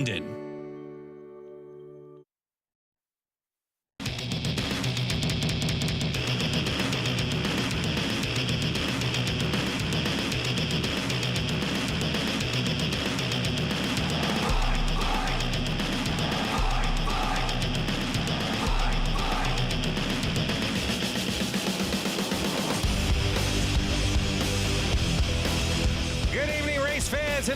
And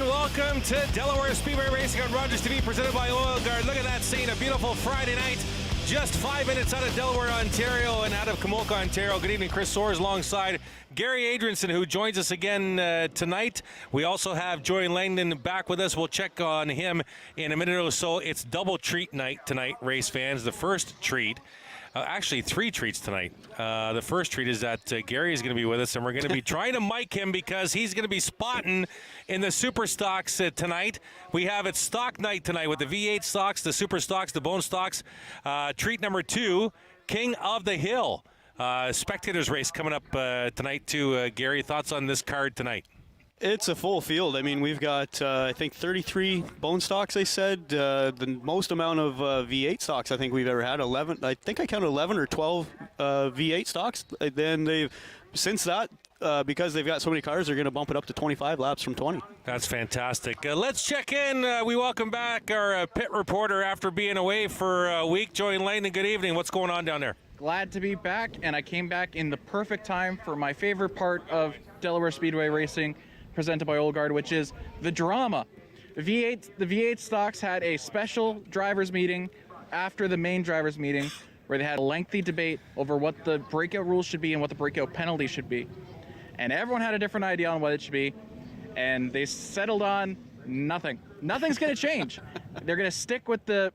welcome to Delaware Speedway Racing on Rogers TV, presented by Oil Guard. Look at that scene, a beautiful Friday night, just 5 minutes out of Delaware, Ontario, and out of Kamulka, Ontario. Good evening, Chris Soares alongside Gary Adrianson, who joins us again tonight. We also have Joey Langdon back with us. We'll check on him in a minute or so. It's double treat night tonight, race fans. The first treat. Actually, 3 treats tonight. The first treat is that Gary is going to be with us, and we're going to be trying to mic him because he's going to be spotting in the Super Stocks tonight. We have it stock night tonight with the V8 stocks, the Super Stocks, the Bone Stocks. Treat number 2, King of the Hill. Spectators race coming up tonight too. Gary, thoughts on this card tonight? It's a full field. I mean, we've got, I think, 33 bone stocks, they said. The most amount of V8 stocks I think we've ever had. 11. I think I counted 11 or 12 V8 stocks. Then since that, because they've got so many cars, they're going to bump it up to 25 laps from 20. That's fantastic. Let's check in. We welcome back our pit reporter after being away for a week. Joey Langdon, good evening. What's going on down there? Glad to be back, and I came back in the perfect time for my favorite part of Delaware Speedway Racing, presented by Old Guard, which is the drama. The V8 stocks had a special drivers meeting after the main drivers meeting where they had a lengthy debate over what the breakout rules should be and what the breakout penalty should be. And everyone had a different idea on what it should be, and they settled on nothing. Nothing's going to change. They're going to stick with the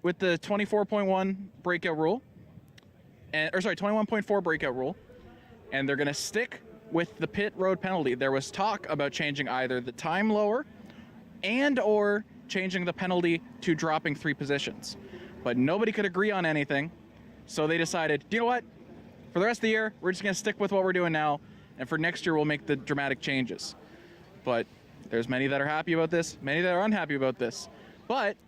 24.1 breakout rule, or sorry, 21.4 breakout rule, and they're going to stick with the pit road penalty. There was talk about changing either the time lower and or changing the penalty to dropping 3 positions. But nobody could agree on anything, so they decided, you know what? For the rest of the year, we're just going to stick with what we're doing now, and for next year, we'll make the dramatic changes. But there's many that are happy about this, many that are unhappy about this. But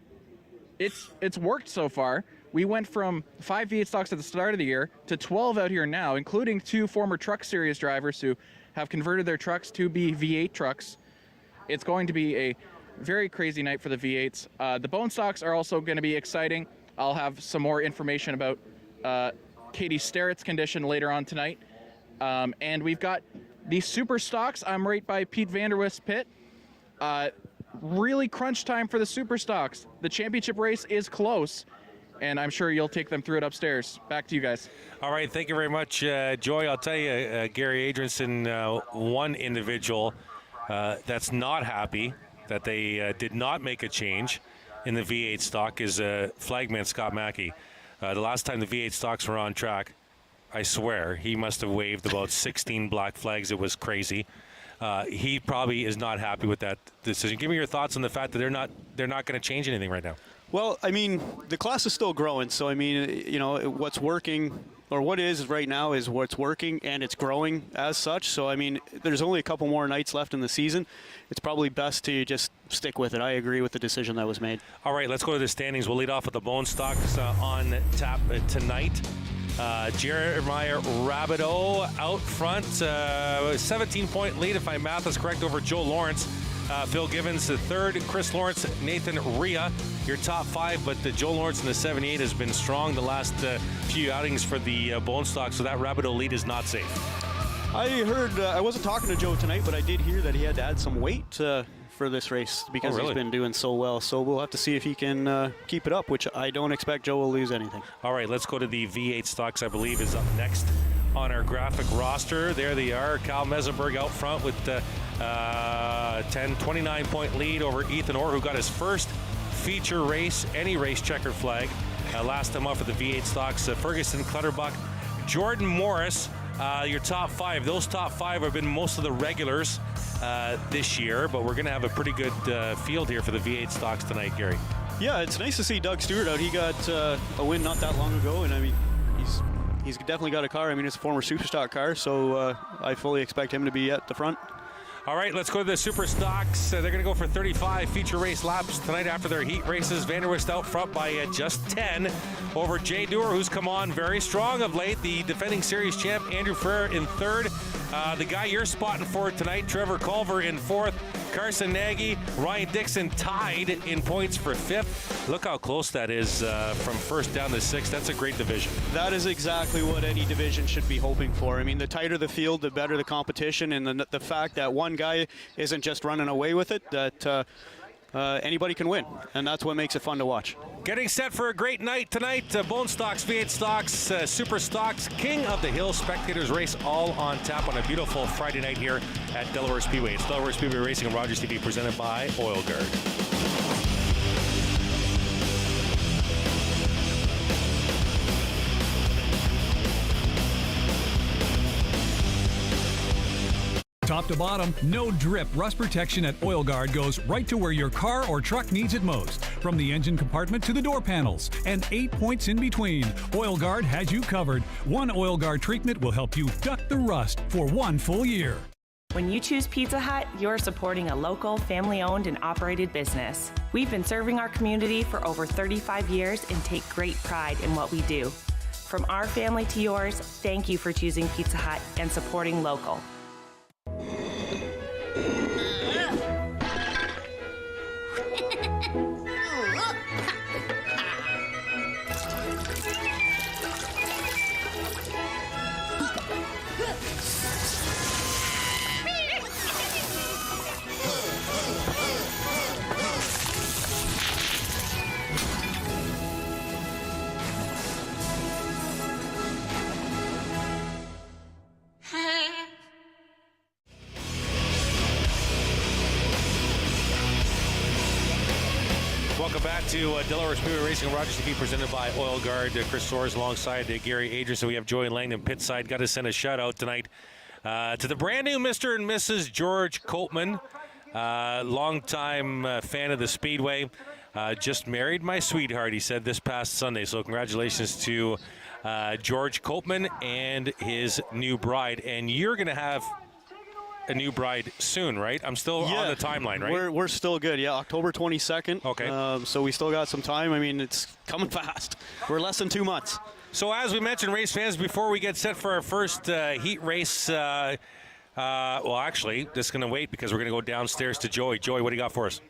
it's worked so far. We went from 5 V8 stocks at the start of the year to 12 out here now, including 2 former Truck Series drivers who have converted their trucks to be V8 trucks. It's going to be a very crazy night for the V8s. The bone stocks are also going to be exciting. I'll have some more information about Katie Starrett's condition later on tonight. And we've got the super stocks. I'm right by Pete Vanderwist's pit. Really crunch time for the super stocks. The championship race is close, and I'm sure you'll take them through it upstairs. Back to you guys. All right, thank you very much, Joy. I'll tell you, Gary Adrianson, one individual that's not happy that they did not make a change in the V8 stock is flagman Scott Mackey. The last time the V8 stocks were on track, I swear, he must have waved about 16 black flags. It was crazy. He probably is not happy with that decision. Give me your thoughts on the fact that they're not going to change anything right now. Well, I mean, the class is still growing, so I mean, you know, what's working, or what is right now is what's working, and it's growing as such. So I mean, there's only a couple more nights left in the season. It's probably best to just stick with it. I agree with the decision that was made. All right, let's go to the standings. We'll lead off with the bone stocks on tap tonight. Jeremiah Roberto out front, 17-point lead, if my math is correct, over Joe Lawrence. Phil Givens, the third. Chris Lawrence, Nathan Rhea, your top 5. But Joe Lawrence in the 78 has been strong the last few outings for the bone stock, so that Roberto lead is not safe. I heard, I wasn't talking to Joe tonight, but I did hear that he had to add some weight for this race because he's been doing so well. So we'll have to see if he can keep it up, which I don't expect Joe will lose anything. All right, let's go to the V8 stocks, I believe, is up next on our graphic roster. There they are. Kyle Mesenberg out front with 29-point lead over Ethan Orr, who got his first feature race, any race checkered flag. Last time off at the V8 stocks, Ferguson, Clutterbuck, Jordan Morris, your top 5. Those top 5 have been most of the regulars this year, but we're going to have a pretty good field here for the V8 stocks tonight, Gary. Yeah, it's nice to see Doug Stewart out. He got a win not that long ago, and I mean, he's definitely got a car. I mean, it's a former Superstock car, so I fully expect him to be at the front. All right, let's go to the Super Stocks. They're going to go for 35 feature race laps tonight after their heat races. Vanderwist out front by just 10 over Jay Dewar, who's come on very strong of late. The defending series champ, Andrew Frere, in third. The guy you're spotting for tonight, Trevor Culver, in fourth. Carson Nagy, Ryan Dixon tied in points for fifth. Look how close that is from first down to sixth. That's a great division. That is exactly what any division should be hoping for. I mean, the tighter the field, the better the competition, and the fact that one guy isn't just running away with it, that anybody can win, and that's what makes it fun to watch. Getting set for a great night tonight. Bone Stocks, V8 Stocks, Super Stocks, King of the Hill Spectators race all on tap on a beautiful Friday night here at Delaware Speedway. It's Delaware Speedway Racing on Rogers TV, presented by Oil Guard. Top to bottom, no drip rust protection at Oil Guard goes right to where your car or truck needs it most. From the engine compartment to the door panels, and 8 points in between. Oil Guard has you covered. One Oil Guard treatment will help you duck the rust for 1 full year. When you choose Pizza Hut, you're supporting a local, family-owned and operated business. We've been serving our community for over 35 years and take great pride in what we do. From our family to yours, thank you for choosing Pizza Hut and supporting local. Welcome back to Delaware Speedway Racing on Rogers TV, presented by Oil Guard. Chris Soares alongside Gary Adrian. We have Joey Langdon pitside. Got to send a shout out tonight to the brand new Mr. and Mrs. George Coltman, longtime fan of the Speedway. Just married my sweetheart, he said, this past Sunday. So congratulations to George Coltman and his new bride. And you're going to have a new bride soon, right? I'm still on the timeline, right? We're still good, yeah. October 22nd. Okay. So we still got some time. I mean, it's coming fast. We're less than 2 months. So as we mentioned, race fans, before we get set for our first heat race, well, actually, just going to wait because we're going to go downstairs to Joey. Joey, what do you got for us?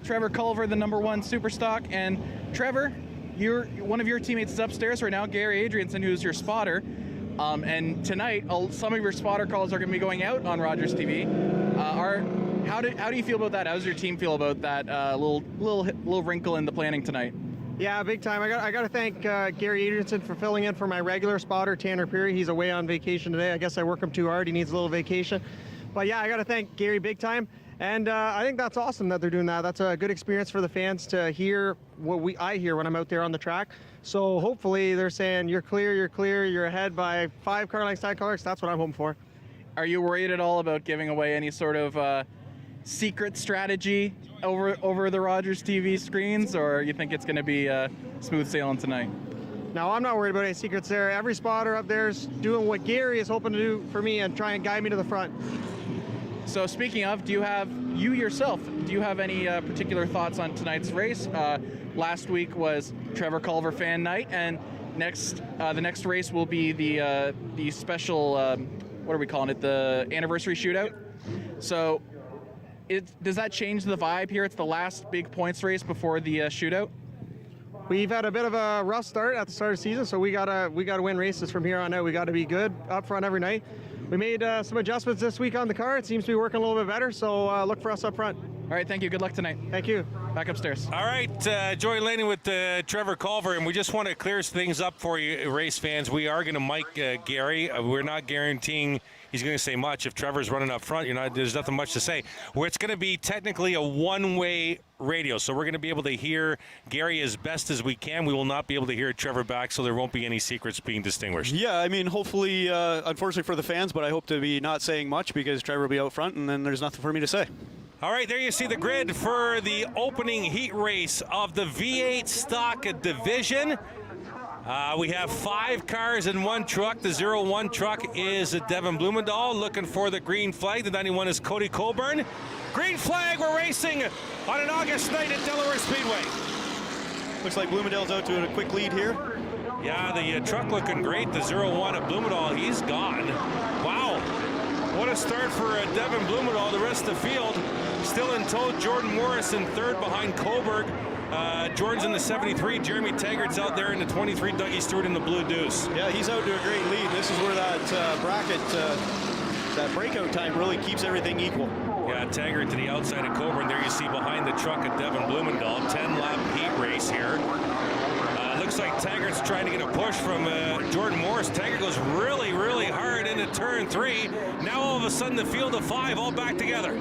Trevor Culver, the #1 super stock. And Trevor, one of your teammates is upstairs right now, Gary Adrianson, who's your spotter. And tonight, some of your spotter calls are going to be going out on Rogers TV. How do you feel about that? How does your team feel about that little wrinkle in the planning tonight? Yeah, big time. I got to thank Gary Adrianson for filling in for my regular spotter, Tanner Peary. He's away on vacation today. I guess I work him too hard. He needs a little vacation. But yeah, I got to thank Gary big time. And I think that's awesome that they're doing that. That's a good experience for the fans to hear what I hear when I'm out there on the track. So hopefully they're saying, you're clear, you're ahead by 5 car lengths, 10 car lengths. That's what I'm hoping for. Are you worried at all about giving away any sort of secret strategy over the Rogers TV screens, or you think it's going to be smooth sailing tonight? No, I'm not worried about any secrets there. Every spotter up there is doing what Gary is hoping to do for me and try and guide me to the front. So speaking of, do you have any particular thoughts on tonight's race? Last week was Trevor Culver fan night, and the next race will be the special, what are we calling it, the anniversary shootout. So does that change the vibe here? It's the last big points race before the shootout. We've had a bit of a rough start at the start of the season, so we gotta win races from here on out. We got to be good up front every night. We made some adjustments this week on the car. It seems to be working a little bit better, so look for us up front. All right, thank you. Good luck tonight. Thank you. Back upstairs. All right, Joey Langdon with Trevor Culver, and we just want to clear things up for you, race fans. We are going to mic Gary. We're not guaranteeing he's going to say much. If Trevor's running up front, there's nothing much to say. It's going to be technically a one-way radio, so we're going to be able to hear Gary as best as we can. We will not be able to hear Trevor back, so there won't be any secrets being distinguished. Yeah, I mean, hopefully, unfortunately for the fans, but I hope to be not saying much because Trevor will be out front, and then there's nothing for me to say. All right, there you see the grid for the opening heat race of the V8 stock division. We have 5 cars in one truck. The 01 truck is Devin Blumendahl looking for the green flag. The 91 is Cody Coburn. Green flag, we're racing on an August night at Delaware Speedway. Looks like Blumendahl's out to a quick lead here. Yeah, the truck looking great. The 01 at Blumendahl, he's gone. Wow, what a start for Devin Blumendahl. The rest of the field still in tow. Jordan Morris in third behind Coburg. Jordan's in the 73. Jeremy Taggart's out there in the 23. Dougie Stewart in the Blue Deuce. Yeah, he's out to a great lead. This is where that bracket, that breakout time really keeps everything equal. Yeah, Taggart to the outside of Coburn. There you see behind the truck of Devin Blumendahl. 10-lap heat race here. Looks like Taggart's trying to get a push from Jordan Morris. Taggart goes really, really hard into turn 3. Now all of a sudden the field of 5 all back together.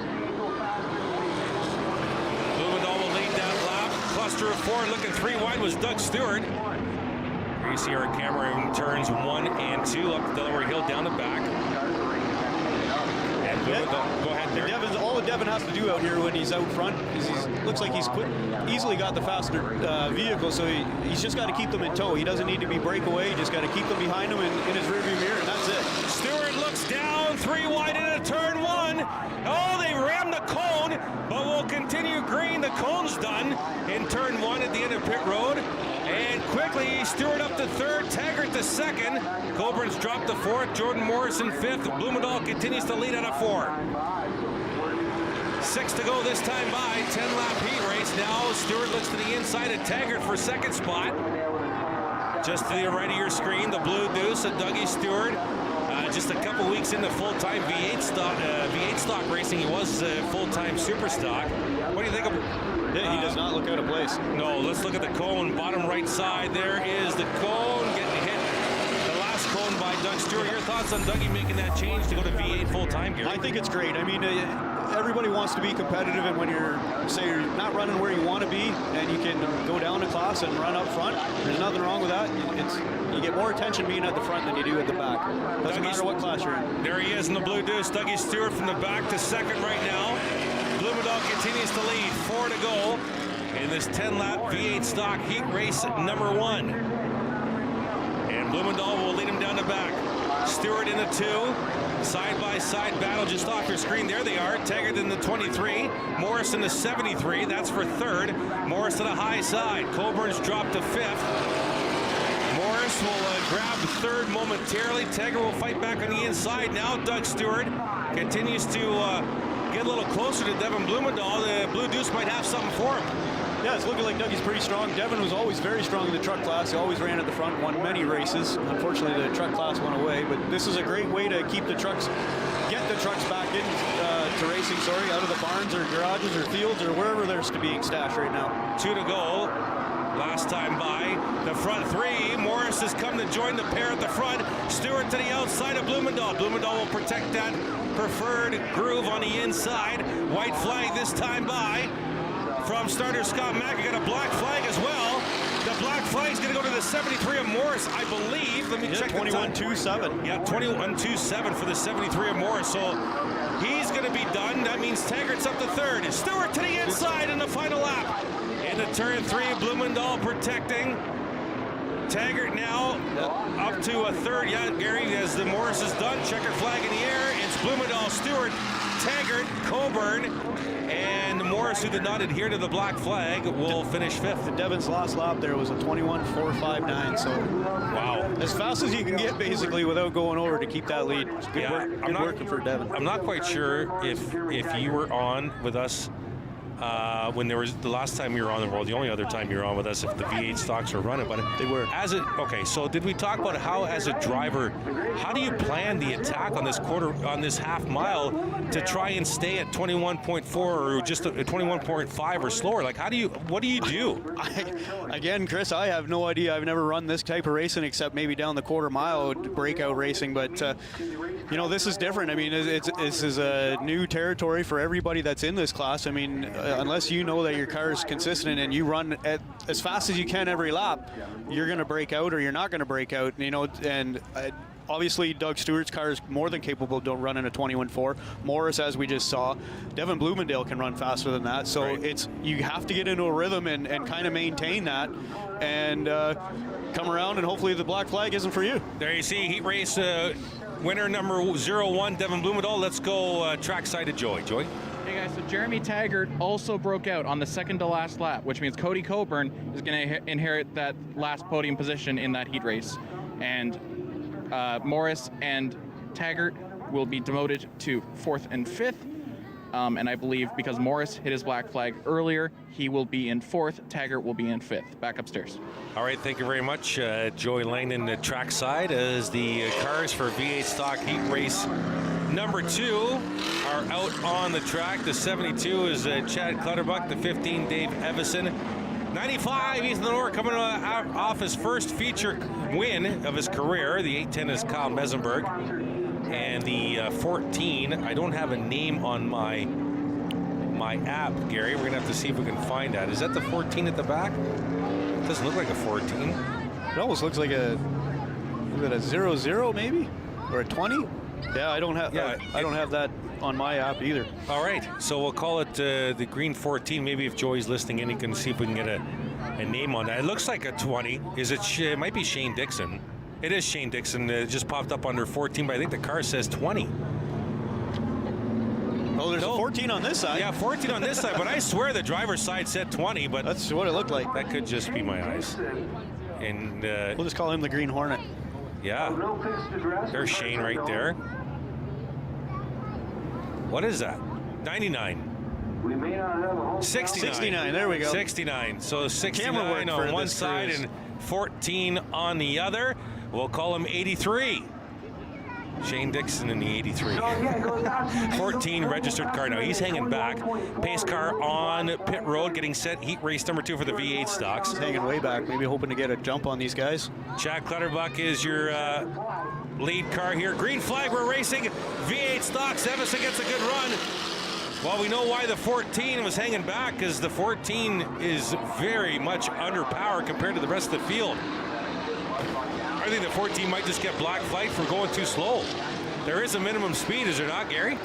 Blumendahl will lead that lap. Cluster of 4 looking 3 wide was Doug Stewart. Here you see our camera in turns 1 and 2 up Delaware Hill down the back. And Blumendahl, go ahead, Derek. All Devin has to do out here when he's out front is looks like he's easily got the faster vehicle, so he's just got to keep them in tow. He doesn't need to be breakaway. He just got to keep them behind him in his rearview mirror, and that's it. Stewart looks down, 3 wide into turn 1. Oh, they rammed the cone, but we'll continue green. The cone's done in turn 1 at the end of pit road. And quickly, Stewart up to 3rd, Taggart to 2nd. Coburn's dropped to 4th, Jordan Morris in 5th. Blumendahl continues to lead out of 4. 6 to go this time by, 10-lap heat race. Now Stewart looks to the inside of Taggart for 2nd spot. Just to the right of your screen, the Blue Deuce of Dougie Stewart. Just a couple weeks into full-time V8 stock racing, he was full-time super stock. What do you think of? Yeah, he does not look out of place. No, let's look at the cone, bottom right side. There is the cone getting hit. The last cone by Doug Stewart. Your thoughts on Dougie making that change to go to V8 full-time here? I think it's great. I mean, everybody wants to be competitive, and when you're not running where you want to be, and you can go down a class and run up front, there's nothing wrong with that. You get more attention being at the front than you do at the back. Doesn't matter what class you're in. There he is in the Blue Deuce. Dougie Stewart from the back to 2nd right now. Blumendahl continues to lead. 4 to go in this 10-lap V8 stock heat race number 1. And Blumendahl will lead him down the back. Stewart in the 2. Side-by-side battle just off your screen. There they are. Taggart in the 23. Morris in the 73. That's for 3rd. Morris to the high side. Coburn's dropped to 5th. Morris will grab 3rd momentarily. Taggart will fight back on the inside. Now Doug Stewart continues to get a little closer to Devin Blumendahl. The Blue Deuce might have something for him. Yeah, it's looking like Dougie's pretty strong. Devin was always very strong in the truck class. He always ran at the front, won many races. Unfortunately, the truck class went away, but this is a great way to keep the trucks, get the trucks back in to racing, out of the barns or garages or fields or wherever they're being stashed right now. 2 to go. Last time by, the front 3. Morris has come to join the pair at the front. Stewart to the outside of Blumendahl. Blumendahl will protect that preferred groove on the inside. White flag this time by. From starter Scott Mack, you got a black flag as well. The black flag's going to go to the 73 of Morris, I believe. Let me check. 21-2-7. Yeah, 21-2-7 for the 73 of Morris. So he's going to be done. That means Taggart's up to 3rd. Stewart to the inside in the final lap. In the turn 3, Blumendahl protecting. Taggart now up to a 3rd. Yeah, Gary, as the Morris is done, checkered flag in the air. It's Blumendahl, Stewart, Taggart, Coburn, and Morris, who did not adhere to the black flag, will finish 5th. Devin's last lap there was a 21-4-5-9, so wow. As fast as you can get, basically, without going over to keep that lead. Good work. Good working for Devin. I'm not quite sure if you were on with us when there was the last time you were on the road, the only other time you were on with us, if the V8 stocks were running, but they were. Okay, so did we talk about how, as a driver, how do you plan the attack on this half mile to try and stay at 21.4 or just a 21.5 or slower? Like, what do you do? Again, Chris, I have no idea. I've never run this type of racing except maybe down the quarter mile breakout racing, but this is different. I mean, this is a new territory for everybody that's in this class. I mean, unless you know that your car is consistent and you run at as fast as you can every lap, you're going to break out or you're not going to break out. And obviously, Doug Stewart's car is more than capable of running a 21.4. Morris, as we just saw, Devin Bloomingdale can run faster than that. So it's you have to get into a rhythm and kind of maintain that and come around, and hopefully the black flag isn't for you. There you see heat race winner number 01, Devin Bloomingdale. Let's go trackside to Joey. Joey? Hey guys, so Jeremy Taggart also broke out on the second to last lap, which means Cody Coburn is going to inherit that last podium position in that heat race. And Morris and Taggart will be demoted to 4th and 5th. And I believe because Morris hit his black flag earlier, he will be in 4th. Taggart will be in 5th. Back upstairs. All right, thank you very much, Joey Langdon, trackside, as the cars for V8 stock heat race number 2 are out on the track. The 72 is Chad Clutterbuck, the 15, Dave Evison. 95, Ethan Orr coming off his first feature win of his career. The 810 is Kyle Mesenberg. And the 14, I don't have a name on my app, Gary. We're going to have to see if we can find that. Is that the 14 at the back? It doesn't look like a 14. It almost looks like a 0-0 maybe, or a 20. Yeah, I don't have. I don't have that on my app either. All right, so we'll call it the green 14. Maybe if Joey's listening in, he can see if we can get a name on that. It looks like a 20. Is it? It might be Shane Dixon. It is Shane Dixon. It just popped up under 14, but I think the car says 20. Oh, there's a 14 on this side. Yeah, 14 on this side, but I swear the driver's side said 20, but that's what it looked like. That could just be my eyes. And we'll just call him the Green Hornet. Yeah, there's Shane right there. What is that? 99. 69. 69, there we go. 69. So 69 on one side and 14 on the other. We'll call him 83. Shane Dixon in the 83. 14 registered car. Now he's hanging back. Pace car on pit road, getting set. Heat race number 2 for the V8 stocks. He's hanging way back, maybe hoping to get a jump on these guys. Chad Clutterbuck is your lead car here. Green flag, we're racing. V8 stocks. Evison gets a good run. Well, we know why the 14 was hanging back, because the 14 is very much under power compared to the rest of the field. I think the 14 might just get black flag for going too slow. There is a minimum speed, is there not, Gary?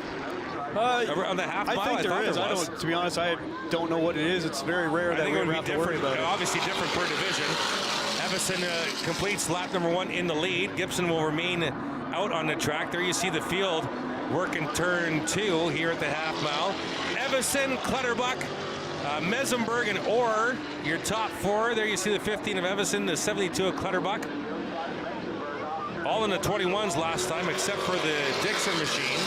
On the half mile, I think there is. I don't, to be honest, I don't know what it is. It's very rare that we ever have to worry about it. Obviously different per division. Evison completes lap number 1 in the lead. Gibson will remain out on the track. There you see the field working turn 2 here at the half mile. Evison, Clutterbuck, Mesenberg, and Orr, your top 4. There you see the 15 of Evison, the 72 of Clutterbuck. All in the 21s last time, except for the Dixon machine.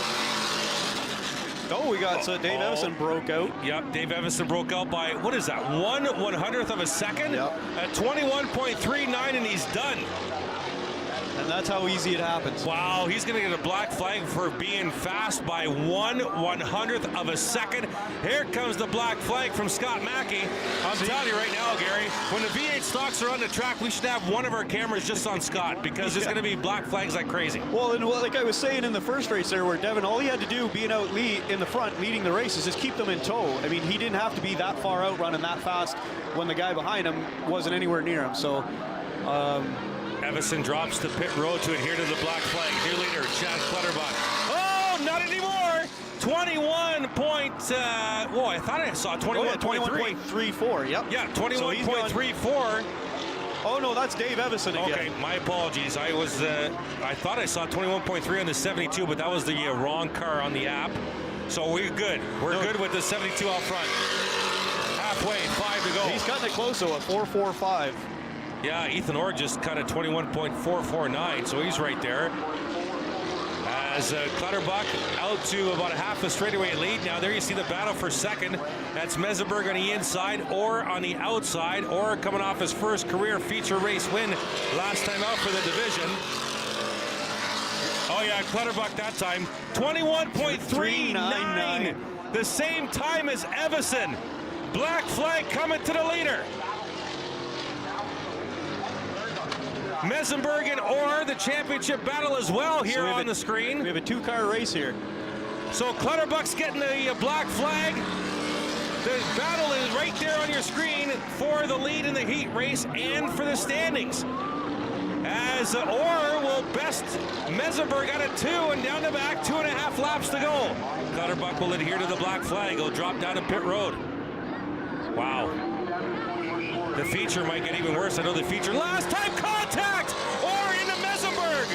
Oh, we got Dave Evison broke out. Yep, Dave Evison broke out by, what is that, 1/100th of a second? Yep. At 21.39, and he's done. And that's how easy it happens. Wow, he's going to get a black flag for being fast by 1/100th of a second. Here comes the black flag from Scott Mackey. I'm telling you right now, Gary, when the V8 stocks are on the track, we should have one of our cameras just on Scott, because there's going to be black flags like crazy. Well, and like I was saying in the first race there, where Devin, all he had to do being out in the front, leading the race, is just keep them in tow. I mean, he didn't have to be that far out running that fast when the guy behind him wasn't anywhere near him. So, Evison drops to pit road to adhere to the black flag. Dear leader, Chad Clutterbuck. Oh, not anymore. 21 point, whoa, I thought I saw 21.3. 21.34, yep. Yeah, 21.34. Oh, no, that's Dave Evison again. Okay, my apologies. I thought I saw 21.3 on the 72, but that was the wrong car on the app. So we're good. We're good with the 72 out front. Halfway, 5 to go. He's cutting it close, though, at 4.45. Yeah, Ethan Orr just cut at 21.449, so he's right there. As Clutterbuck out to about a half a straightaway lead. Now there you see the battle for second. That's Mesenberg on the inside, Orr on the outside. Orr coming off his first career feature race win last time out for the division. Oh yeah, Clutterbuck that time. 21.399. The same time as Evison. Black flag coming to the leader. Mesenberg and Orr, the championship battle as well here on the screen. We have a 2-car race here. So Clutterbuck's getting the black flag. The battle is right there on your screen for the lead in the heat race and for the standings. as Orr will best Mesenberg out of 2 and down the back, 2.5 laps to go. Clutterbuck will adhere to the black flag. He'll drop down to pit road. Wow. The feature might get even worse. I know the feature. Last time contact! Orr into Mesenberg!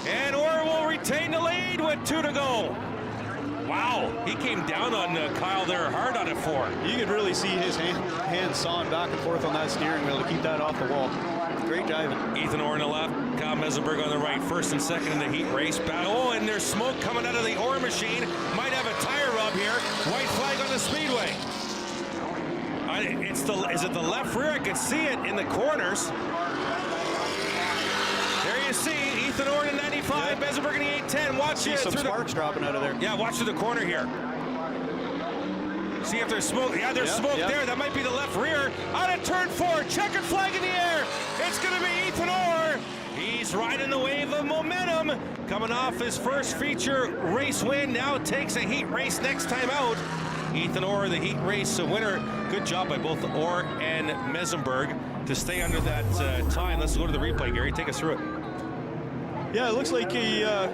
And Orr will retain the lead with 2 to go. Wow, he came down on Kyle there hard on it 4. You could really see his hands sawing back and forth on that steering wheel to keep that off the wall. Great driving. Ethan Orr on the left, Kyle Mesenberg on the right, first and second in the heat race battle. Oh, and there's smoke coming out of the Orr machine. Might have a tire rub here. White flag on the speedway. Is it the left rear? I can see it in the corners. There you see Ethan Orr in 95, Mesenberg in the 810. Watch it. Some sparks dropping out of there. Yeah, watch through the corner here. See if there's smoke. Yeah, there's smoke there. That might be the left rear. Out of turn 4, checkered flag in the air. It's going to be Ethan Orr. He's riding the wave of momentum. Coming off his first feature race win. Now takes a heat race next time out. Ethan Orr, the heat race winner. Good job by both Orr and Mesenberg to stay under that time. Let's go to the replay, Gary. Take us through it. Yeah, it looks like Ethan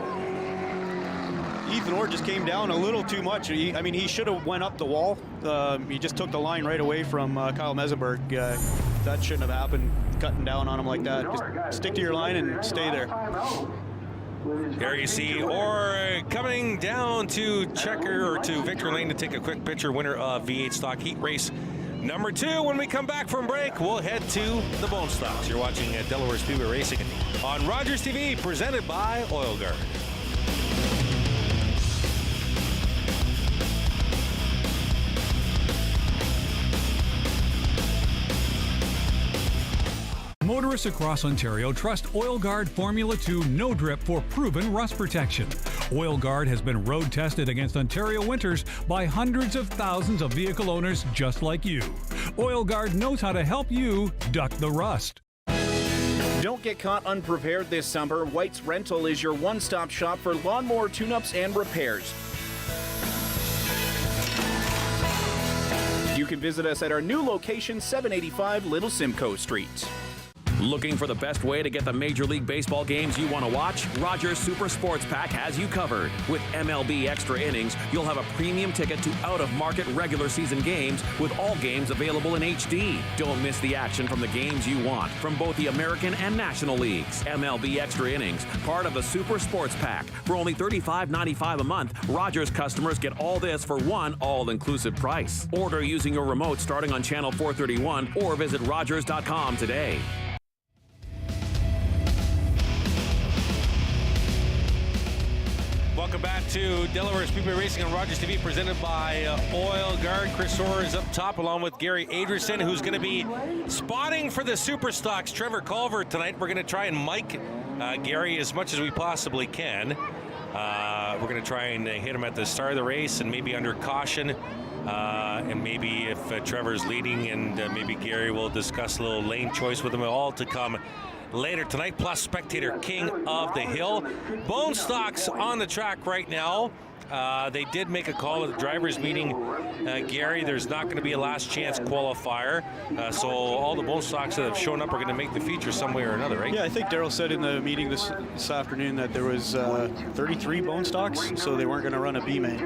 Orr just came down a little too much. I mean, he should have went up the wall. He just took the line right away from Kyle Mesenberg. That shouldn't have happened, cutting down on him like that. Just stick to your line and stay there. There you see Orr coming down to checker or to victory lane to take a quick picture. Winner of V8 stock heat race number 2. When we come back from break, we'll head to the bone stocks. You're watching Delaware Speedway Racing on Rogers TV, presented by Oil Guard. Motorists across Ontario trust Oil Guard Formula 2 No Drip for proven rust protection. Oil Guard has been road tested against Ontario winters by hundreds of thousands of vehicle owners just like you. Oil Guard knows how to help you duck the rust. Don't get caught unprepared this summer. White's Rental is your one-stop shop for lawnmower tune-ups and repairs. You can visit us at our new location, 785 Little Simcoe Street. Looking for the best way to get the Major League Baseball games you want to watch? Rogers Super Sports Pack has you covered. With MLB Extra Innings, you'll have a premium ticket to out-of-market regular season games with all games available in HD. Don't miss the action from the games you want from both the American and National Leagues. MLB Extra Innings, part of the Super Sports Pack. For only $35.95 a month, Rogers customers get all this for one all-inclusive price. Order using your remote starting on channel 431 or visit Rogers.com today. Welcome back to Delaware Speedway Racing on Rogers TV, presented by Oil Guard. Chris Orr is up top along with Gary Adrian, who's going to be spotting for the Super Stocks Trevor Culver tonight. We're going to try and mic Gary as much as we possibly can. We're going to try and hit him at the start of the race and maybe under caution. And maybe if Trevor's leading, and maybe Gary will discuss a little lane choice with him, all to come later tonight, plus Spectator King of the Hill. Bone stocks on the track right now. They did make a call at the drivers' meeting, Gary. There's not going to be a last chance qualifier. So all the bone stocks that have shown up are going to make the feature some way or another, right? Yeah, I think Daryl said in the meeting this afternoon that there was 33 bone stocks, so they weren't going to run a B main.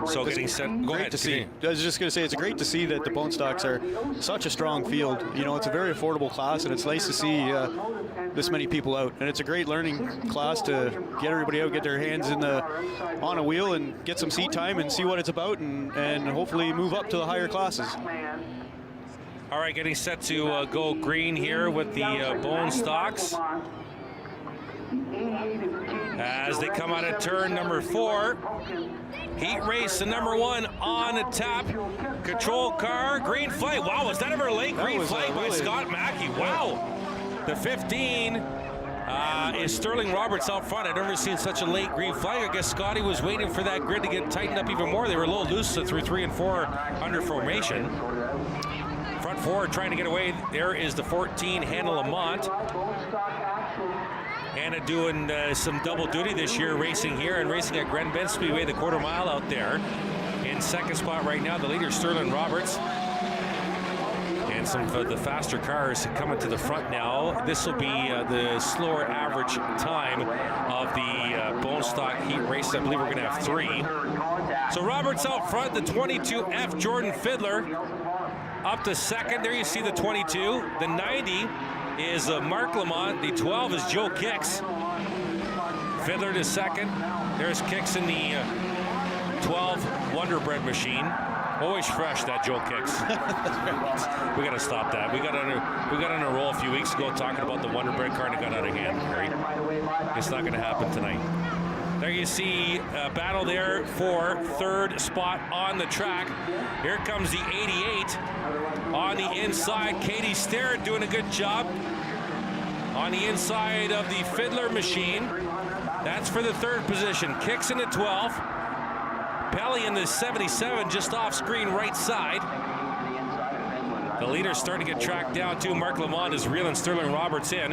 So getting set. Go ahead. To see. I was just going to say, it's great to see that the bone stocks are such a strong field. You know, it's a very affordable class, and it's nice to see this many people out. And it's a great learning class to get everybody out, get their hands on a wheel, and get some seat time and see what it's about, and hopefully move up to the higher classes. All right, getting set to go green here with the bone stocks. As they come out of turn number 4. Heat race, the number 1 on tap. Control car, green flag. Wow, was that ever a late green flag by Scott Mackey? Wow. The 15 is Sterling Roberts out front. I've never seen such a late green flag. I guess Scotty was waiting for that grid to get tightened up even more. They were a little loose through 3 and 4 under formation. Front 4 trying to get away. There is the 14, Hannah Lamont. Hannah doing some double duty this year, racing here and racing at Grand Bend Speedway, the quarter mile out there. In second spot right now, the leader, Sterling Roberts. And some of the faster cars coming to the front now. This will be the slower average time of the Bone Stock Heat race. I believe we're going to have 3. So Roberts out front, the 22F Jordan Fiddler up to second. There you see the 22. The 90 is Mark Lamont. The 12 is Joe Kicks. Fiddler to second. There's Kicks in the 12 Wonder Bread machine. Always fresh, that Joe Kicks. We got to stop that. We got on a roll a few weeks ago talking about the Wonder Bread car and it got out of hand. Right? It's not going to happen tonight. There you see a battle there for 3rd spot on the track. Here comes the 88 on the inside. Katie Starrett doing a good job on the inside of the Fiddler machine. That's for the 3rd position. Kicks in the 12. Pelly in the 77, just off screen right side. The leader's starting to get tracked down too. Mark Lamont is reeling Sterling Roberts in.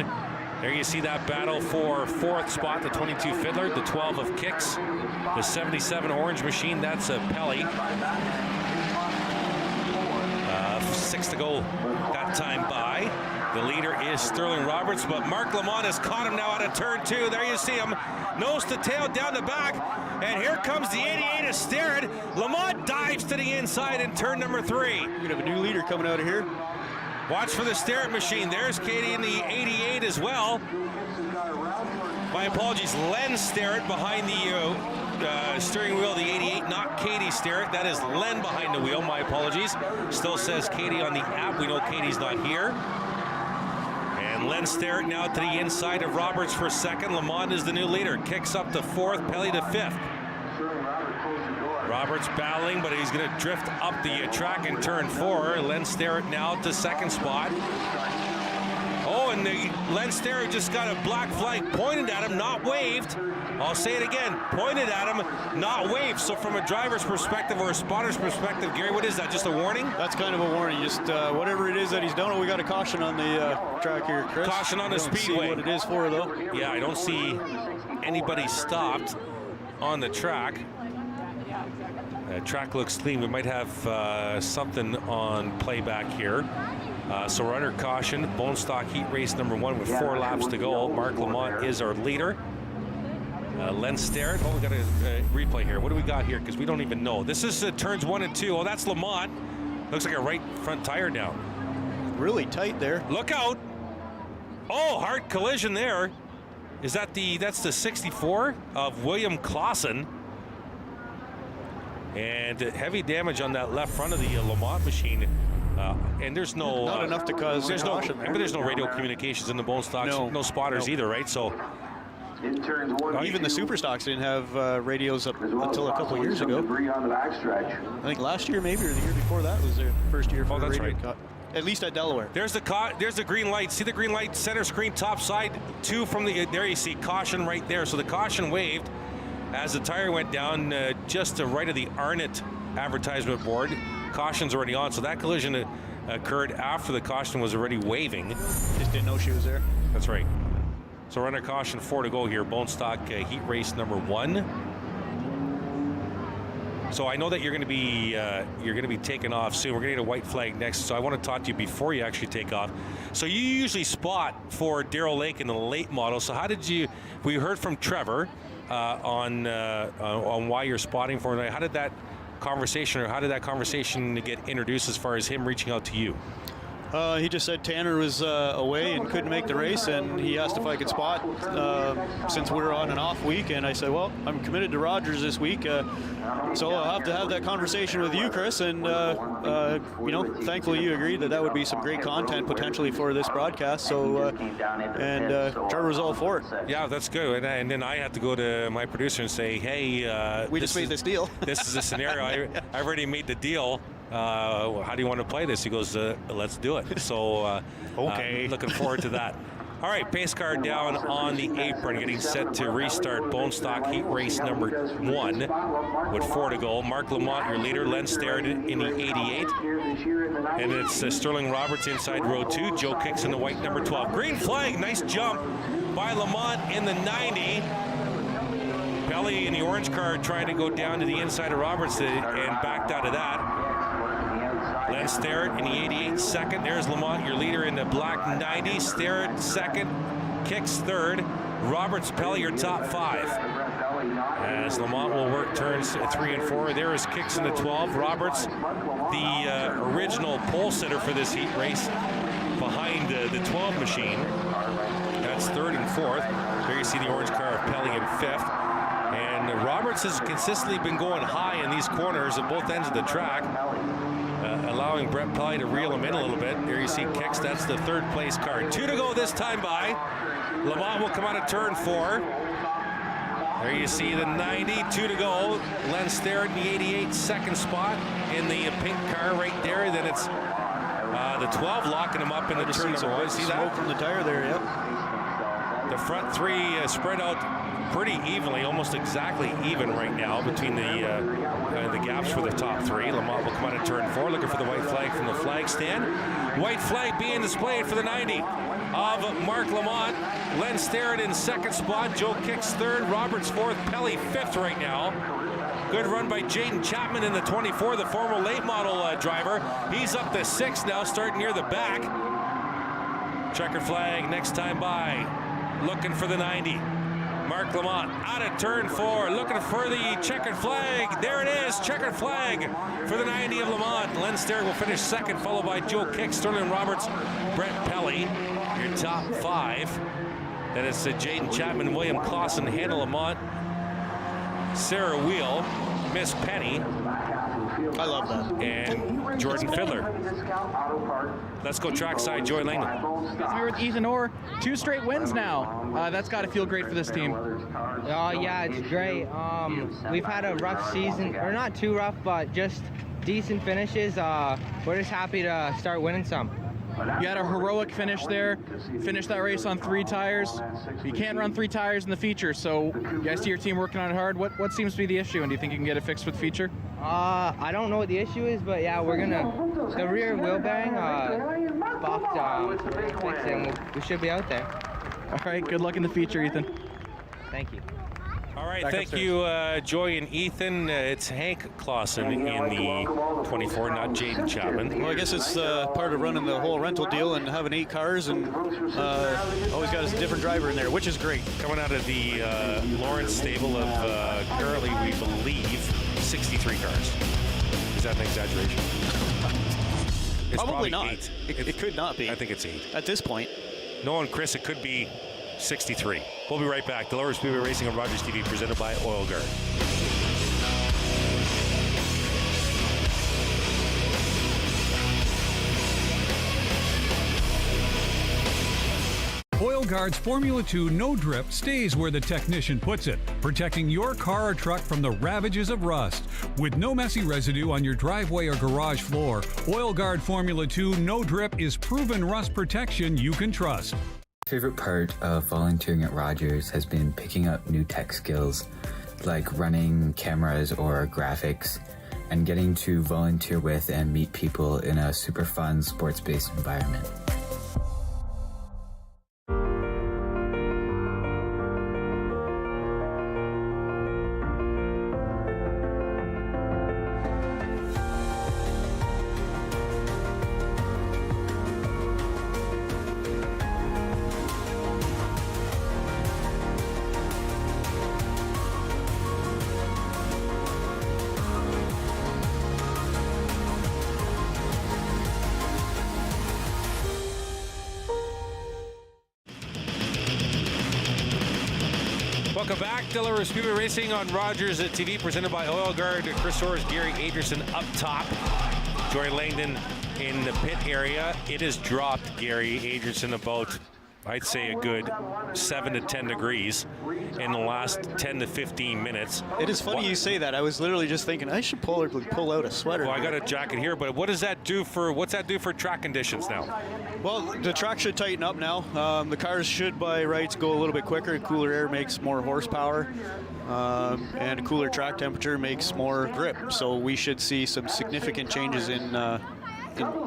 There you see that battle for 4th spot, the 22 Fiddler, the 12 of Kicks, the 77 Orange Machine, that's a Pelly. 6 to go, got time by. The leader is Sterling Roberts, but Mark Lamont has caught him now out of turn 2. There you see him, nose to tail down the back, and here comes the 88 of Starrett. Lamont dives to the inside in turn number 3. We're gonna have a new leader coming out of here. Watch for the Starrett machine. There's Katie in the 88 as well. My apologies, Len Starrett behind the steering wheel of the 88, not Katie Starrett. That is Len behind the wheel, my apologies. Still says Katie on the app. We know Katie's not here. And Len Starrett now to the inside of Roberts for 2nd. Lamont is the new leader. Kicks up to 4th, Pelly to 5th. Roberts battling, but he's going to drift up the track in turn 4. Len Starrett now to 2nd spot. Oh, and Len Starrett just got a black flag pointed at him, not waved. I'll say it again, pointed at him, not waved. So from a driver's perspective or a spotter's perspective, Gary, what is that, just a warning? That's kind of a warning. Just whatever it is that he's done, we got a caution on the track here, Chris. Caution on the speedway. See what it is for, though. Yeah, I don't see anybody stopped on the track. Track looks clean. We might have something on playback here. So we're under caution. Bone Stock Heat race number 1 with 4 laps to go. Mark Lamont is our leader. Len Starrett. Oh, we got a replay here. What do we got here? Because we don't even know. This is turns 1 and 2. Oh, that's Lamont. Looks like a right front tire down. Really tight there. Look out. Oh, hard collision there. Is that that's the 64 of William Clausen. And heavy damage on that left front of the Lamont machine. And there's no... Not enough to cause caution there. But there's no radio communications in the Bone Stocks. No spotters either, right? So... Even the Super Stocks didn't have radios up until a couple years ago. I think last year maybe, or the year before that was their first year for the radio. Right. At least at Delaware. There's the green light. See the green light, center screen, top side. 2 from the... There you see caution right there. So the caution waved as the tire went down just to right of the Arnott advertisement board. Caution's already on, so that collision occurred after the caution was already waving. Just didn't know she was there. That's right. So we're under caution, 4 to go here. Bone Stock Heat race number 1. So I know that you're going to be taking off soon. We're going to get a white flag next. So I want to talk to you before you actually take off. So you usually spot for Darrell Lake in the late model. So how did you? We heard from Trevor on why you're spotting for him. How did that conversation get introduced as far as him reaching out to you? He just said Tanner was away and couldn't make the race, and he asked if I could spot since we're on an off week. And I said, well, I'm committed to Rogers this week, so I'll have to have that conversation with you, Chris. And thankfully you agreed that would be some great content potentially for this broadcast. So Trevor was all for it. Yeah, that's good. And then I had to go to my producer and say, hey, we just made this deal. This is a scenario. I already made the deal. How do you want to play this? He goes, let's do it. So okay, looking forward to that. All right, pace car down on the apron, getting set to restart Bone Stock Heat race number 1 with 4 to go. Mark Lamont, your leader. Len Starrett in the 88. And it's Sterling Roberts inside row 2. Joe Kicks in the white number 12. Green flag, nice jump by Lamont in the 90. Pelly in the orange car trying to go down to the inside of Roberts and backed out of that. Then Starrett in the 88 second. There's Lamont, your leader in the black 90. Starrett second, Kicks third. Roberts, Pelly, your top 5. As Lamont will work turns 3 and 4. There is Kicks in the 12. Roberts, the original pole sitter for this heat race, behind the 12 machine. That's 3rd and 4th. There you see the orange car of Pelly in 5th. And Roberts has consistently been going high in these corners at both ends of the track, allowing Brett Pelly to reel him in a little bit. There you see Kicks, that's the 3rd place car. 2 to go this time by. Lamont will come out of turn 4. There you see the 90, 2 to go. Len Starrett in the 88 second spot in the pink car right there. Then it's the 12 locking him up in the turn number 1. See that? From the tire there, yep. The front 3 spread out pretty evenly, almost exactly even right now between the gaps for the top 3. Lamont will come out of turn 4, looking for the white flag from the flag stand. White flag being displayed for the 90 of Mark Lamont. Len Starrett in 2nd spot. Joe Kicks 3rd. Roberts 4th. Pelly 5th right now. Good run by Jaden Chapman in the 24, the former late model driver. He's up to 6th now, starting near the back. Checker flag next time by. Looking for the 90. Mark Lamont out of turn 4, looking for the checkered flag. There it is, checkered flag for the 90 of Lamont. Len Starrett will finish 2nd, followed by Joe Kicks, Sterling Roberts, Brett Pelly, your top 5. Then it's Jaden Chapman, William Clausen, Hannah Lamont, Sarah Wheel, Miss Penny. I love that. And Jordan Fiddler. Let's go trackside, Joy Langdon. We're with Ethan Orr. 2 straight wins now. That's got to feel great for this team. Oh, yeah, it's great. We've had a rough season, or not too rough, but just decent finishes. We're just happy to start winning some. You had a heroic finish there. Finished that race on 3 tires. You can't run 3 tires in the feature, so you guys see your team working on it hard. What seems to be the issue, and do you think you can get it fixed with feature? I don't know what the issue is, but yeah, we're gonna, the rear wheel bearing buffed, fixing. We should be out there. All right, good luck in the feature, Ethan. Thank you. All right, thank you, Joy and Ethan. It's Hank Clausen in the 24, not Jaden Chapman. Well, I guess it's part of running the whole rental deal and having 8 cars, and always got a different driver in there, which is great. Coming out of the Lawrence stable of currently, we believe, 63 cars. Is that an exaggeration? It's Probably not. 8. It could not be. I think it's 8. At this point. Knowing Chris, it could be 63. We'll be right back. Delaware Speedway Racing on Rogers TV, presented by Oil Guard. Oil Guard's Formula 2 No Drip stays where the technician puts it, protecting your car or truck from the ravages of rust. With no messy residue on your driveway or garage floor, Oil Guard Formula 2 No Drip is proven rust protection you can trust. My favorite part of volunteering at Rogers has been picking up new tech skills, like running cameras or graphics, and getting to volunteer with and meet people in a super fun sports-based environment. Welcome back. Delaware Speedway Racing on Rogers TV, presented by Oil Guard. Chris Soares, Gary Adrian up top. Joy Langdon in the pit area. It has dropped, Gary Adrian, about, I'd say, a good 7 to 10 degrees in the last 10 to 15 minutes. It is funny you say that. I was literally just thinking I should pull out a sweater. Well, I got a jacket here, but what's that do for track conditions now? Well, the track should tighten up now. The cars should, by rights, go a little bit quicker. Cooler air makes more horsepower, and a cooler track temperature makes more grip. So we should see some significant changes in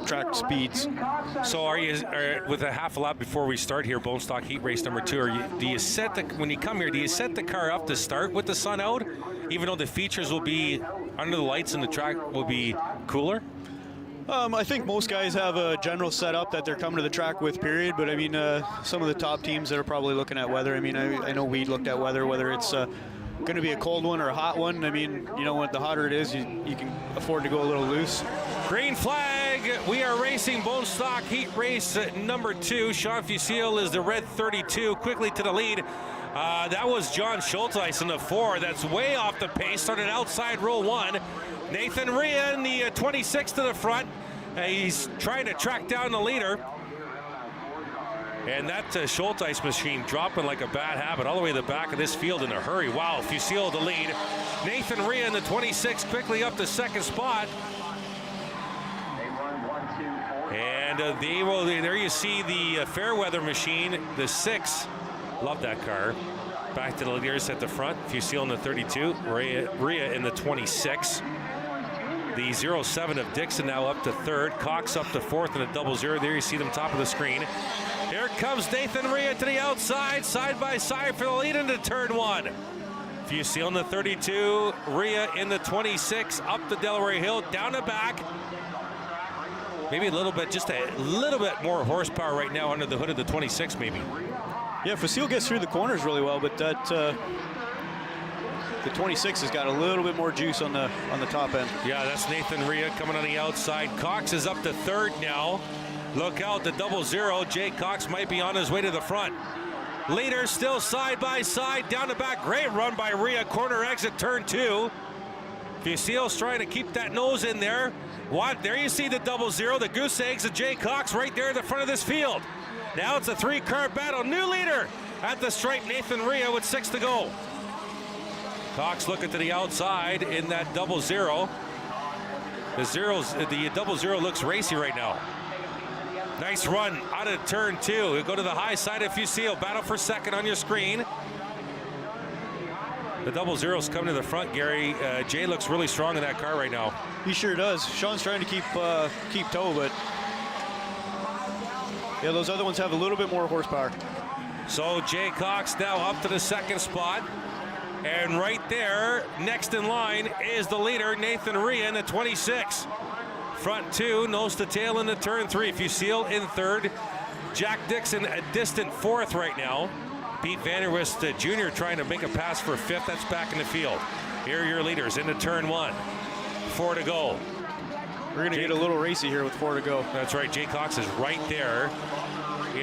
track speeds. So with a half a lap before we start here, Bone Stock Heat Race number 2, when you come here, do you set the car up to start with the sun out, even though the features will be under the lights and the track will be cooler? I think most guys have a general setup that they're coming to the track with, period. But I mean, some of the top teams that are probably looking at weather. I mean, I know we looked at weather, whether it's going to be a cold one or a hot one. I mean, you know what? The hotter it is, you can afford to go a little loose. Green flag. We are racing bone stock heat race number 2. Sean Fusil is the red 32, quickly to the lead. That was John Schulteis in the 4. That's way off the pace. Started outside row 1. Nathan Rhea in the 26 to the front. He's trying to track down the leader. And that Schulteis machine dropping like a bad habit all the way to the back of this field in a hurry. Wow, Fusil the lead. Nathan Rhea in the 26 quickly up to second spot. And there you see the Fairweather machine, the 6. Love that car. Back to the leaders at the front. Fusil in the 32, Rhea in the 26. The 07 of Dixon now up to 3rd. Cox up to 4th in a 00. There you see them top of the screen. Here comes Nathan Rhea to the outside, side by side for the lead into turn 1. Fusil in the 32, Rhea in the 26, up the Delaware Hill, down the back. Maybe just a little bit more horsepower right now under the hood of the 26 maybe. Yeah, Fusil gets through the corners really well, but that the 26 has got a little bit more juice on the top end. Yeah, that's Nathan Rhea coming on the outside. Cox is up to 3rd now. Look out, the 00. Jay Cox might be on his way to the front. Leaders still side by side, down the back. Great run by Rhea, corner exit, turn 2. Fusil's trying to keep that nose in there. There you see the 00, the goose eggs of Jay Cox right there at the front of this field. Now it's a 3-car battle. New leader at the stripe, Nathan Rhea with 6 to go. Cox looking to the outside in that 00. The 00 looks racy right now. Nice run out of turn 2. He'll go to the high side of Fusil. Battle for second on your screen. The 00's coming to the front, Gary. Jay looks really strong in that car right now. He sure does. Sean's trying to keep toe, but yeah, those other ones have a little bit more horsepower. So Jay Cox now up to the 2nd spot. And right there, next in line, is the leader, Nathan Rhea in the 26. Front 2, nose to tail in the turn 3. Fusil in 3rd. Jack Dixon a distant 4th right now. Pete Vanderwist Jr. trying to make a pass for 5th. That's back in the field. Here are your leaders into turn 1. 4 to go. We're going to get a little racy here with 4 to go. That's right. Jay Cox is right there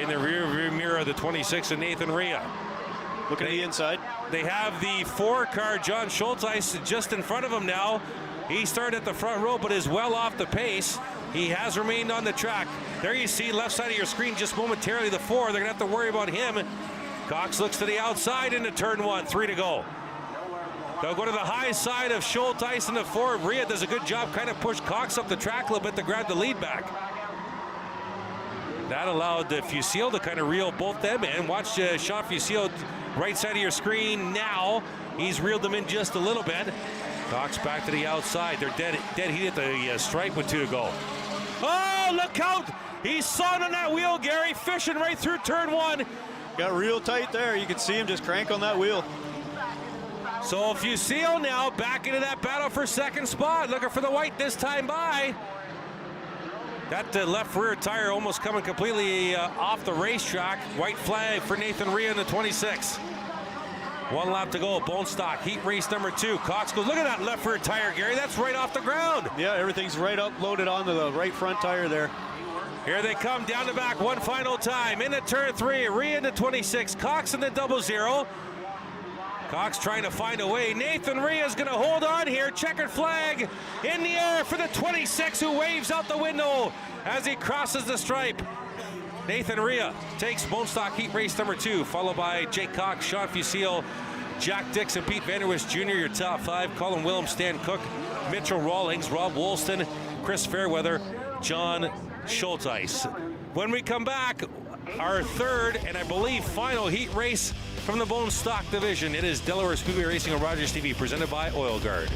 in the rear mirror of the 26 of Nathan Rhea. Looking at the inside. They have the 4-car John Schulteis just in front of him now. He started at the front row, but is well off the pace. He has remained on the track. There you see left side of your screen just momentarily the 4. They're going to have to worry about him. Cox looks to the outside into turn 1. 3 to go. They'll go to the high side of Schulteis in the 4. Rhea does a good job, kind of push Cox up the track a little bit to grab the lead back. That allowed the Fusil to kind of reel both them in. Watch Sean Fusil right side of your screen now. He's reeled them in just a little bit. Cox back to the outside. They're dead heat at the stripe with 2 to go. Oh, look out! He's sawing on that wheel, Gary, fishing right through turn 1. Got real tight there. You can see him just crank on that wheel. So Fusil now back into that battle for 2nd spot. Looking for the white this time by. That left rear tire almost coming completely off the racetrack. White flag for Nathan Rhea in the 26. 1 lap to go. Bone stock heat race number 2. Cox goes, look at that left rear tire, Gary. That's right off the ground. Yeah, everything's right up, loaded onto the right front tire there. Here they come down the back one final time. Into turn 3. Rhea in the 26. Cox in the 00. Cox trying to find a way. Nathan Rhea is going to hold on here. Checkered flag in the air for the 26, who waves out the window as he crosses the stripe. Nathan Rhea takes bone stock heat race number 2, followed by Jay Cox, Sean Fusil, Jack Dixon, Pete Vanderwist Jr., your top 5. Colin Willems, Stan Cook, Mitchell Rawlings, Rob Woolston, Chris Fairweather, John Schulteis. When we come back, our 3rd and I believe final heat race from the bone stock division. It is Delaware Speedway Racing on Rogers TV, presented by Oil Guard.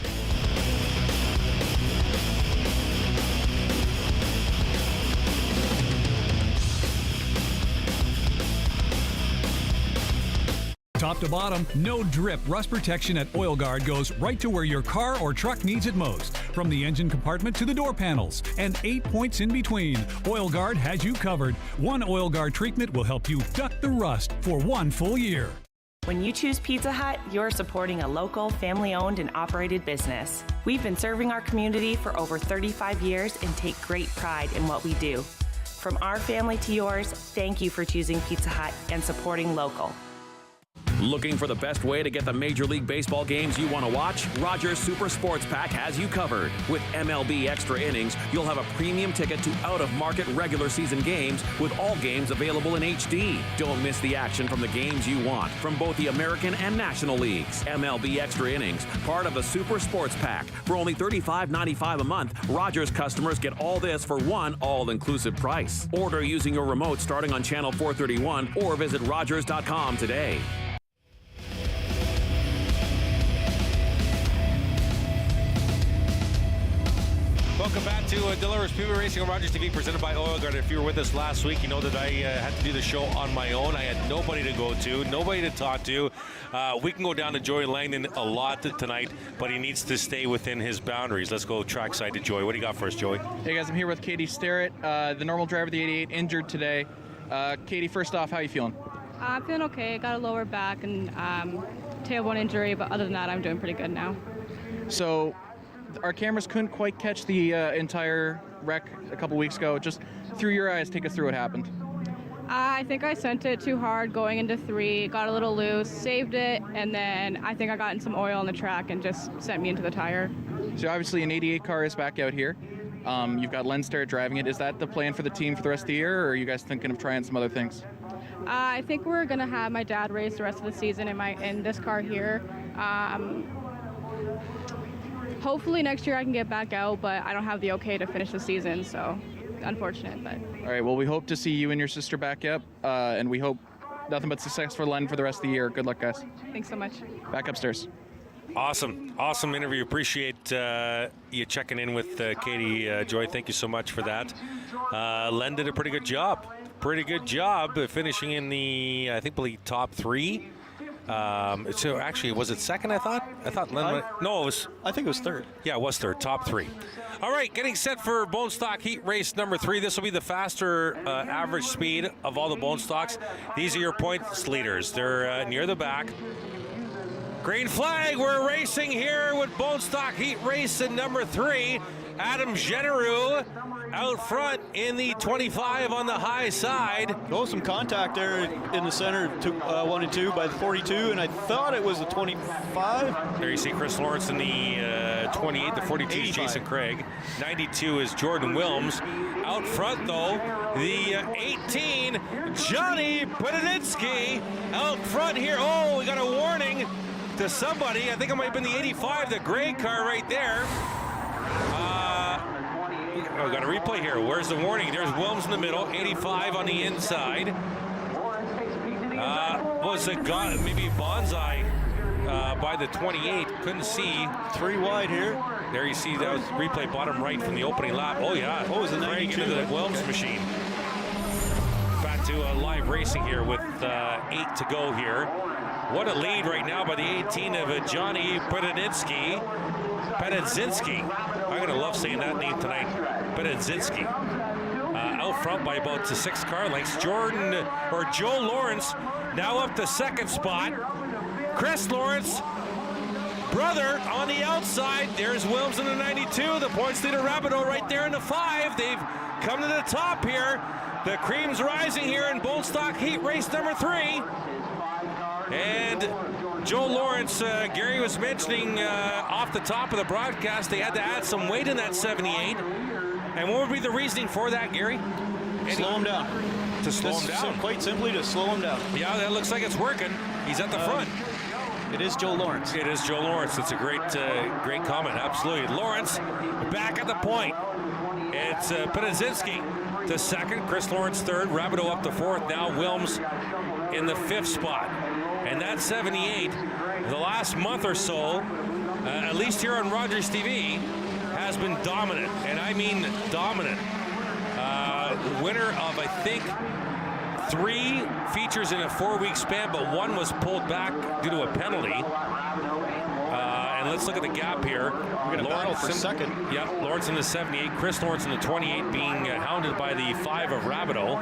Top to bottom, no drip rust protection at Oil Guard goes right to where your car or truck needs it most. From the engine compartment to the door panels, and 8 points in between, Oil Guard has you covered. One Oil Guard treatment will help you duck the rust for 1 full year. When you choose Pizza Hut, you're supporting a local, family-owned and operated business. We've been serving our community for over 35 years and take great pride in what we do. From our family to yours, thank you for choosing Pizza Hut and supporting local. Looking for the best way to get the Major League Baseball games you want to watch? Rogers Super Sports Pack has you covered. With MLB Extra Innings, you'll have a premium ticket to out-of-market regular season games with all games available in HD. Don't miss the action from the games you want from both the American and National Leagues. MLB Extra Innings, part of the Super Sports Pack. For only $35.95 a month, Rogers customers get all this for one all-inclusive price. Order using your remote starting on channel 431 or visit Rogers.com today. Welcome back to Delaware Speedway Racing on Rogers TV, presented by Oil Guard. If you were with us last week, you know that I had to do the show on my own. I had nobody to go to, nobody to talk to. We can go down to Joey Langdon a lot tonight, but he needs to stay within his boundaries. Let's go trackside to Joey. What do you got for us, Joey? Hey guys, I'm here with Katie Starrett, the normal driver of the 88, injured today. Katie, first off, how are you feeling? I'm feeling okay. Got a lower back and tailbone injury, but other than that, I'm doing pretty good now. So, our cameras couldn't quite catch the entire wreck a couple weeks ago. Just through your eyes, take us through what happened. I think I sent it too hard going into 3, got a little loose, saved it, and then I think I got in some oil on the track and just sent me into the tire. So obviously an 88 car is back out here. You've got Len Starrett driving it. Is that the plan for the team for the rest of the year, or are you guys thinking of trying some other things? I think we're going to have my dad race the rest of the season in this car here. Hopefully next year I can get back out, but I don't have the okay to finish the season, so unfortunate. But all right, well, we hope to see you and your sister back up, and we hope nothing but success for Len for the rest of the year. Good luck, guys. Thanks so much. Back upstairs. Awesome interview. Appreciate you checking in with Katie, Joy. Thank you so much for that. Len did a pretty good job finishing in the, I think, top 3. So actually, was it second? I thought Len. No, it was. I think it was third. Yeah, it was third. Top 3. All right, getting set for Bone Stock Heat Race number 3. This will be the faster average speed of all the Bone Stocks. These are your points leaders. They're near the back. Green flag. We're racing here with Bone Stock Heat Race in number 3. Adam Genereux out front in the 25 on the high side. Oh, some contact there in the center, 1 and 2 by the 42, and I thought it was the 25. There you see Chris Lawrence in the 28, the 42 is Jason Craig. 92 is Jordan Wilms. Out front, though, the 18, Johnny Podinitsky out front here. Oh, we got a warning to somebody. I think it might have been the 85, the gray car right there. Oh, got a replay here. Where's the warning? There's Wilms in the middle, 85 on the inside. Was it maybe Bonsai by the 28? Couldn't see. 3 wide here. There you see that was replay bottom right from the opening lap. Oh yeah. Oh, it was the 92 into the Wilms machine. Back to live racing here with 8 to go here. What a lead right now by the 18 of Johnny Podinitsky. I'm going to love saying that name tonight. Podinitsky. Out front by about 6 car lengths. Joe Lawrence now up to second spot. Chris Lawrence, brother on the outside. There's Wilms in the 92. The points leader Roberto right there in the 5. They've come to the top here. The cream's rising here in Bone Stock Heat Race number 3. And Joe Lawrence, Gary was mentioning off the top of the broadcast, they had to add some weight in that 78. And what would be the reasoning for that, Gary? Slow him down. To slow him down? Quite simply, to slow him down. Yeah, that looks like it's working. He's at the front. It is Joe Lawrence. It is Joe Lawrence. It's a great comment. Absolutely. Lawrence back at the point. It's Podinitsky to second. Chris Lawrence third. Roberto up to 4th. Now Wilms in the 5th spot. And that 78, the last month or so, at least here on Rogers TV, has been dominant. And I mean dominant. Winner of, I think, 3 features in a 4-week span, but 1 was pulled back due to a penalty. And let's look at the gap here. We're going to battle for second. Yep, Lawrence in the 78, Chris Lawrence in the 28, being hounded by the 5 of Roberto.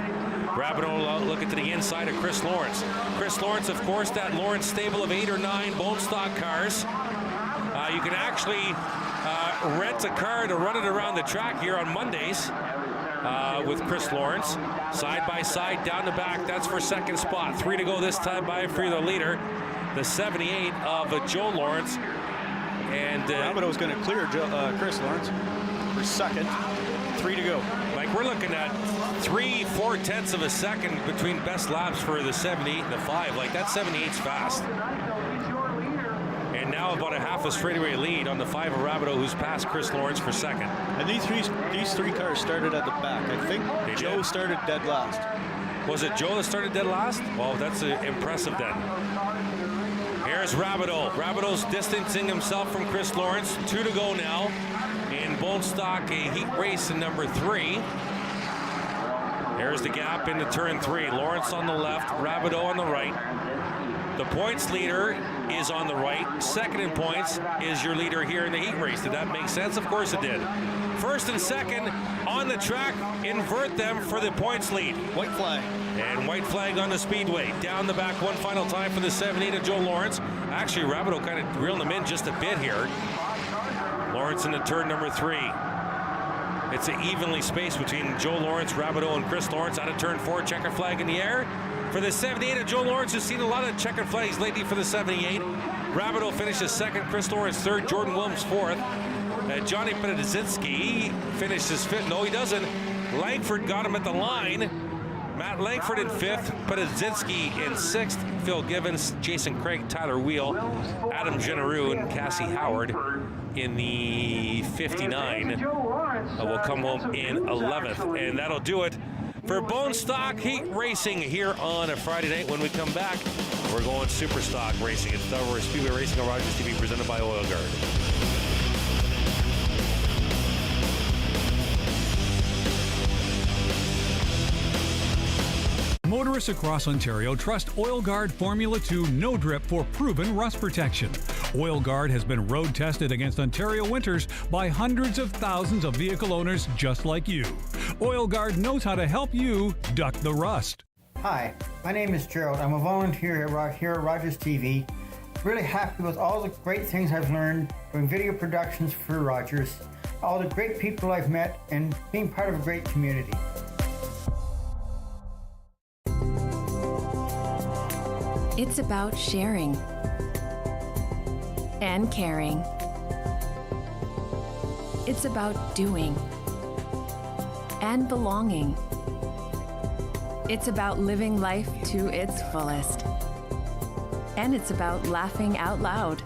Roberto looking to the inside of Chris Lawrence. Chris Lawrence, of course, that Lawrence stable of 8 or 9 bone stock cars. You can actually rent a car to run it around the track here on Mondays with Chris Lawrence. Side by side, down the back, that's for second spot. 3 to go this time by for the leader, the 78 of Joe Lawrence. And Roberto's going to clear Chris Lawrence for second. 3 to go. Like, we're looking at 3/4 of a second between best laps for the 78 and the 5. Like, that 78's fast. And now about a half a straightaway lead on the 5 of Roberto, who's passed Chris Lawrence for second. And these three cars started at the back. I think Joe started dead last. Was it Joe that started dead last? Well, that's impressive then. Here's Roberto. Roberto's distancing himself from Chris Lawrence. 2 to go now in Bone Stock, a heat race in number 3. There's the gap into turn 3. Lawrence on the left, Roberto on the right. The points leader is on the right. Second in points is your leader here in the heat race. Did that make sense? Of course it did. First and second on the track, invert them for the points lead. White flag. And white flag on the speedway. Down the back one final time for the 78 of Joe Lawrence. Actually, Roberto kind of reeled him in just a bit here. Lawrence into turn number 3. It's an evenly spaced between Joe Lawrence, Roberto, and Chris Lawrence. Out of turn 4, checker flag in the air. For the 78 of Joe Lawrence, who's seen a lot of checkered flags lately for the 78. Roberto finishes second, Chris Lawrence third, Jordan Williams fourth. Johnny Pedzinski finishes fifth. No, he doesn't. Langford got him at the line. Matt Langford in 5th, Pedzinski in 6th, Phil Givens, Jason Craig, Tyler Wheel, Adam Genereux, and Cassie Howard in the 59 will come home in 11th. And that'll do it for Bone Stock Heat Racing here on a Friday night. When we come back, we're going Super Stock Racing. It's Delaware Speedway Racing on Rogers TV, presented by Oil Guard. Motorists across Ontario trust Oil Guard Formula 2 No Drip for proven rust protection. Oil Guard has been road tested against Ontario winters by hundreds of thousands of vehicle owners just like you. Oil Guard knows how to help you duck the rust. Hi, my name is Gerald. I'm a volunteer here at Rogers TV. Really happy with all the great things I've learned doing video productions for Rogers, all the great people I've met, and being part of a great community. It's about sharing and caring. It's about doing and belonging. It's about living life to its fullest. And it's about laughing out loud.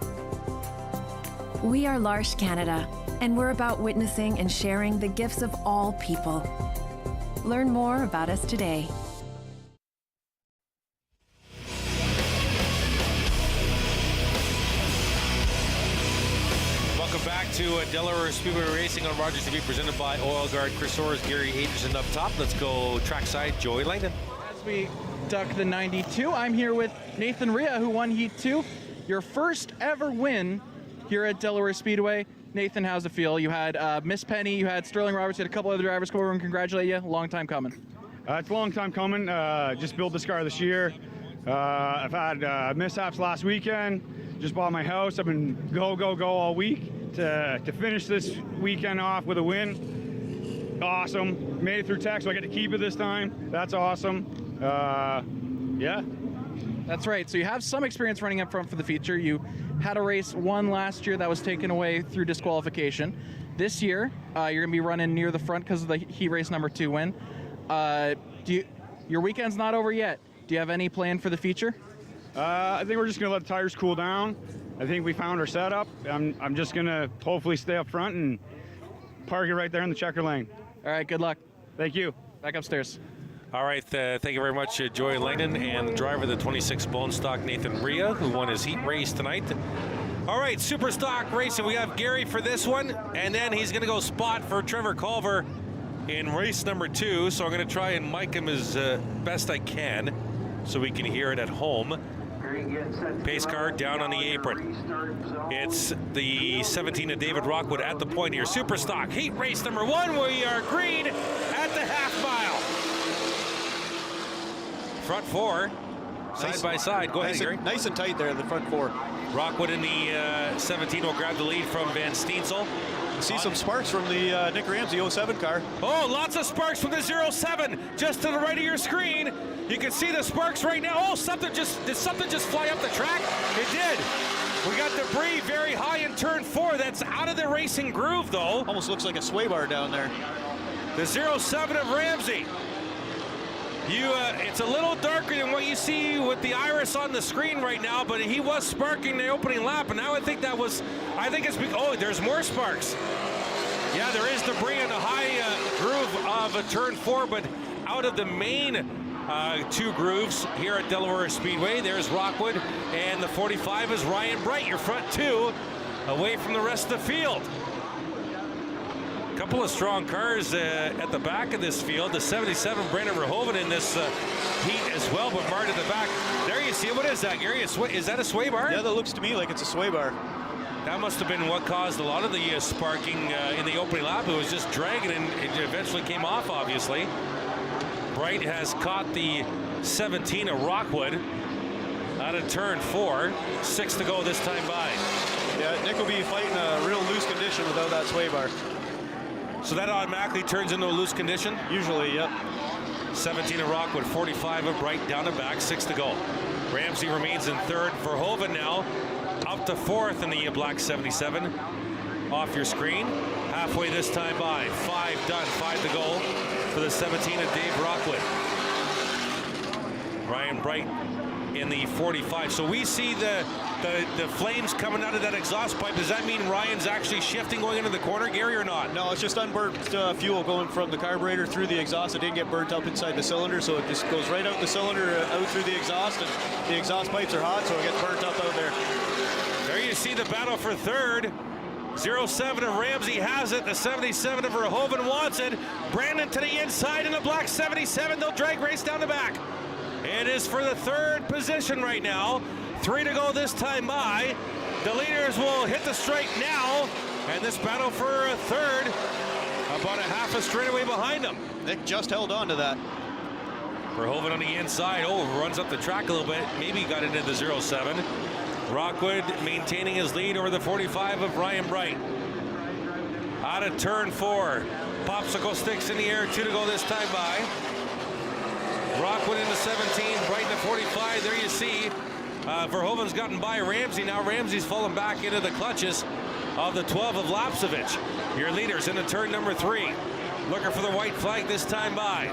We are L'Arche Canada, and we're about witnessing and sharing the gifts of all people. Learn more about us today. Back to Delaware Speedway Racing on Rogers TV, presented by Oil Guard. Chris Orrs, Gary Aderson up top. Let's go trackside, Joey Langdon. As we duck the 92, I'm here with Nathan Rhea, who won Heat 2. Your first ever win here at Delaware Speedway. Nathan, how's it feel? You had Miss Penny, you had Sterling Roberts, you had a couple other drivers come over and congratulate you. Long time coming. It's a long time coming. Just built this car this year. I've had mishaps last weekend. Just bought my house. I've been go all week. To finish this weekend off with a win. Awesome. Made it through tech, so I get to keep it this time. That's awesome. Yeah. That's right. So you have some experience running up front for the feature. You had a race won last year that was taken away through disqualification. This year, you're going to be running near the front because of the heat race number 2 win. Your weekend's not over yet. Do you have any plan for the feature? I think we're just going to let the tires cool down. I think we found our setup. I'm just going to hopefully stay up front and park it right there in the checker lane. All right, good luck. Thank you. Back upstairs. All right, thank you very much, Joey Langdon, and the driver of the 26 Bone Stock, Nathan Rhea, who won his heat race tonight. All right, Super Stock Racing. We have Gary for this one, and then he's going to go spot for Trevor Culver in race number 2, so I'm going to try and mic him as best I can so we can hear it at home. Pace car down on the apron. It's the 17 of David Rockwood at the point here. Super stock heat race number 1. We are green at the half mile. Front 4, side by side. Go ahead, Gary. Nice and tight there in the front 4. Rockwood in the 17 will grab the lead from Van Steensel. See some sparks from the Nick Ramsey 07 car. Oh, lots of sparks from the 07 just to the right of your screen. You can see the sparks right now. Oh, did something just fly up the track? It did. We got debris very high in turn 4. That's out of the racing groove, though. Almost looks like a sway bar down there. The 07 of Ramsey. It's a little darker than what you see with the iris on the screen right now, but he was sparking the opening lap, and now I think it's there's more sparks. Yeah, there is debris in the high groove of turn 4, but out of the main 2 grooves here at Delaware Speedway. There's Rockwood, and the 45 is Ryan Bright, your front 2, away from the rest of the field. A couple of strong cars at the back of this field. The 77, Brandon Verhoeven, in this heat as well, but marred at the back. There you see it. What is that, Gary? Is that a sway bar? Yeah, that looks to me like it's a sway bar. That must have been what caused a lot of the sparking in the opening lap. It was just dragging, and it eventually came off, obviously. Bright has caught the 17 of Rockwood out of turn 4. 6 to go this time by. Yeah, Nick will be fighting a real loose condition without that sway bar. So that automatically turns into a loose condition? Usually, yep. 17 of Rockwood, 45 of Bright down and back, 6 to go. Ramsey remains in 3rd. Verhoeven now up to 4th in the black 77. Off your screen. Halfway this time by. 5 done, 5 to go for the 17 of Dave Rockwood. Ryan Bright in the 45. So we see the flames coming out of that exhaust pipe. Does that mean Ryan's actually shifting going into the corner, Gary, or not? No, it's just unburnt fuel going from the carburetor through the exhaust. It didn't get burnt up inside the cylinder, so it just goes right out the cylinder, out through the exhaust, and the exhaust pipes are hot, so it gets burnt up out there. There you see the battle for 3rd. 07 of Ramsey has it. The 77 of Verhoeven wants it. Brandon to the inside in the black 77. They'll drag race down the back. It is for the 3rd position right now. 3 to go this time by. The leaders will hit the straight now. And this battle for a 3rd, about a half a straightaway behind them. Nick just held on to that. Verhoeven on the inside. Oh, runs up the track a little bit. Maybe got into the 07. Rockwood maintaining his lead over the 45 of Ryan Bright. Out of turn 4. Popsicle sticks in the air. 2 to go this time by. Rockwood in the 17, Bright in the 45. There you see Verhoeven's gotten by Ramsey. Now Ramsey's fallen back into the clutches of the 12 of Lapsevich. Your leaders into turn number 3. Looking for the white flag this time by.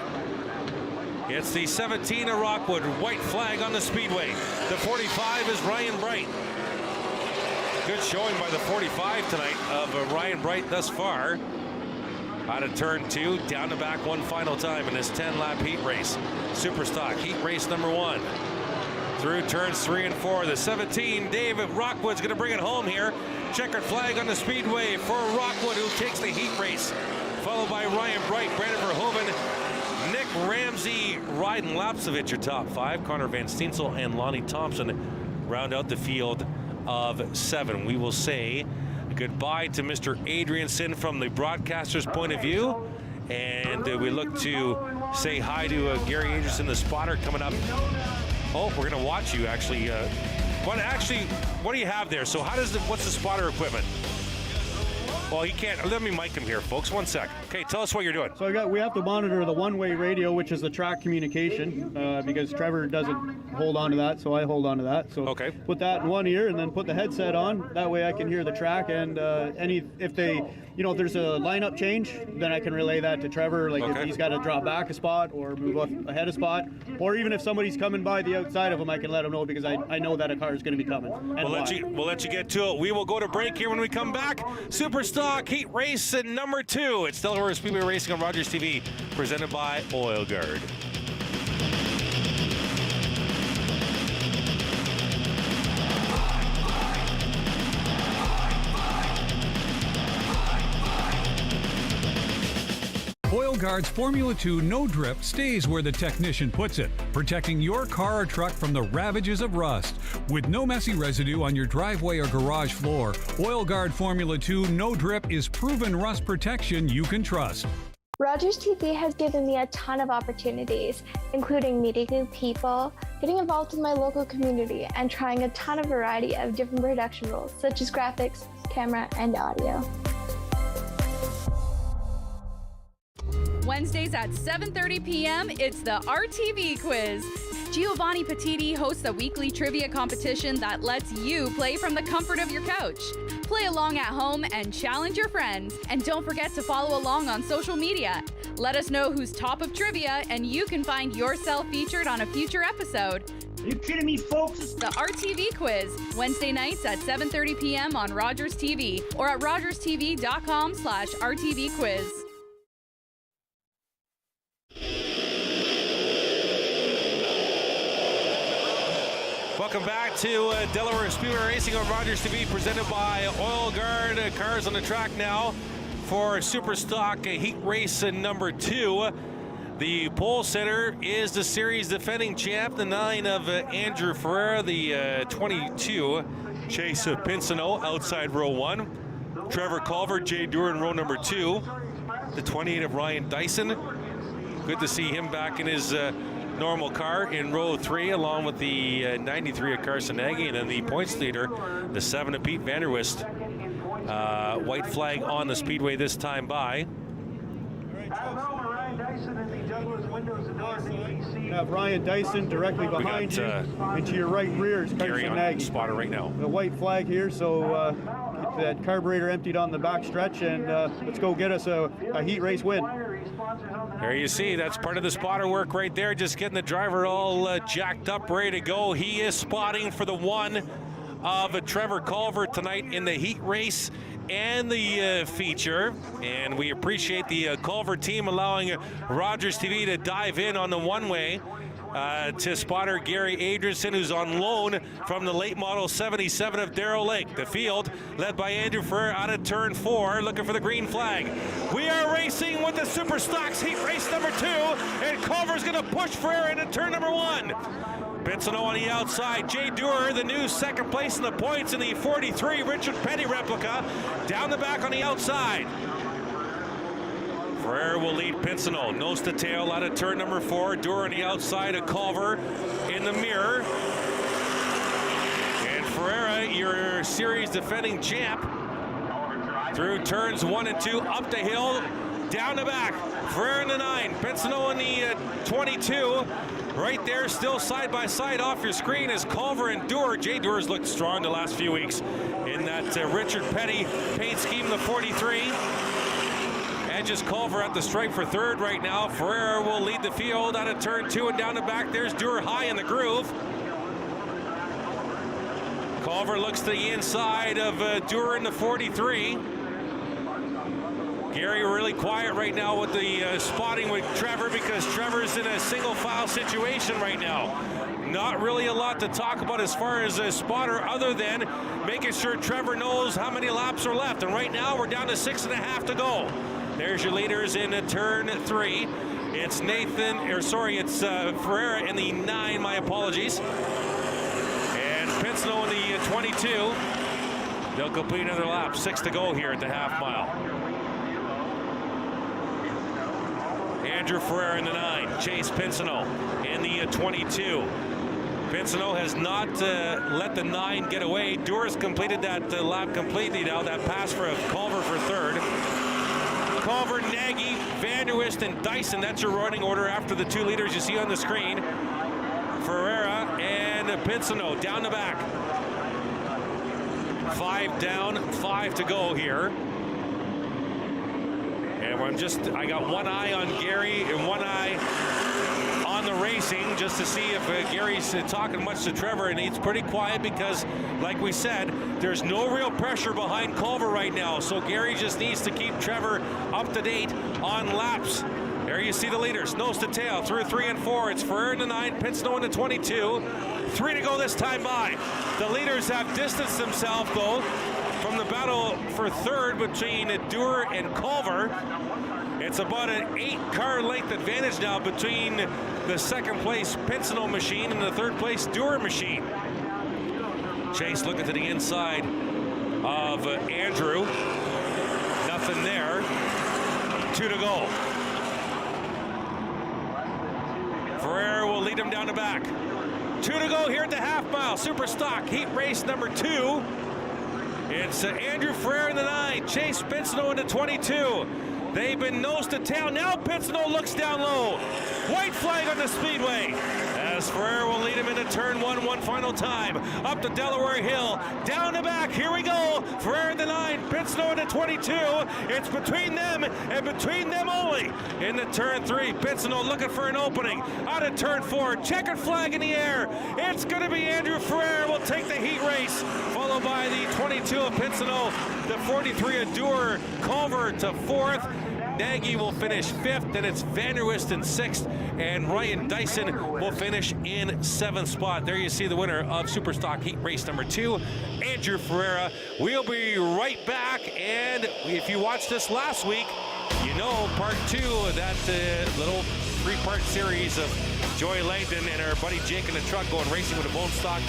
It's the 17 of Rockwood, white flag on the speedway. The 45 is Ryan Bright. Good showing by the 45 tonight of Ryan Bright thus far. Out of turn 2, down the back one final time in this 10-lap heat race. Super stock heat race number 1. Through turns 3 and 4, the 17, David Rockwood's going to bring it home here. Checkered flag on the speedway for Rockwood, who takes the heat race. Followed by Ryan Bright, Brandon Verhoeven, Nick Ramsey, Ryden Lapsevich, your top 5. Connor Van Steensel and Lonnie Thompson round out the field of 7. We will say goodbye to Mr. Adrianson from the broadcaster's point of view, and we look to say hi to Gary Adrianson, the spotter, coming up. Oh, we're going to watch you actually. What do you have there? So what's the spotter equipment? Well, he can't. Let me mic him here, folks. 1 sec. Okay, tell us what you're doing. So we have to monitor the one-way radio, which is the track communication, because Trevor doesn't hold on to that, so I hold on to that. So okay. Put that in one ear and then put the headset on. That way I can hear the track, and if there's a lineup change, then I can relay that to Trevor. Like if he's got to drop back a spot or move up ahead a spot, or even if somebody's coming by the outside of him, I can let him know because I know that a car is going to be coming. We'll let you get to it. We will go to break here. When we come back, Super Stock Heat Race number 2. It's Delaware Speedway Racing on Rogers TV, presented by Oil Guard. Oil Guard's Formula 2 No Drip stays where the technician puts it, protecting your car or truck from the ravages of rust. With no messy residue on your driveway or garage floor, Oil Guard Formula 2 No Drip is proven rust protection you can trust. Rogers TV has given me a ton of opportunities, including meeting new people, getting involved with my local community, and trying a ton of variety of different production roles, such as graphics, camera, and audio. Wednesdays at 7:30 p.m., it's the Rtv Quiz. Giovanni Petiti hosts a weekly trivia competition that lets you play from the comfort of your couch. Play along at home and challenge your friends. And don't forget to follow along on social media. Let us know who's top of trivia, and you can find yourself featured on a future episode. Are you kidding me, folks? The Rtv Quiz, Wednesday nights at 7:30 p.m. on Rogers TV or at rogerstv.com/RTV Quiz. Welcome back to Delaware Speedway Racing on Rogers TV, presented by Oil Guard. Cars on the track now for Super Stock Heat Race number 2. The pole sitter is the series defending champ, the 9 of Andrew Ferreira, the 22 Chase Pinsonneau outside row 1. Trevor Culver, Jay Dewar in row number 2. The 28 of Ryan Dyson. Good to see him back in his normal car in row 3, along with the 93 of Carson Nagy, and then the points leader, the 7 of Pete Vanderwist. White flag on the speedway this time by. You have Ryan Dyson directly behind you, and to your right rear is Carson Nagy. Spotter right now. The white flag here, so get that carburetor emptied on the back stretch, and let's go get us a heat race win. There you see, that's part of the spotter work right there, just getting the driver all jacked up, ready to go. He is spotting for the 1 of Trevor Culver tonight in the heat race and the feature, and we appreciate the Culver team allowing Rogers TV to dive in on the one-way to spotter Gary Adrianson, who's on loan from the late model 77 of Darrow Lake. The field led by Andrew Ferrer out of turn 4, looking for the green flag. We are racing with the Super Stocks heat race number 2, and Culver's going to push Ferrer into turn number 1. Pinsonneau on the outside. Jay Dewar, the new second place in the points in the 43 Richard Petty replica, down the back on the outside. Ferrer will lead Pinsonneau, nose to tail out of turn number 4. Dewar on the outside of Culver in the mirror. And Ferrer, your series defending champ, through turns 1 and 2, up the hill, down the back. Ferrer in the 9, Pinsonneau in the 22. Right there, still side by side off your screen is Culver and Dewar. Jay Dewar's looked strong the last few weeks in that Richard Petty paint scheme, the 43. Edges Culver at the stripe for 3rd right now. Ferrer will lead the field out of turn 2 and down the back. There's Dewar high in the groove. Culver looks to the inside of Dewar in the 43. Gary really quiet right now with the spotting with Trevor, because Trevor's in a single file situation right now. Not really a lot to talk about as far as a spotter, other than making sure Trevor knows how many laps are left. And right now we're down to 6.5 to go. There's your leaders in turn 3. It's Ferreira in the 9, my apologies. And Pinsonneau in the 22. They'll complete another lap. 6 to go here at the half mile. Andrew Ferreira in the 9, Chase Pinsonneau in the 22. Pinsonneau has not let the 9 get away. Dewar's completed that lap completely now. That pass for Culver for 3rd. Culver, Nagy, Vanderwist, and Dyson. That's your running order after the 2 leaders you see on the screen. Ferreira and Pinsonneau down the back. 5 down, 5 to go here. And I got one eye on Gary and one eye on the racing, just to see if Gary's talking much to Trevor, and he's pretty quiet because, like we said, there's no real pressure behind Culver right now, so Gary just needs to keep Trevor up to date on laps. There you see the leaders, nose to tail, through 3 and 4. It's Ferrer in the 9, Pinsonneau in the 22. 3 to go this time by. The leaders have distanced themselves, though, from the battle for 3rd between Dewar and Culver. It's about an 8-car length advantage now between the second place Pinsino machine and the third place Dewar machine. Chase looking to the inside of Andrew. Nothing there. 2 to go. Ferrer will lead him down the back. 2 to go here at the half mile. Super stock heat race number 2. It's Andrew Ferrer in the 9, Chase Pinsino in the 22. They've been nose to tail. Now Pinsino looks down low. White flag on the speedway. As Ferrer will lead him into turn 1 one final time. Up to Delaware Hill. Down the back. Here we go. Ferrer in the 9. Pinsino in the 22. It's between them and between them only. Into turn 3. Pinsino looking for an opening. Out of turn 4. Checkered flag in the air. It's going to be Andrew Ferrer will take the heat race. Followed by the 22 of Pinsino. The 43 of Dewar. Culver to 4th. Nagy will finish 5th, then it's Vanderwist in 6th, and Ryan Dyson will finish in 7th spot. There you see the winner of Superstock Heat Race number 2, Andrew Ferreira. We'll be right back, and if you watched this last week, you know part 2 of that little 3-part series of Joey Langdon and our buddy Jake in the truck going racing with a bone stock.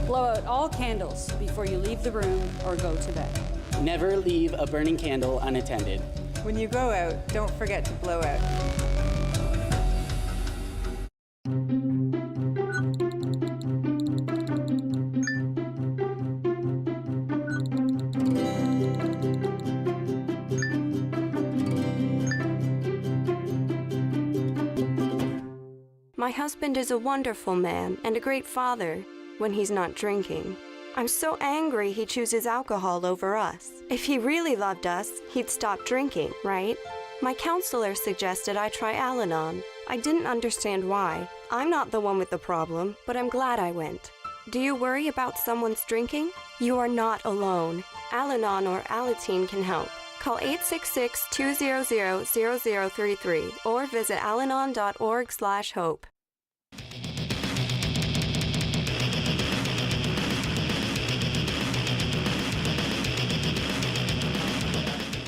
Blow out all candles before you leave the room or go to bed. Never leave a burning candle unattended. When you go out, don't forget to blow out. My husband is a wonderful man and a great father when he's not drinking. I'm so angry he chooses alcohol over us. If he really loved us, he'd stop drinking, right? My counselor suggested I try Al-Anon. I didn't understand why. I'm not the one with the problem, but I'm glad I went. Do you worry about someone's drinking? You are not alone. Al-Anon or Alateen can help. Call 866-200-0033 or visit alanon.org/hope.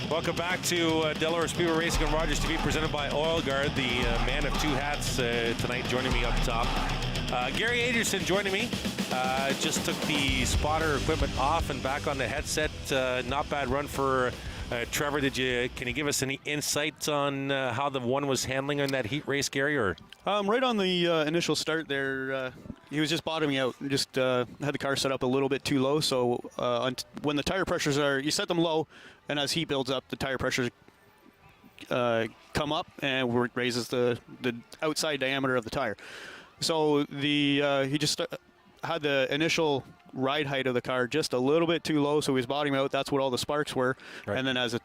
Welcome back to Delaware Speedway Racing on Rogers TV, presented by Oil Guard, the man of 2 hats tonight, joining me up top. Gary Adrian joining me. Just took the spotter equipment off and back on the headset. Not bad run for Trevor. Can you give us any insight on how the one was handling in that heat race, Gary? Or right on the initial start there, he was just bottoming out. Just had the car set up a little bit too low. So when the tire pressures you set them low, and as heat builds up, the tire pressures come up and raises the outside diameter of the tire. So he just had the initial ride height of the car just a little bit too low, so he was bottoming out. That's what all the sparks were. Right. And then as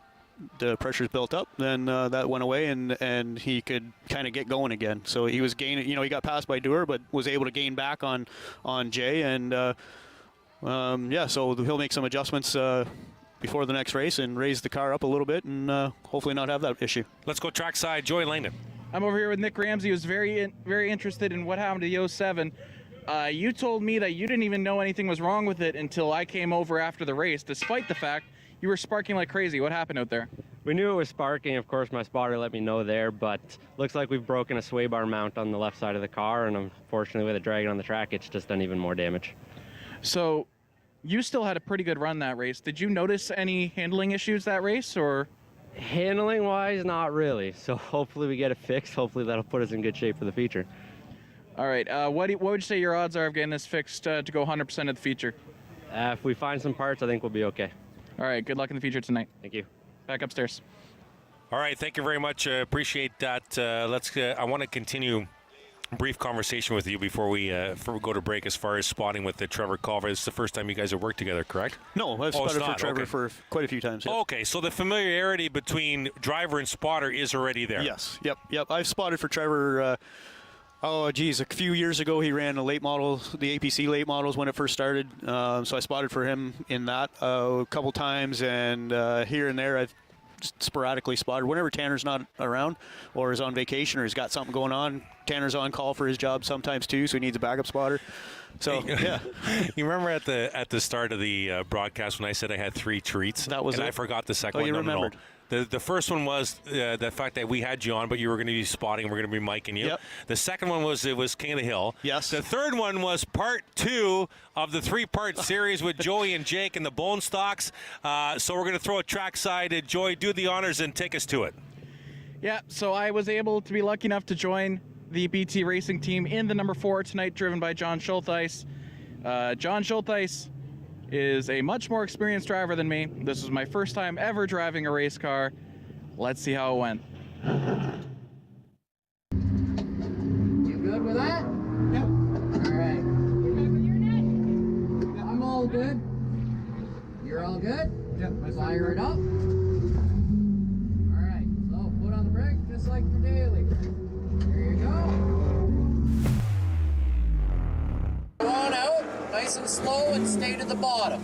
the pressures built up, then that went away, and he could kind of get going again. So he was gaining. He got passed by Dewar, but was able to gain back on Jay, and so he'll make some adjustments before the next race and raise the car up a little bit, and hopefully not have that issue. Let's go trackside. Joey Langdon. I'm over here with Nick Ramsey, who's very interested in what happened to the 07. You told me that you didn't even know anything was wrong with it until I came over after the race, despite the fact you were sparking like crazy. What happened out there? We knew it was sparking. Of course, my spotter let me know there, but looks like we've broken a sway bar mount on the left side of the car, and unfortunately with it dragging on the track, it's just done even more damage. So you still had a pretty good run that race. Did you notice any handling issues that race, or? Handling wise, not really. So hopefully we get it fixed. Hopefully that'll put us in good shape for the feature. All right. What would you say your odds are of getting this fixed to go 100% of the feature? If we find some parts, I think we'll be okay. All right. Good luck in the feature tonight. Thank you. Back upstairs. All right. Thank you very much. Appreciate that. I want to continue a brief conversation with you before we go to break as far as spotting with Trevor Culver. This is the first time you guys have worked together, correct? No, I've spotted for Trevor for quite a few times. Yep. Okay, so the familiarity between driver and spotter is already there. Yes. Yep. I've spotted for Trevor. A few years ago he ran the late models, the APC late models when it first started. So I spotted for him in that a couple times, and here and there I've sporadically spotted. Whenever Tanner's not around or is on vacation or has got something going on, Tanner's on call for his job sometimes too, so he needs a backup spotter. So, yeah. You remember at the start of the broadcast when I said I had 3 treats? That was and it? I forgot the second Oh, one. you No. remembered. The first one was the fact that we had you on, but you were going to be spotting. We're going to be micing you. Yep. The second one was King of the Hill. Yes. The third one was part 2 of the 3-part series with Joey and Jake and the Bone Stocks. So we're going to throw a trackside. Joey, do the honors and take us to it. Yeah, so I was able to be lucky enough to join the BT Racing team in the number 4 tonight, driven by John Schultheis. John Schultheis is a much more experienced driver than me. This was my first time ever driving a race car. Let's see how it went. You good with that? Yep. All right. I'm all good. You're all good? Yep. Fire it up. All right. So foot on the brake, just like the daily. There you go. Go on out, nice and slow, and stay to the bottom.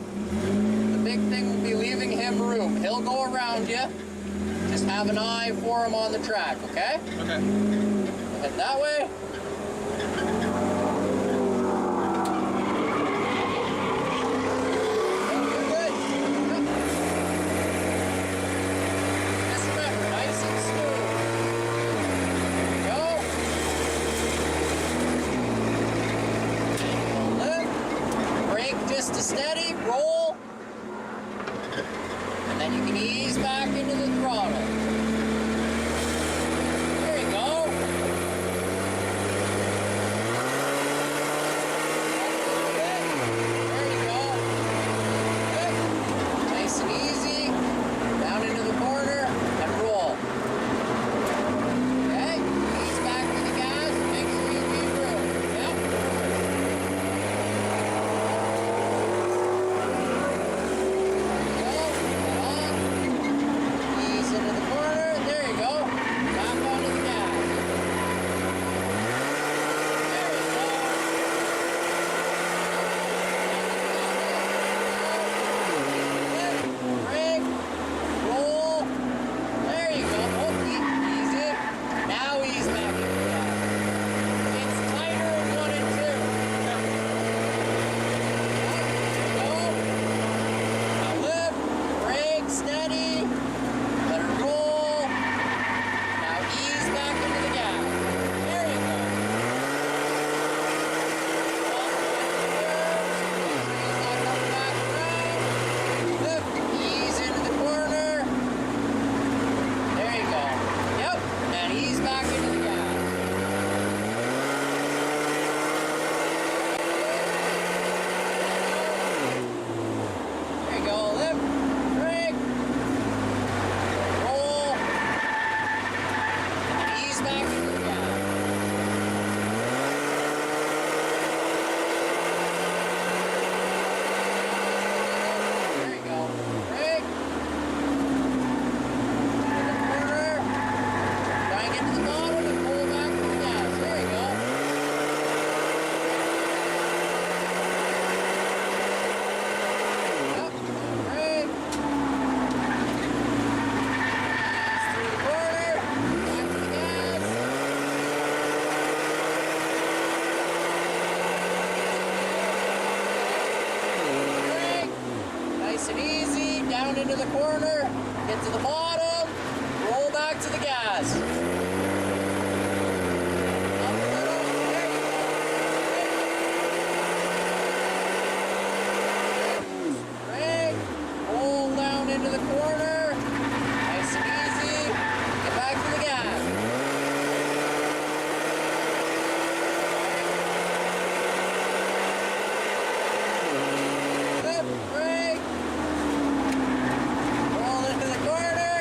The big thing will be leaving him room. He'll go around you. Just have an eye for him on the track, okay? Okay. Head that way. You're good. Yep. Just remember, nice and smooth. Go. Lift. Brake just to steady. Roll. And then you can ease back into the throttle. There you go. There you go. Good. Nice and easy. Down into the corner and roll. Okay. Ease back to the gas. Make sure you leave room. Yep. Ease into the corner. There you go. Back onto the gas. There you go. Brake. Roll. There you go. Oh, easy. Now ease back into the gas. It's tighter in 1 and 2. There you go. Now lift. Brake. Steady. Let her roll. Now ease back into the gas. There you go. Lift. Ease into the corner. There you go. Yep. And ease back into the gas. There you go. Lift. Brake. Roll. And ease back into the gas. There you go. Brake. In the corner. Try and get to the bottom and pull back to the gas. There you go. Yep. Brake. Through the corner, back to the gas. Brake. Nice and easy, down into the corner, get to the bottom, roll back to the gas. Up a little, there you go. Brake, roll down into the corner, nice and easy, get back to the gas. Lift, brake, roll into the corner,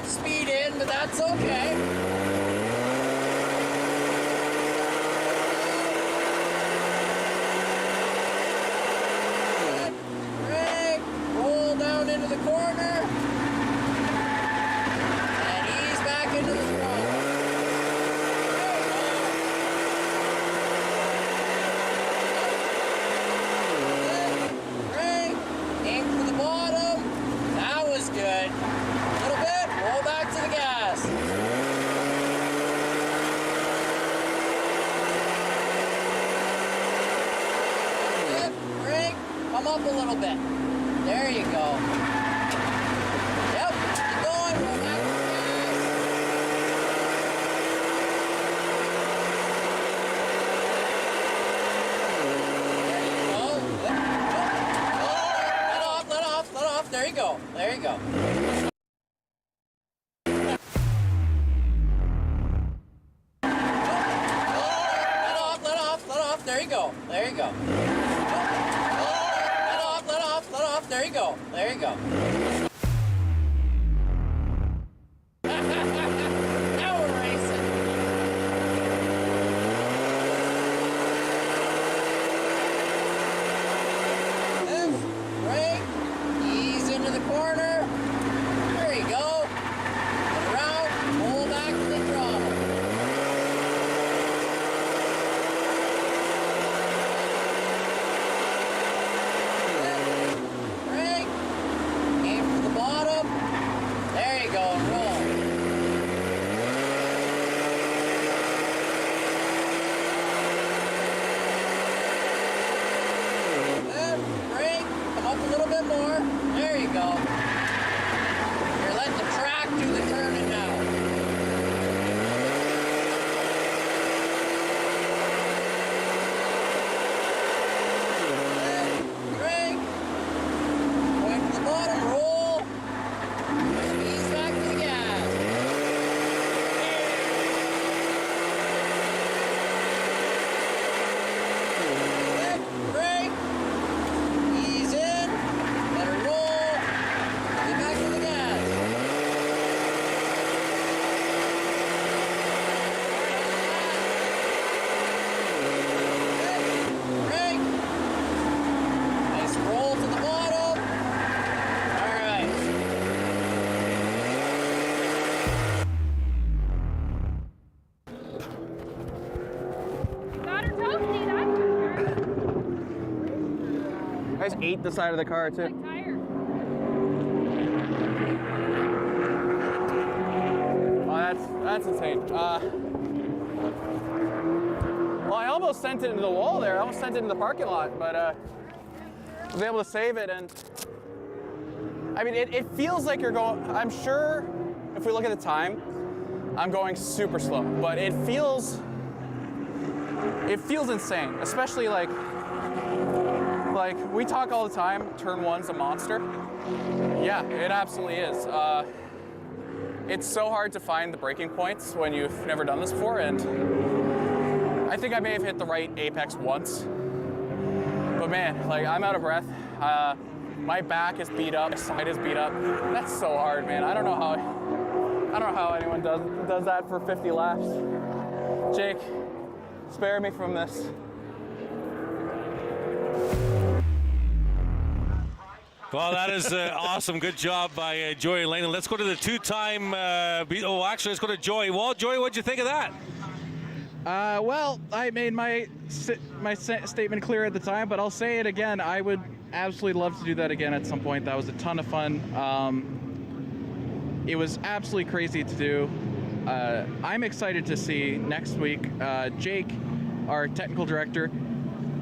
much speed in, but that's okay. Brake, roll down into the corner, and ease back into the throttle. Brake, aim for the bottom. That was good. A little bit, roll back to the gas. Good, brake, come up a little bit. There you go. Yep, keep going, roll back to the gas. Let off. There you go. There you go. Let off. There you go. There you go. Let off. There you go. There you go. Now we're racing. Left, brake, ease into the corner. There you go. And around, pull back to the throttle. Brake, aim for the bottom. There you go, and roll. Left, brake, come up a little bit more. There you go. You're letting the track do the turning now. Left, brake, going to the bottom, roll. Ease back to the gas. Left, brake, ease in, let her roll, get back to the gas. Left, brake, nice roll to the bottom. All right. Got her toasty, that's for sure. You guys ate the side of the car too. Tire. Oh, that's insane. Well, I almost sent it into the wall there. I almost sent it into the parking lot, but I was able to save it. And I mean, it feels like you're going. I'm sure if we look at the time, I'm going super slow, but it feels insane, especially like we talk all the time. Turn one's a monster. Yeah, it absolutely is. It's so hard to find the braking points when you've never done this before, and I think I may have hit the right apex once. But man, like, I'm out of breath. My back is beat up, my side is beat up. That's so hard, man. I don't know how anyone does that for 50 laps. Jake, spare me from this. Well, that is awesome. Good job by Joey Lane. Let's go to the two-time. Let's go to Joey. Well, Joey, what'd you think of that? Well, I made my statement clear at the time, but I'll say it again. I would absolutely love to do that again at some point. That was a ton of fun. It was absolutely crazy to do. I'm excited to see next week. Jake, our technical director,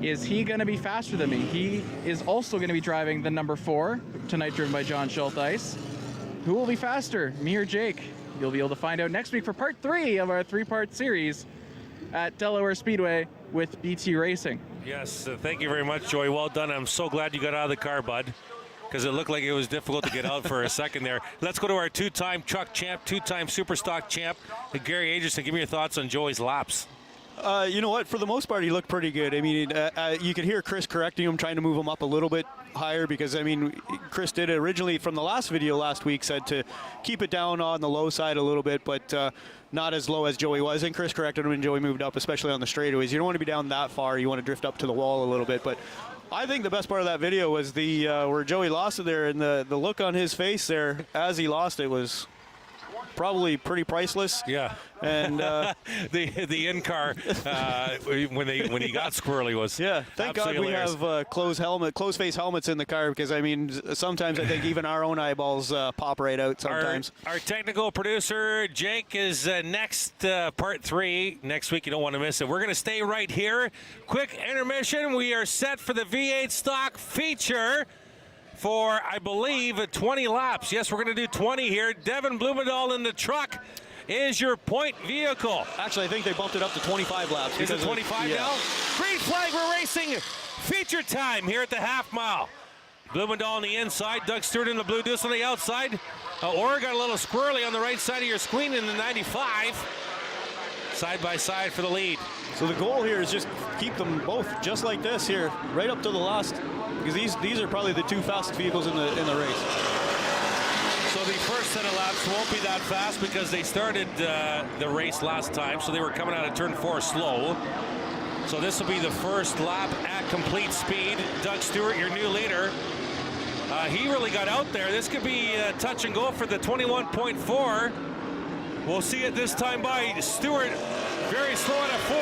is he going to be faster than me? He is also going to be driving the number 4 tonight, driven by John Schultheis. Who will be faster, me or Jake? You'll be able to find out next week for part 3 of our 3-part series at Delaware Speedway with BT Racing. Yes, thank you very much, Joey. Well done. I'm so glad you got out of the car, bud, because it looked like it was difficult to get out for a second there. Let's go to our 2-time truck champ, 2-time super stock champ, Gary Agerson. Give me your thoughts on Joey's laps. You know what? For the most part, he looked pretty good. I mean, you could hear Chris correcting him, trying to move him up a little bit higher because, I mean, Chris did it originally from the last video last week, said to keep it down on the low side a little bit, but not as low as Joey was. And Chris corrected him and Joey moved up, especially on the straightaways. You don't want to be down that far. You want to drift up to the wall a little bit. But I think the best part of that video was the where Joey lost it there, and the look on his face there as he lost it was probably pretty priceless. Yeah. And the in-car when he got squirrely was Thank God we hilarious. have closed face helmets in the car, because I mean sometimes I think even our own eyeballs pop right out sometimes. Our technical producer Jake is next, part 3 next week. You don't want to miss it. We're going to stay right here. Quick intermission. We are set for the V8 stock feature for, I believe, 20 laps. Yes, we're going to do 20 here. Devin Blumendahl in the truck is your point vehicle. Actually, I think they bumped it up to 25 laps. Is it 25 now? Green flag, we're racing feature time here at the half mile. Blumendahl on the inside, Doug Stewart in the blue deuce on the outside. Orr got a little squirrely on the right side of your screen in the 95. Side by side for the lead. So the goal here is just keep them both just like this here, right up to the last, because these are probably the 2 fastest vehicles in the race. So the first set of laps won't be that fast because they started the race last time, so they were coming out of turn 4 slow. So this will be the first lap at complete speed. Doug Stewart, your new leader. He really got out there. This could be touch and go for the 21.4. We'll see it this time by. Stewart very slow at a 4.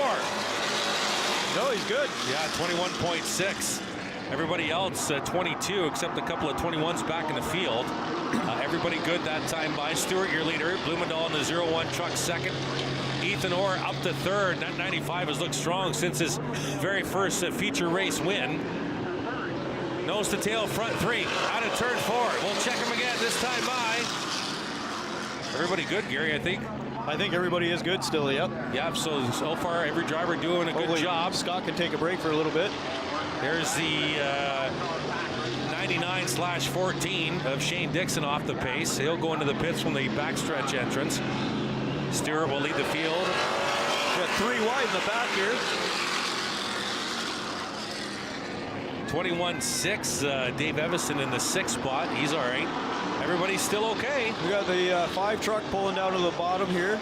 No, he's good. Yeah, 21.6. Everybody else 22, except a couple of 21s back in the field. Everybody good that time by. Stewart, your leader. Blumendahl in the 0-1 truck second. Ethan Orr up to third. That 95 has looked strong since his very first feature race win. Nose to tail, front 3. Out of turn 4. We'll check him again this time by. Everybody good, Gary, I think. I think everybody is good still, yep. Yep, so far every driver doing a good job. Scott can take a break for a little bit. There's the 99/14 of Shane Dixon off the pace. He'll go into the pits from the backstretch entrance. Stewart will lead the field. Got 3 wide in the back here. 21.6, Dave Evison in the 6th spot. He's all right. Everybody's still okay. We got the 5 truck pulling down to the bottom here.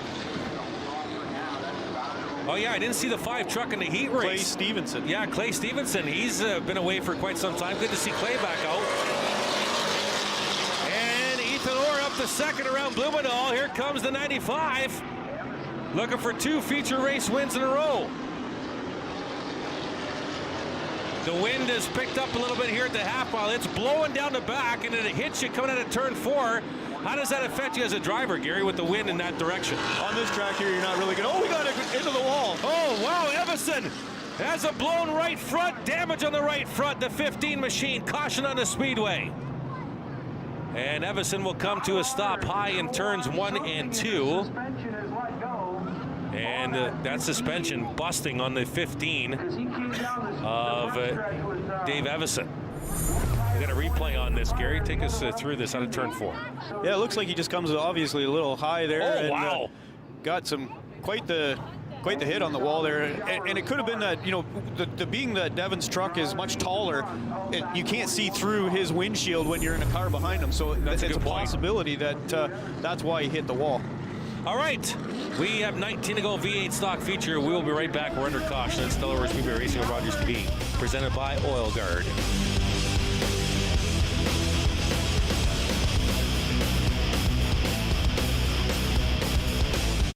Oh, yeah, I didn't see the 5 truck in the heat race. Clay Stevenson. Yeah, Clay Stevenson. He's been away for quite some time. Good to see Clay back out. And Ethan Orr up to second around Blumendahl. Here comes the 95. Looking for 2 feature race wins in a row. The wind has picked up a little bit here at the half mile. It's blowing down the back, and then it hits you coming out of turn 4. How does that affect you as a driver, Gary, with the wind in that direction? On this track here, you're not really good. Oh, we got it into the wall. Oh, wow, Evison has a blown right front. Damage on the right front. The 15 machine. Caution on the speedway. And Evison will come to a stop high in turns 1 and 2. And that suspension busting on the 15 of Dave Evison. We got a replay on this, Gary. Take us through this out of turn 4. Yeah, it looks like he just comes obviously a little high there. Oh, and, wow. Got some quite the hit on the wall there, and it could have been that, you know, being that Devin's truck is much taller, you can't see through his windshield when you're in a car behind him. So it's a possibility that that's why he hit the wall. All right, we have 19 to go. V8 stock feature. We'll be right back. We're under caution. It's Delaware Speedway Racing on Rogers TV, presented by Oil Guard.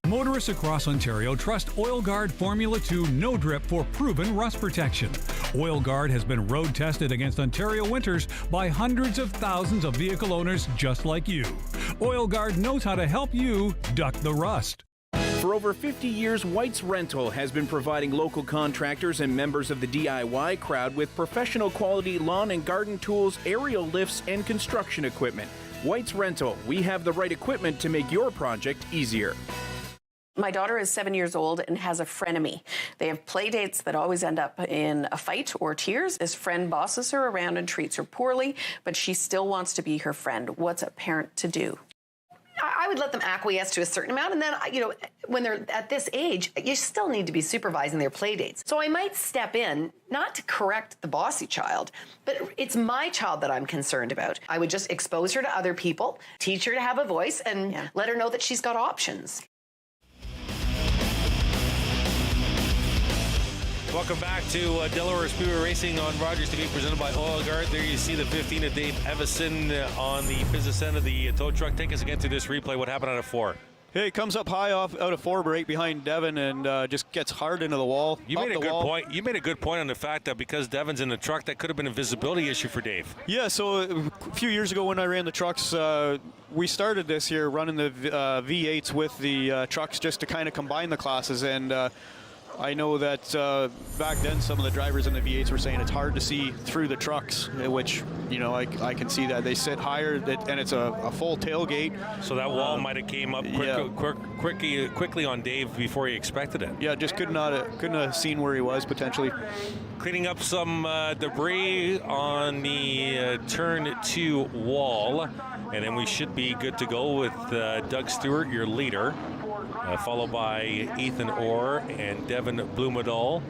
Motorists across Ontario trust Oil Guard Formula 2 No Drip for proven rust protection. Oil Guard has been road tested against Ontario winters by hundreds of thousands of vehicle owners just like you. Oil Guard knows how to help you duck the rust. For over 50 years, White's Rental has been providing local contractors and members of the DIY crowd with professional quality lawn and garden tools, aerial lifts, and construction equipment. White's Rental, we have the right equipment to make your project easier. My daughter is 7 years old and has a frenemy. They have play dates that always end up in a fight or tears. This friend bosses her around and treats her poorly, but she still wants to be her friend. What's a parent to do? I would let them acquiesce to a certain amount, and then, you know, when they're at this age, you still need to be supervising their play dates. So I might step in, not to correct the bossy child, but it's my child that I'm concerned about. I would just expose her to other people, teach her to have a voice, and let her know that she's got options. Welcome back to Delaware Speedway Racing on Rogers TV, presented by Oil Guard. There you see the 15 of Dave Evison on the business end of the tow truck. Take us again through this replay. What happened out of 4? Hey, it comes up high out of 4 right behind Devin and just gets hard into the wall. You made a good point. You made a good point on the fact that because Devin's in the truck, that could have been a visibility issue for Dave. Yeah, so a few years ago when I ran the trucks, we started this year running the V8s with the trucks just to kind of combine the classes, and I know that back then some of the drivers in the V8s were saying it's hard to see through the trucks, which, you know, I can see that. They sit higher, and it's a full tailgate. So that wall might have came up quickly on Dave before he expected it. Yeah, just couldn't have seen where he was potentially. Cleaning up some debris on the turn 2 wall, and then we should be good to go with Doug Stewart, your leader. Followed by Ethan Orr and Devin Blumadahl.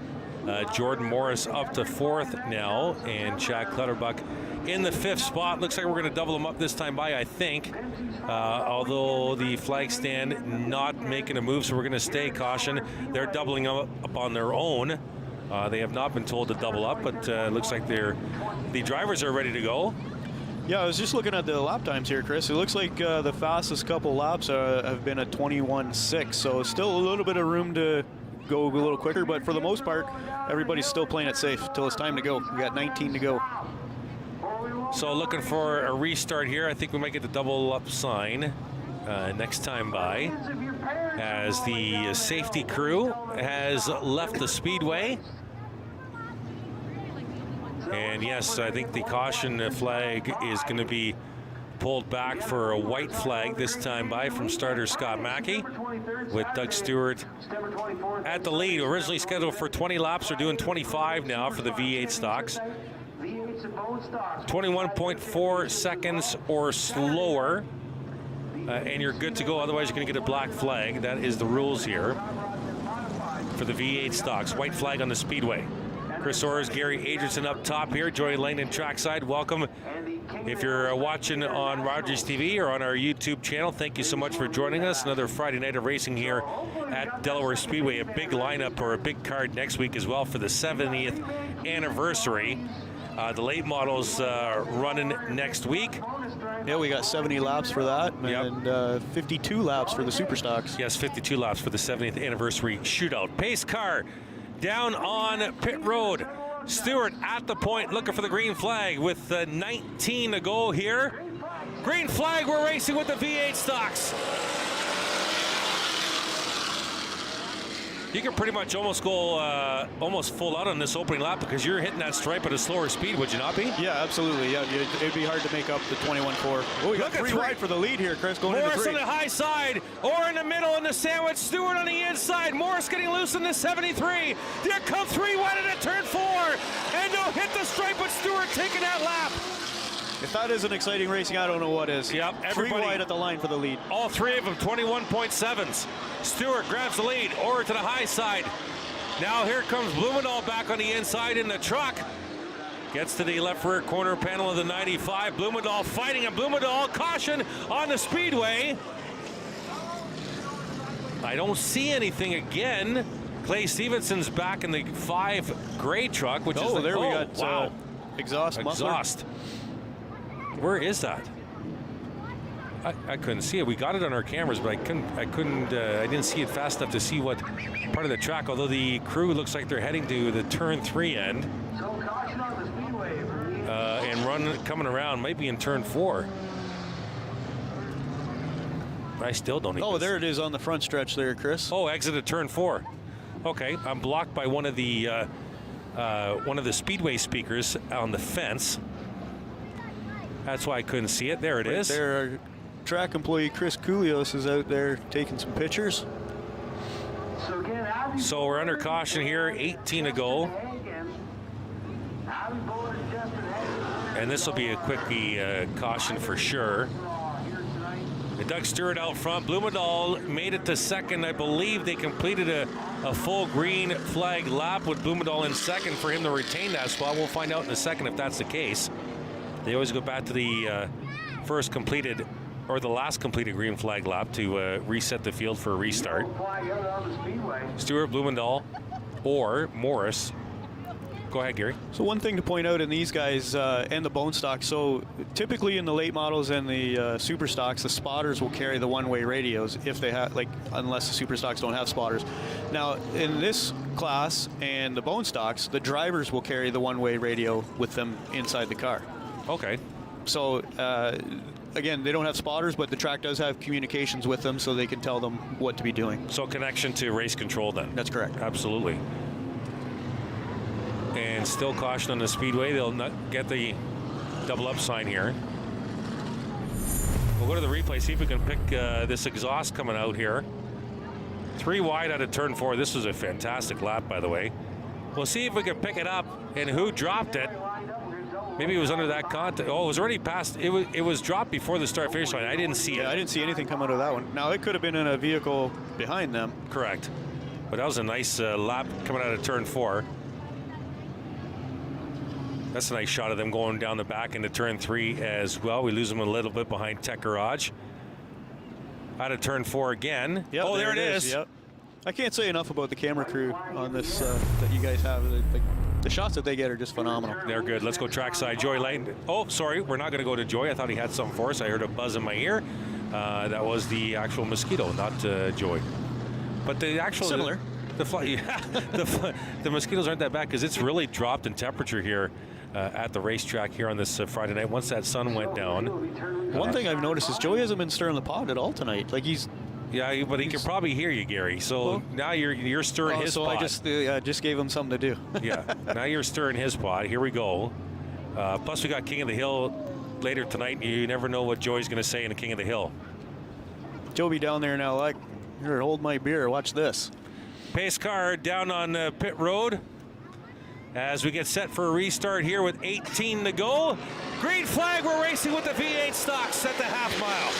Jordan Morris up to 4th now, and Chad Clutterbuck in the 5th spot. Looks like we're going to double them up this time by, I think. Although the flag stand not making a move, so we're going to stay caution. They're doubling up on their own. They have not been told to double up, but looks like the drivers are ready to go. Yeah, I was just looking at the lap times here, Chris. It looks like the fastest couple laps have been at 21.6, so still a little bit of room to go a little quicker, but for the most part, everybody's still playing it safe till it's time to go. We got 19 to go. So looking for a restart here. I think we might get the double up sign next time by, as the safety crew has left the speedway. And yes, I think the caution flag is going to be pulled back for a white flag this time by from starter Scott Mackey, with Doug Stewart at the lead. Originally scheduled for 20 laps, they're doing 25 now for the V8 stocks. 21.4 seconds or slower, and you're good to go. Otherwise, you're going to get a black flag. That is the rules here for the V8 stocks. White flag on the speedway. Chris Orrs, Gary Adrianson up top here. Joey Langdon trackside. Welcome. If you're watching on Rogers TV or on our YouTube channel, thank you so much for joining us. Another Friday night of racing here at Delaware Speedway. A big lineup, or a big card next week as well for the 70th anniversary. The late models running next week. Yeah, we got 70 laps for that, and 52 laps for the super stocks. Yes, 52 laps for the 70th anniversary shootout. Pace car down on pit road. Stewart at the point looking for the green flag with 19 to go here. Green flag, we're racing with the V8 stocks. You can pretty much almost go almost full out on this opening lap, because you're hitting that stripe at a slower speed, would you not be? Yeah, absolutely. Yeah, it'd be hard to make up the 21.4. Oh, we got 3 wide for the lead here, Chris, going Morris into 3. on the high side, or in the middle in the sandwich. Stewart on the inside. Morris getting loose in the 73. There come 3 wide into turn 4. And they'll hit the stripe, but Stewart taking that lap. If that isn't exciting racing, I don't know what is. Yep, everybody 3 wide at the line for the lead. All 3 of them 21.7s. Stewart grabs the lead, over to the high side. Now here comes Blumadahl back on the inside in the truck. Gets to the left rear corner panel of the 95. Blumadahl fighting, and Blumadahl, caution on the speedway. I don't see anything again. Clay Stevenson's back in the 5 gray truck, which is there we got wow. Exhaust muffler. Where is that? I couldn't see it. We got it on our cameras, but I didn't see it fast enough to see what part of the track, although the crew looks like they're heading to the turn 3 end. And coming around, might be in turn 4. I still don't even there it is on the front stretch there, Chris. Oh, exit at turn 4. Okay, I'm blocked by one of the speedway speakers on the fence. That's why I couldn't see it. There it is. There, our track employee Chris Koulios is out there taking some pictures. So we're under caution here, 18 to go. And this will be a quickie caution for sure. Doug Stewart out front. Bloemendahl made it to second. I believe they completed a full green flag lap with Bloemendahl in second for him to retain that spot. We'll find out in a second if that's the case. They always go back to the first completed or the last completed green flag lap to reset the field for a restart. Stewart, Bloemendahl, or Morris. Go ahead, Gary. So one thing to point out in these guys and the bone stock, so typically in the late models and the super stocks, the spotters will carry the one-way radios if they have, like, unless the super stocks don't have spotters. Now in this class and the bone stocks, the drivers will carry the one-way radio with them inside the car. Okay. So again, they don't have spotters, but the track does have communications with them so they can tell them what to be doing. So connection to race control then. That's correct. Absolutely. And still caution on the speedway. They'll not get the double up sign here. We'll go to the replay, see if we can pick this exhaust coming out here. 3 wide out of turn 4. This was a fantastic lap, by the way. We'll see if we can pick it up and who dropped it. Maybe it was under that contact. Oh, it was already past. It was dropped before the start finish line. I didn't see it. I didn't see anything come out of that one. Now, it could have been in a vehicle behind them. Correct. But that was a nice lap coming out of turn 4. That's a nice shot of them going down the back into turn 3 as well. We lose them a little bit behind Tech Garage. Out of turn 4 again. Yep, oh, there it is. Yep. I can't say enough about the camera crew on this that you guys have. The shots that they get are just phenomenal. They're good. Let's go trackside. Joy Lane. Oh, sorry. We're not going to go to Joy. I thought he had something for us. I heard a buzz in my ear. That was the actual mosquito, not Joy. But the actual... Similar. The mosquitoes aren't that bad because it's really dropped in temperature here at the racetrack here on this Friday night. Once that sun went down. One thing I've noticed is Joey hasn't been stirring the pot at all tonight. Like he's... Yeah, but he can probably hear you, Gary. So now you're stirring his pot. So I just gave him something to do. Yeah, now you're stirring his pot. Here we go. Plus we got King of the Hill later tonight. You never know what Joey's going to say in the King of the Hill. Joey down there now, like, here, hold my beer. Watch this. Pace car down on pit road as we get set for a restart here with 18 to go. Green flag, we're racing with the V8 stocks at the half mile.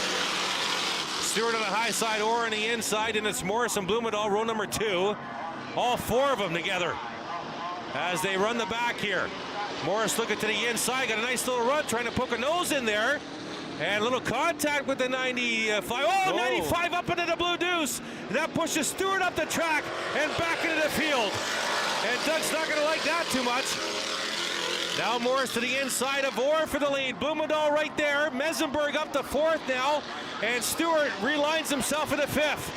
Stewart on the high side, Orr on the inside, and it's Morris and Bloemendahl, row number 2. All 4 of them together as they run the back here. Morris looking to the inside, got a nice little run, trying to poke a nose in there. And a little contact with the 95. Oh, 95 up into the blue deuce. That pushes Stewart up the track and back into the field. And Doug's not going to like that too much. Now Morris to the inside of Orr for the lead. Bloemendahl right there. Mesenberg up to 4th now. And Stewart relines himself into 5th.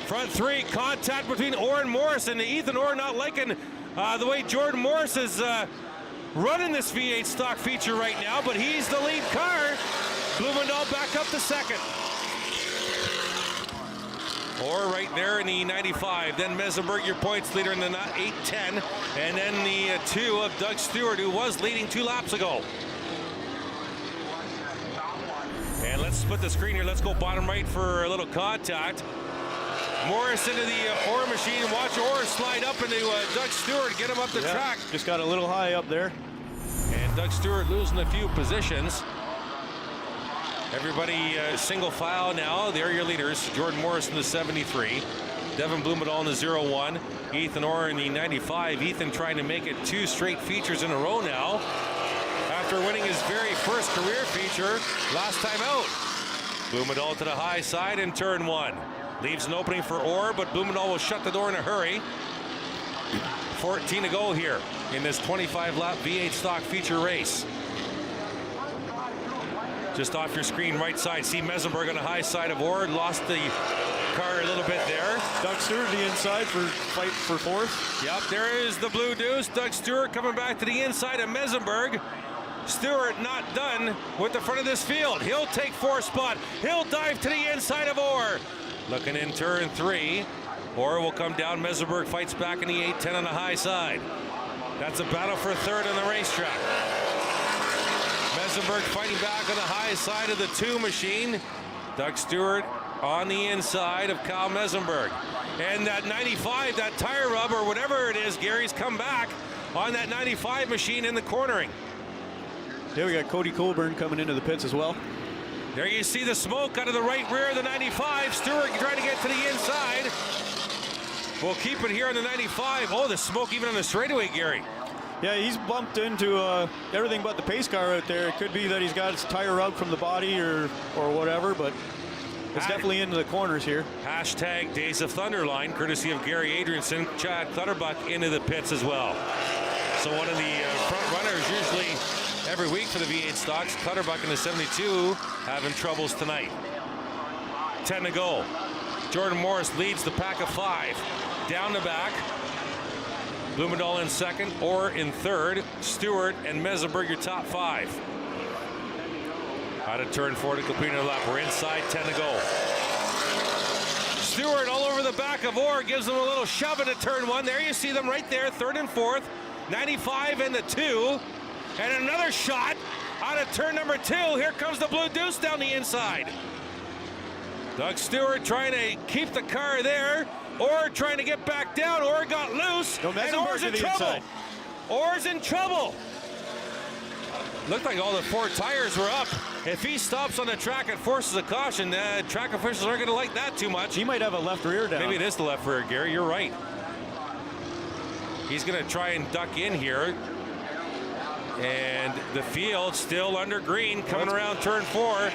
Front 3, contact between Orr and Morris. And Ethan Orr not liking the way Jordan Morris is running this V8 stock feature right now, but he's the lead car. Bloemendahl back up to 2nd. Orr right there in the 95. Then Mesenberg, your points leader in the 8-10. And then the 2 of Doug Stewart, who was leading 2 laps ago. And let's split the screen here. Let's go bottom right for a little contact. Morris into the Orr machine. Watch Orr slide up into Doug Stewart. Get him up the track. Just got a little high up there. And Doug Stewart losing a few positions. Everybody single file now. They're your leaders. Jordan Morris in the 73. Devin Bloemendahl in the 01. Ethan Orr in the 95. Ethan trying to make it 2 straight features in a row now, after winning his very first career feature last time out. Bloemendahl to the high side in turn 1. Leaves an opening for Orr, but Bloemendahl will shut the door in a hurry. 14 to go here in this 25-lap V8 stock feature race. Just off your screen, right side, see Mesenberg on the high side of Orr. Lost the car a little bit there. Doug Stewart the inside for fight for 4th. Yep, there is the blue deuce. Doug Stewart coming back to the inside of Mesenberg. Stewart not done with the front of this field. He'll take 4th spot. He'll dive to the inside of Orr. Looking in turn 3. Orr will come down. Mesenberg fights back in the 8-10 on the high side. That's a battle for 3rd on the racetrack. Mesenberg fighting back on the high side of the 2 machine. Doug Stewart on the inside of Kyle Mesenberg. And that 95, that tire rub or whatever it is, Gary's come back on that 95 machine in the cornering. Yeah, we got Cody Colburn coming into the pits as well. There you see the smoke out of the right rear of the 95. Stewart trying to get to the inside. We'll keep it here on the 95. Oh, the smoke even on the straightaway, Gary. Yeah, he's bumped into everything but the pace car out there. It could be that he's got his tire rubbed from the body or whatever, but it's definitely into the corners here. Hashtag Days of Thunder line, courtesy of Gary Adrianson. Chad Clutterbuck into the pits as well. So one of the front runners usually every week for the V8 stocks. Clutterbuck in the 72 having troubles tonight. 10 to go. Jordan Morris leads the pack of 5. Down the back. Blumendahl in second or in third. Stewart and Mesenberg your top 5. Out of turn 4 to complete another lap. We're inside, 10 to go. Stewart all over the back of Orr, gives them a little shove into turn 1. There you see them right there, 3rd and 4th. 95 and the 2. And another shot out of turn number 2. Here comes the Blue Deuce down the inside. Doug Stewart trying to keep the car there. Orr trying to get back down. Orr got loose. And Orr's in trouble. Orr's in trouble. Looked like all the 4 tires were up. If he stops on the track, it forces a caution. Track officials aren't going to like that too much. He might have a left rear down. Maybe it is the left rear, Gary. You're right. He's going to try and duck in here. And the field still under green, coming around turn 4.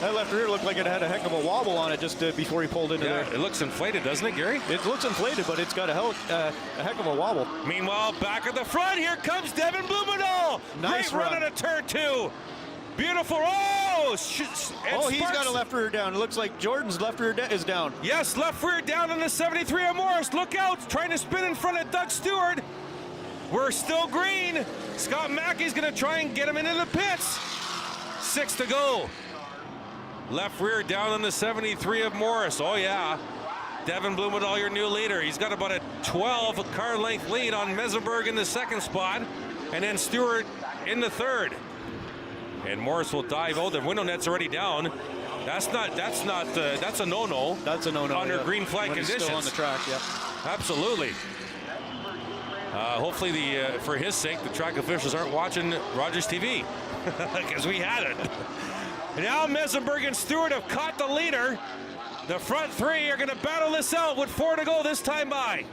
That left rear looked like it had a heck of a wobble on it just before he pulled into there. It looks inflated, doesn't it, Gary? It looks inflated, but it's got a heck of a wobble. Meanwhile, back at the front, here comes Devin Blumendahl. Nice Great run at turn 2. Beautiful. Oh, he's got a left rear down. It looks like Jordan's left rear is down. Yes, left rear down on the 73 of Morris. Look out, trying to spin in front of Doug Stewart. We're still green. Scott Mackey's going to try and get him into the pits. 6 to go. Left rear down on the 73 of Morris. Oh, yeah. Devin Blumendahl, your new leader. He's got about a 12 car length lead on Mesenberg in the 2nd spot. And then Stewart in the 3rd. And Morris will dive. Oh, the window net's already down. That's a no-no. That's a no-no. Under green flag when conditions. He's still on the track, yeah. Absolutely. Hopefully, for his sake, the track officials aren't watching Rogers TV. Because we had it. Now Mesenberg and Stewart have caught the leader. The front 3 are going to battle this out with 4 to go this time by.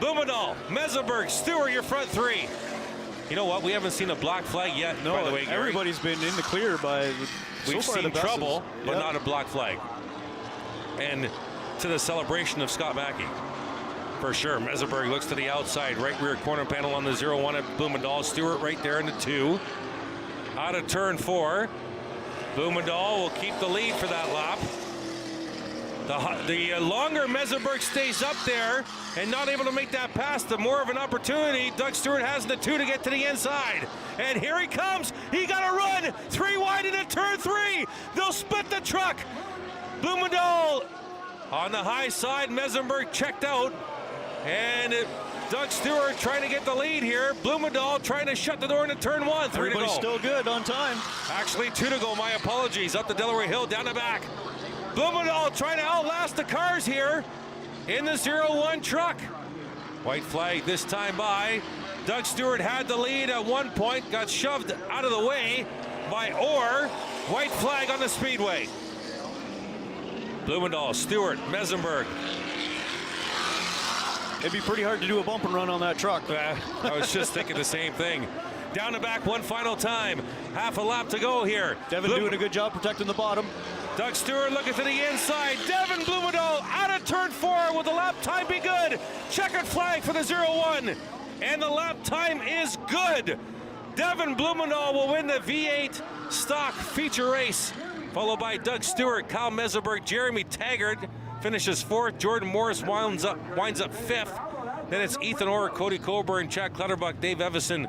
Blumendahl, Mesenberg, Stewart, your front 3. You know what? We haven't seen a black flag yet, by the way, Gary. Everybody's been in the clear by We've seen trouble, but not a black flag. And to the celebration of Scott Mackey. For sure. Mesenberg looks to the outside. Right rear corner panel on the 0-1 at Blumendahl. Stewart right there in the 2. Out of turn 4. Blumendahl will keep the lead for that lap. The longer Mesenberg stays up there and not able to make that pass, the more of an opportunity Doug Stewart has in the 2 to get to the inside. And here he comes. He got a run. 3 wide into turn 3. They'll split the truck. Blumendahl on the high side. Mesenberg checked out. And Doug Stewart trying to get the lead here. Blumendahl trying to shut the door into turn 1. 3 Everybody's to go. still good on time. Actually, 2 to go. My apologies. Up the Delaware Hill, down the back. Blumendahl trying to outlast the cars here in the 0-1 truck. White flag this time by. Doug Stewart had the lead at one point, got shoved out of the way by Orr. White flag on the speedway. Blumendahl, Stewart, Mesenberg. It'd be pretty hard to do a bump and run on that truck. I was just thinking the same thing. Down the back one final time. Half a lap to go here. Devin doing a good job protecting the bottom. Doug Stewart looking to the inside. Devin Blumendahl out of turn 4. Will the lap time be good? Checkered flag for the 0-1. And the lap time is good. Devin Blumendahl will win the V8 stock feature race. Followed by Doug Stewart, Kyle Mesenberg, Jeremy Taggart finishes 4th. Jordan Morris winds up 5th. Then it's Ethan Orr, Cody Coburn, Chad Clutterbuck, Dave Evison,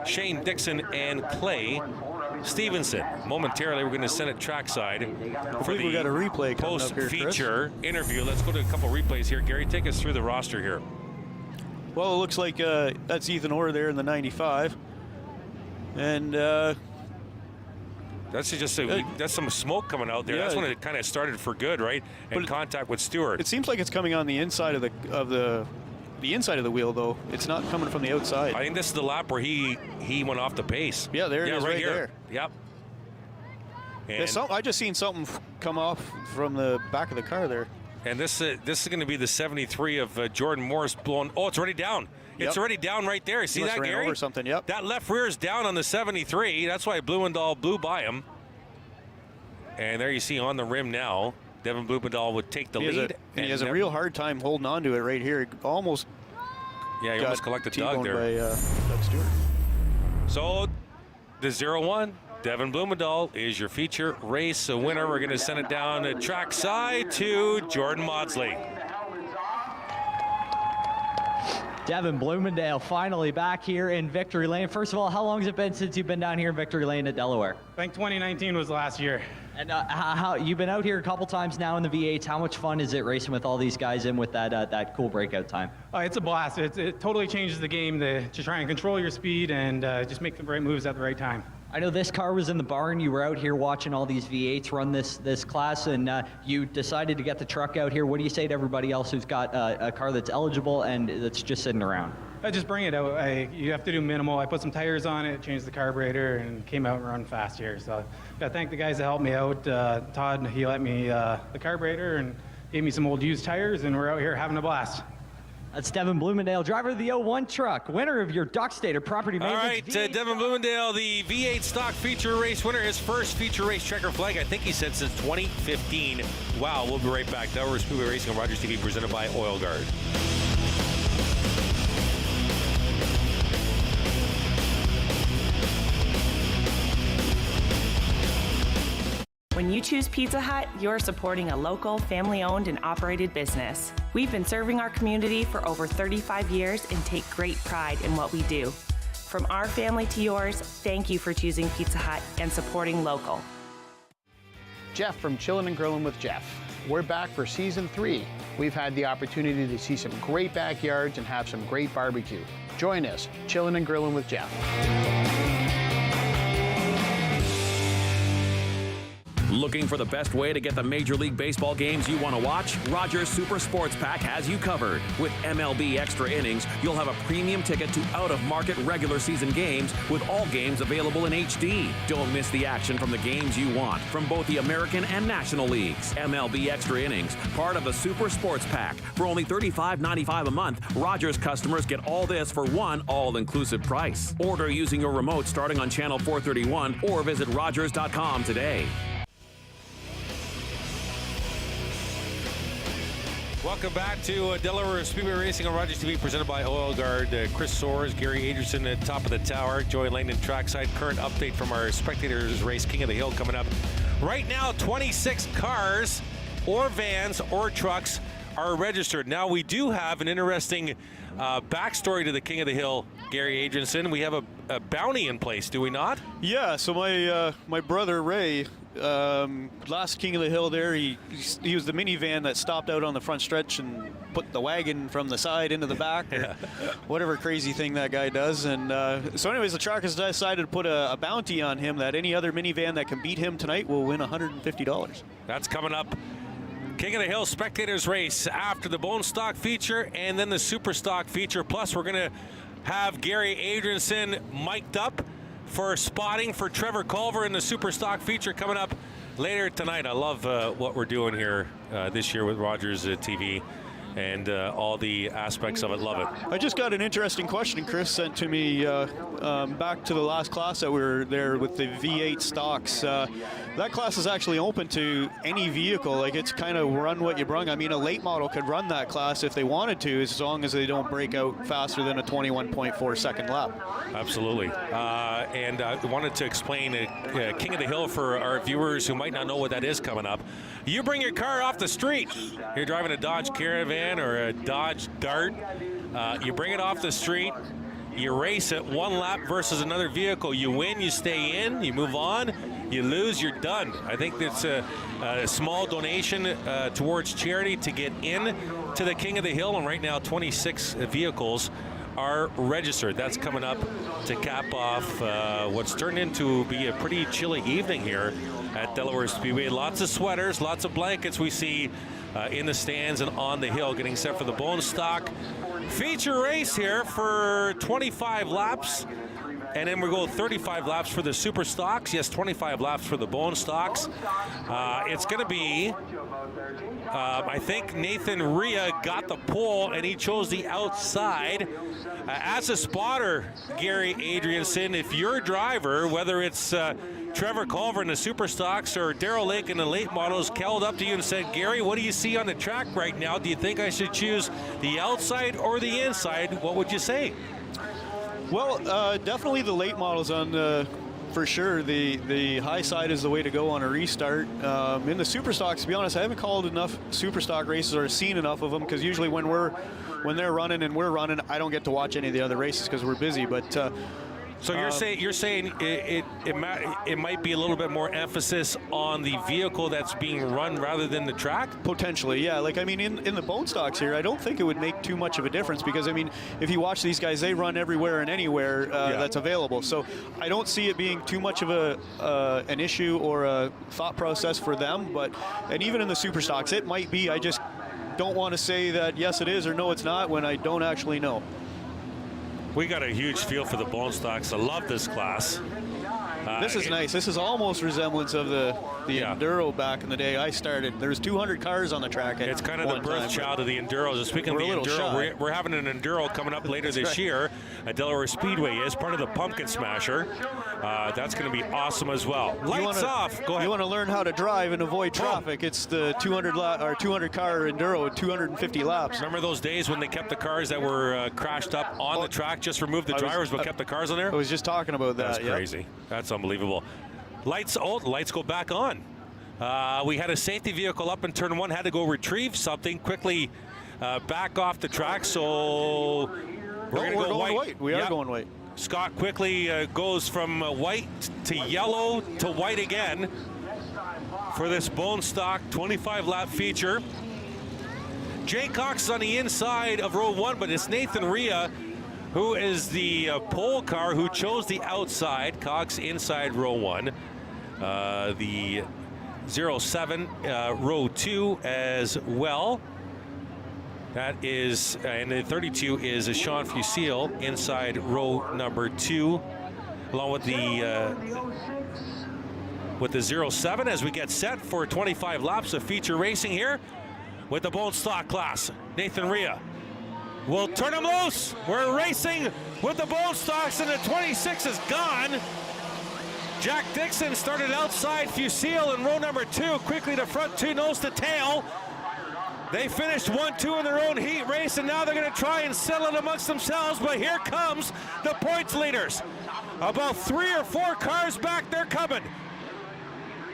Shane Dixon, and Clay Stevenson. Momentarily, we're going to send it trackside for the we got a replay post-feature interview. Let's go to a couple replays here. Gary, take us through the roster here. Well, it looks like that's Ethan Orr there in the 95. And that's just that's some smoke coming out there. Yeah, that's when it kind of started for good, right? And contact with Stewart. It seems like it's coming on the inside of the inside of the wheel, though. It's not coming from the outside. I think this is the lap where he went off the pace. Yeah, there it is, right here. There. Yep. And I just seen something come off from the back of the car there. And this is going to be the 73 of Jordan Morris blown. Oh, it's already down. It's already down right there. See that, Gary? Over something. Yep. That left rear is down on the 73. That's why Blumendahl blew by him. And there you see on the rim now, Devin Blumendahl would take the lead. And he has a real hard time holding on to it right here. Almost. Yeah, he almost collected Doug there. By, Doug Stewart. So the 0-1. Devin Blumendahl is your feature race winner. We're going to send it down the track side to Jordan Maudsley. Devin Blumendahl finally back here in Victory Lane. First of all, how long has it been since you've been down here in Victory Lane at Delaware? I think 2019 was last year. And how you've been out here a couple times now in the V8s. How much fun is it racing with all these guys in with that cool breakout time? It's a blast. It totally changes the game to try and control your speed and just make the right moves at the right time. I know this car was in the barn. You were out here watching all these V8s run this class, and you decided to get the truck out here. What do you say to everybody else who's got a car that's eligible and that's just sitting around? I just bring it out. You have to do minimal. I put some tires on it, changed the carburetor, and came out and run fast here. So I thank the guys that helped me out. Todd, he let me the carburetor and gave me some old used tires, and we're out here having a blast. That's Devin Blumendahl, driver of the 01 truck, winner of your Dock Stater Property Maintenance. All right, Devin Blumendahl, the V8 stock feature race winner, his first feature race checker flag, I think he said since 2015. Wow, we'll be right back. Delaware Speedway Racing on Rogers TV, presented by Oil Guard. When you choose Pizza Hut, you're supporting a local, family-owned and operated business. We've been serving our community for over 35 years and take great pride in what we do. From our family to yours, thank you for choosing Pizza Hut and supporting local. Jeff from Chillin' and Grillin' with Jeff. We're back for Season 3. We've had the opportunity to see some great backyards and have some great barbecue. Join us, Chillin' and Grillin' with Jeff. Looking for the best way to get the Major League Baseball games you want to watch? Rogers Super Sports Pack has you covered. With MLB Extra Innings, you'll have a premium ticket to out-of-market regular season games with all games available in HD. Don't miss the action from the games you want from both the American and National Leagues. MLB Extra Innings, part of the Super Sports Pack. For only $35.95 a month, Rogers customers get all this for one all-inclusive price. Order using your remote starting on channel 431 or visit Rogers.com today. Welcome back to Delaware Speedway Racing on Rogers TV, presented by Oil Guard. Chris Soares, Gary Adrianson at top of the tower, Joey Langdon trackside. Current update from our Spectators race, King of the Hill, coming up. Right now, 26 cars or vans or trucks are registered. Now, we do have an interesting backstory to the King of the Hill, Gary Adrianson. We have a bounty in place, do we not? Yeah, so my brother Ray, last King of the Hill there, he was the minivan that stopped out on the front stretch and put the wagon from the side into the back, or whatever crazy thing that guy does. And so anyways, the track has decided to put a bounty on him that any other minivan that can beat him tonight will win $150. That's coming up. King of the Hill Spectators race after the Bone Stock feature and then the Super Stock feature. Plus, we're going to have Gary Adrianson mic'd up for spotting for Trevor Culver in the Super Stock feature coming up later tonight. I love what we're doing here this year with Rogers TV and all the aspects of it. Love it. I just got an interesting question Chris sent to me back to the last class that we were there with the V8 stocks. That class is actually open to any vehicle. Like, it's kind of run what you brung. I mean, a late model could run that class if they wanted to, as long as they don't break out faster than a 21.4 second lap. Absolutely. And I wanted to explain King of the Hill for our viewers who might not know what that is coming up. You bring your car off the street. You're driving a Dodge Caravan or a Dodge Dart. You bring it off the street. You race it one lap versus another vehicle. You win, you stay in, you move on. You lose, you're done. I think that's a small donation towards charity to get in to the King of the Hill. And right now, 26 vehicles are registered. That's coming up to cap off what's turned into be a pretty chilly evening here at Delaware Speedway. Lots of sweaters, lots of blankets we see in the stands and on the hill, getting set for the Bone Stock feature race here for 25 laps. And then we go 35 laps for the super stocks. Yes, 25 laps for the bone stocks. It's going to be, I think Nathan Rhea got the pole and he chose the outside. As a spotter, Gary Adrianson, if your driver, whether it's Trevor Culver in the super stocks or Darrell Lake in the late models, called up to you and said, Gary, what do you see on the track right now? Do you think I should choose the outside or the inside? What would you say? Well, definitely the late models on for sure. The high side is the way to go on a restart. In the super stocks, to be honest, I haven't called enough super stock races or seen enough of them, because usually when they're running and we're running, I don't get to watch any of the other races because we're busy. But so you're saying it might be a little bit more emphasis on the vehicle that's being run rather than the track? Potentially, yeah. Like, I mean, in the bone stocks here, I don't think it would make too much of a difference, because, I mean, if you watch these guys, they run everywhere and anywhere that's available. So I don't see it being too much of an issue or a thought process for them. And even in the super stocks, it might be. I just don't want to say that yes it is or no it's not when I don't actually know. We got a huge feel for the bone stocks. I love this class. This is nice. This is almost resemblance of the Enduro back in the day I started. There's 200 cars on the track. It's kind of the birth child of the Enduros. And speaking of the Enduro, we're having an Enduro coming up later this year at Delaware Speedway as part of the Pumpkin Smasher. That's going to be awesome as well. Lights off. Go ahead. You want to learn how to drive and avoid traffic? It's the 200 car Enduro, 250 laps. Remember those days when they kept the cars that were crashed up on the track, just removed the drivers but kept the cars on there? I was just talking about that. That's crazy. That's unbelievable. Lights go back on. We had a safety vehicle up in turn one, had to go retrieve something, quickly back off the track, so we're going to go white. We are going white. Scott quickly goes from white to yellow to white again for this bone stock 25 lap feature. Jay Cox is on the inside of row one, but it's Nathan Rhea who is the pole car who chose the outside. Cox inside row one. The 07 row two as well. That is, and the 32 is a Sean Fusil inside row number two, along with the 07 as we get set for 25 laps of feature racing here with the bone stock class. Nathan Rhea will turn him loose. We're racing with the bone stocks, and the 26 is gone. Jack Dixon started outside Fusil in row number two, quickly to front two, nose to tail. They finished 1-2 in their own heat race, and now they're going to try and settle it amongst themselves, but here comes the points leaders. About 3 or 4 cars back, they're coming.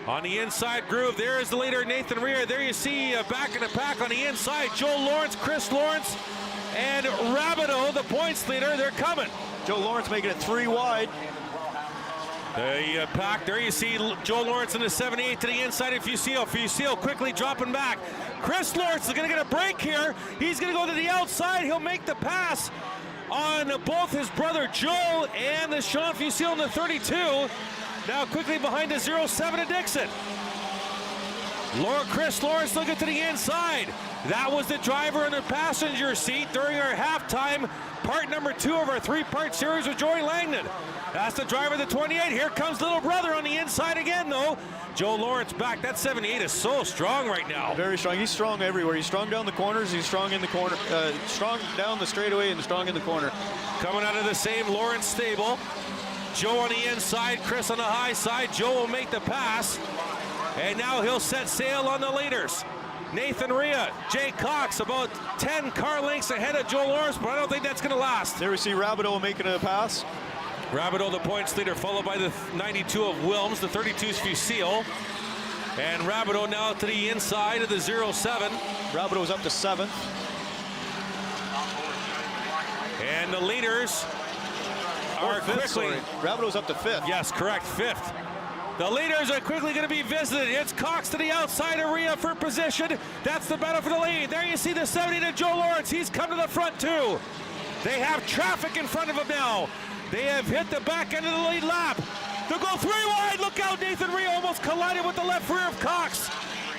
On the inside groove, there is the leader, Nathan Rhea. There you see back in the pack on the inside, Joe Lawrence, Chris Lawrence, and Roberto, the points leader. They're coming. Joe Lawrence making it 3 wide. The pack, there you see Joe Lawrence in the 78 to the inside of Fusil. Fusil quickly dropping back. Chris Lawrence is going to get a break here. He's going to go to the outside. He'll make the pass on both his brother Joe and the Sean Fusil in the 32. Now quickly behind the 07 of Dixon. Chris Lawrence looking to the inside. That was the driver in the passenger seat during our halftime part number 2 of our 3-part series with Joey Langdon. That's the driver of the 28. Here comes little brother on the inside again, though. Joe Lawrence back. That 78 is so strong right now. Very strong. He's strong everywhere. He's strong down the corners. He's strong in the corner. Strong down the straightaway and strong in the corner. Coming out of the same Lawrence stable. Joe on the inside, Chris on the high side. Joe will make the pass. And now he'll set sail on the leaders. Nathan Rhea, Jay Cox about 10 car lengths ahead of Joe Lawrence, but I don't think that's going to last. There we see Roberto making a pass. Roberto, the points leader, followed by the 92 of Wilms, the 32's Fusil. And Roberto now to the inside of the 07. Roberto's up to 7th. And the leaders are quickly. Roberto's up to 5th. Yes, correct, 5th. The leaders are quickly going to be visited. It's Cox to the outside of Rhea for position. That's the battle for the lead. There you see the 70 to Joe Lawrence. He's come to the front too. They have traffic in front of them now. They have hit the back end of the lead lap. They'll go 3 wide. Look out, Nathan Rhea almost collided with the left rear of Cox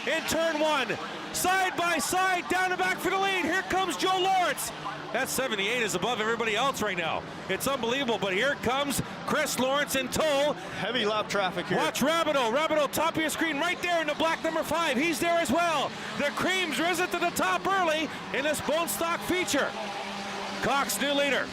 in turn 1. Side by side, down the back for the lead. Here comes Joe Lawrence. That 78 is above everybody else right now. It's unbelievable, but here comes Chris Lawrence in tow. Heavy lap traffic here. Watch Roberto. Roberto, top of your screen right there in the black number 5. He's there as well. The cream's risen to the top early in this bone stock feature. Cox, new leader.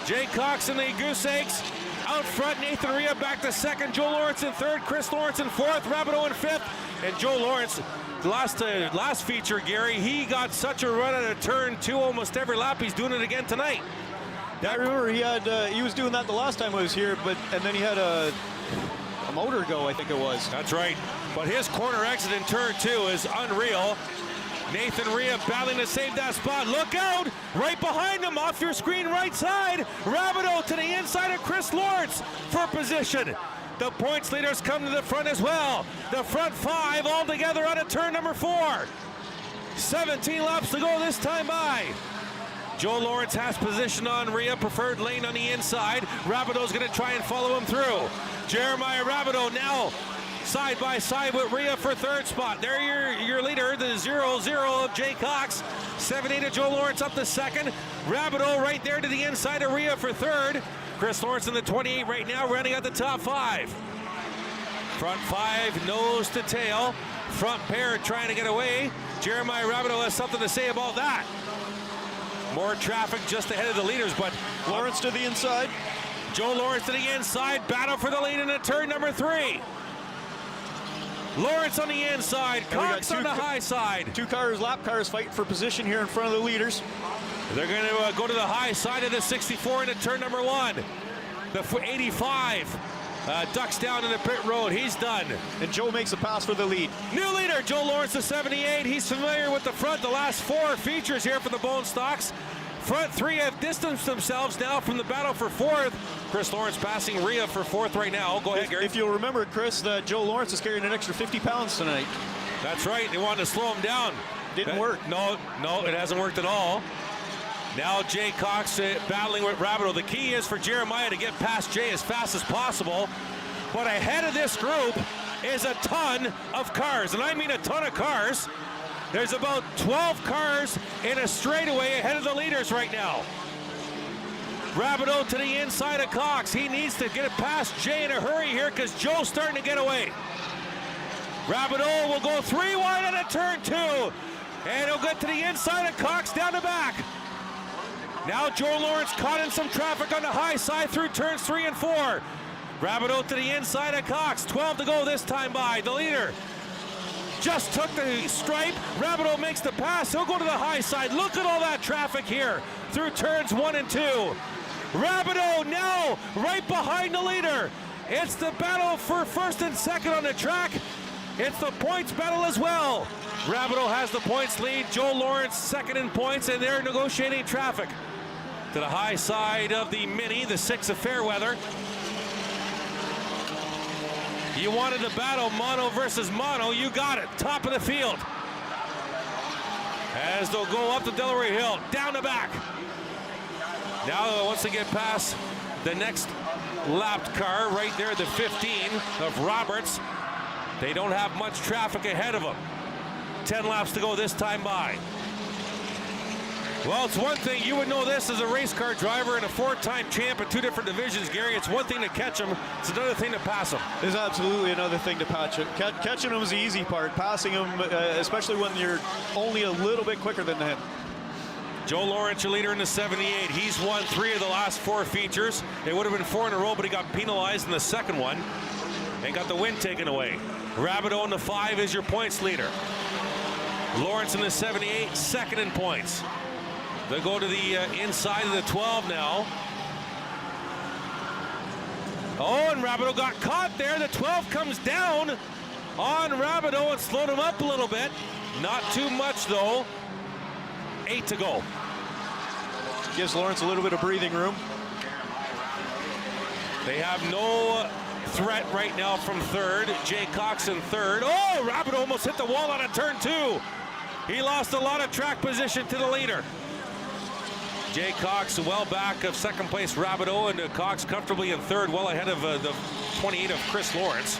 Jay Cox in the Goose Eggs. Out front, Nathan Rhea back to second. Joe Lawrence in third. Chris Lawrence in fourth. Roberto in fifth. And Joe Lawrence, last feature, Gary, he got such a run at a turn 2 almost every lap. He's doing it again tonight. I remember he was doing that the last time I was here, and then he had a motor go, I think it was. That's right. But his corner exit in turn 2 is unreal. Nathan Rhea battling to save that spot. Look out! Right behind him, off your screen right side. Roberto to the inside of Chris Lawrence for position. The points leaders come to the front as well. The front 5 all together out of turn number 4. 17 laps to go this time by. Joe Lawrence has position on Rhea, preferred lane on the inside. Roberto's going to try and follow him through. Jeremiah Roberto now side by side with Rhea for third spot. There your leader, the 0-0 of Jay Cox. 7-8 of Joe Lawrence up to second. Roberto right there to the inside of Rhea for third. Chris Lawrence in the 28 right now, running at the top 5. Front 5, nose to tail. Front pair trying to get away. Jeremiah Roberto has something to say about that. More traffic just ahead of the leaders, but Lawrence to the inside. Joe Lawrence to the inside, battle for the lead in turn number 3. Lawrence on the inside, Cox on the high side. 2 cars, lap cars fighting for position here in front of the leaders. They're going to go to the high side of the 64 into turn number 1. The 85 ducks down in the pit road. He's done. And Joe makes a pass for the lead. New leader, Joe Lawrence, the 78. He's familiar with the front. The last 4 features here for the Bone Stocks. Front 3 have distanced themselves now from the battle for 4th. Chris Lawrence passing Rhea for 4th right now. Go ahead, Gary. If you'll remember, Chris, that Joe Lawrence is carrying an extra 50 pounds tonight. That's right. They wanted to slow him down. Didn't work. No, it hasn't worked at all. Now Jay Cox battling with Roberto. The key is for Jeremiah to get past Jay as fast as possible. But ahead of this group is a ton of cars, and I mean a ton of cars. There's about 12 cars in a straightaway ahead of the leaders right now. Roberto to the inside of Cox. He needs to get it past Jay in a hurry here because Joe's starting to get away. Roberto will go 3 wide out of turn 2. And he'll get to the inside of Cox down the back. Now Joe Lawrence caught in some traffic on the high side through turns 3 and 4. Roberto to the inside of Cox. 12 to go this time by. The leader just took the stripe. Roberto makes the pass. He'll go to the high side. Look at all that traffic here through turns 1 and 2. Roberto now right behind the leader. It's the battle for first and second on the track. It's the points battle as well. Roberto has the points lead. Joe Lawrence second in points, and they're negotiating traffic. To the high side of the Mini, the 6 of Fairweather. You wanted to battle mono versus mono, you got it. Top of the field. As they'll go up the Delaware Hill, down the back. Now once they get past the next lapped car, right there, the 15 of Roberts, they don't have much traffic ahead of them. 10 laps to go this time by. Well, it's one thing, you would know this as a race car driver and a 4-time champ in 2 different divisions, Gary. It's one thing to catch them, it's another thing to pass them. There's absolutely another thing to catch it. Catching them is the easy part. Passing them, especially when you're only a little bit quicker than them. Joe Lawrence, your leader in the 78. He's won 3 of the last 4 features. It would have been 4 in a row, but he got penalized in the second one and got the win taken away. Roberto in the 5 is your points leader. Lawrence in the 78, second in points. They go to the inside of the 12 now. Oh, and Roberto got caught there. The 12 comes down on Roberto and slowed him up a little bit. Not too much, though. 8 to go. Gives Lawrence a little bit of breathing room. They have no threat right now from third. Jay Cox in third. Oh, Roberto almost hit the wall out of turn 2. He lost a lot of track position to the leader. Jay Cox well back of second place Roberto, and Cox comfortably in third, well ahead of the 28 of Chris Lawrence.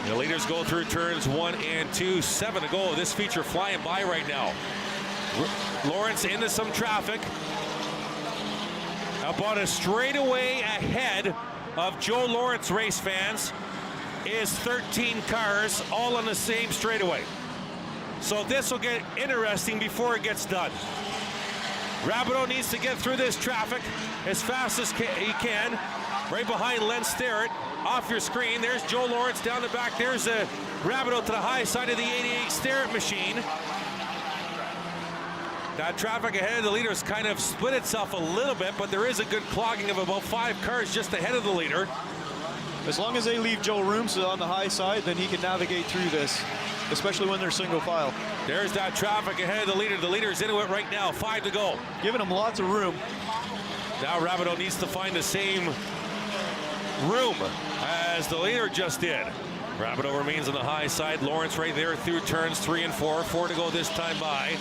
The leaders go through turns 1 and 2, 7 to go. This feature flying by right now. Lawrence into some traffic. About a straightaway ahead of Joe Lawrence, race fans, is 13 cars all on the same straightaway. So this will get interesting before it gets done. Roberto needs to get through this traffic as fast as he can. Right behind Len Starrett. Off your screen, there's Joe Lawrence down the back. There's Roberto to the high side of the 88 Starrett machine. That traffic ahead of the leaders kind of split itself a little bit, but there is a good clogging of about 5 cars just ahead of the leader. As long as they leave Joe room on the high side, then he can navigate through this, especially when they're single file. There's that traffic ahead of the leader. The leader's into it right now, 5 to go. Giving him lots of room. Now Roberto needs to find the same room as the leader just did. Roberto remains on the high side. Lawrence right there through turns 3 and 4. 4 to go this time by.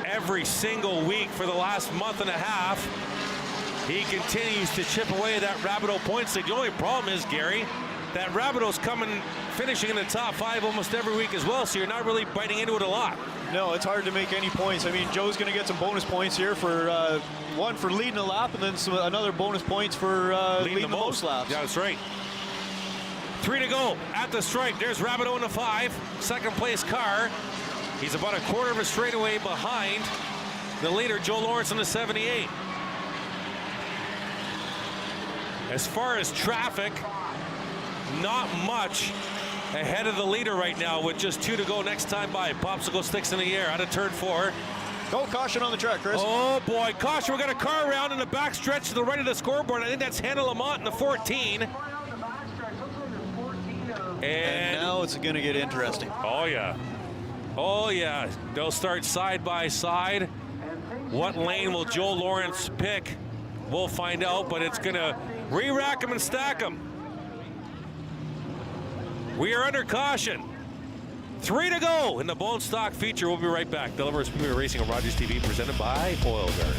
Every single week for the last month and a half, he continues to chip away at that Roberto point stick. The only problem is, Gary, that Roberto's finishing in the top 5 almost every week as well, so you're not really biting into it a lot. No, it's hard to make any points. I mean, Joe's going to get some bonus points here for one for leading a lap, and then another bonus points for leading the most laps. Yeah, that's right. 3 to go at the stripe. There's Roberto in the 5, second place car. He's about a quarter of a straightaway behind the leader, Joe Lawrence, in the 78. As far as traffic, not much ahead of the leader right now with just 2 to go next time by. Popsicle sticks in the air out of turn 4. Go caution on the track, Chris. Oh boy, caution. We got a car around in the back stretch to the right of the scoreboard. I think that's Hannah Lamont in the 14. And now it's going to get interesting. Oh yeah. Oh yeah, they'll start side by side. What lane will Joe Lawrence pick? We'll find out, but it's gonna re-rack him and stack him. We are under caution. 3 to go in the Bone Stock feature. We'll be right back. Delaware Speedway Racing on Rogers TV, presented by Oil Guard.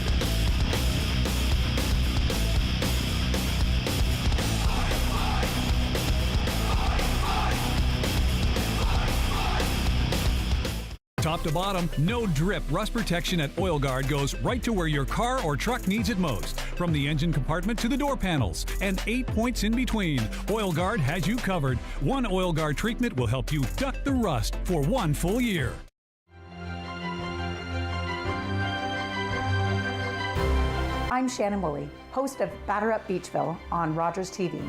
Top to bottom, no drip rust protection at Oil Guard goes right to where your car or truck needs it most. From the engine compartment to the door panels, and 8 points in between. Oil Guard has you covered. One Oil Guard treatment will help you duck the rust for 1 full year. I'm Shannon Woolley, host of Batter Up Beachville on Rogers TV.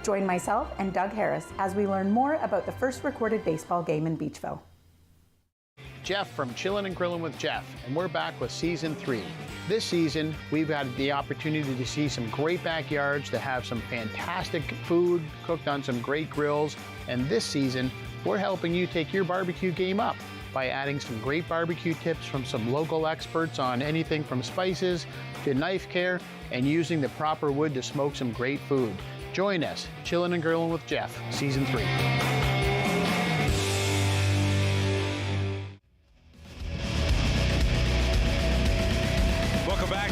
Join myself and Doug Harris as we learn more about the first recorded baseball game in Beachville. Jeff from Chillin' and Grillin' with Jeff, and we're back with Season 3. This season, we've had the opportunity to see some great backyards that have some fantastic food cooked on some great grills, and this season, we're helping you take your barbecue game up by adding some great barbecue tips from some local experts on anything from spices to knife care and using the proper wood to smoke some great food. Join us, Chillin' and Grillin' with Jeff, Season 3.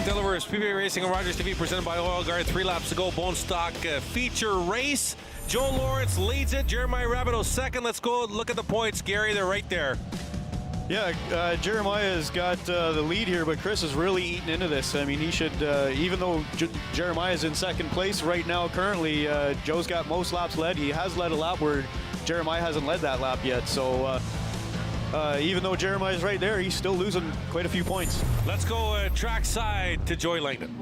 Delaware Speedway Racing on Rogers TV, presented by Oil Guard. 3 laps to go, Bone Stock feature race. Joe Lawrence leads it. Jeremiah Roberto second. Let's go look at the points, Gary. They're right there. Yeah, Jeremiah's got the lead here, but Chris is really eating into this. I mean, he should, even though Jeremiah's in second place right now currently, Joe's got most laps led. He has led a lap where Jeremiah hasn't led that lap yet. So even though Jeremiah's right there, he's still losing quite a few points. Let's go track side to Joey Langdon.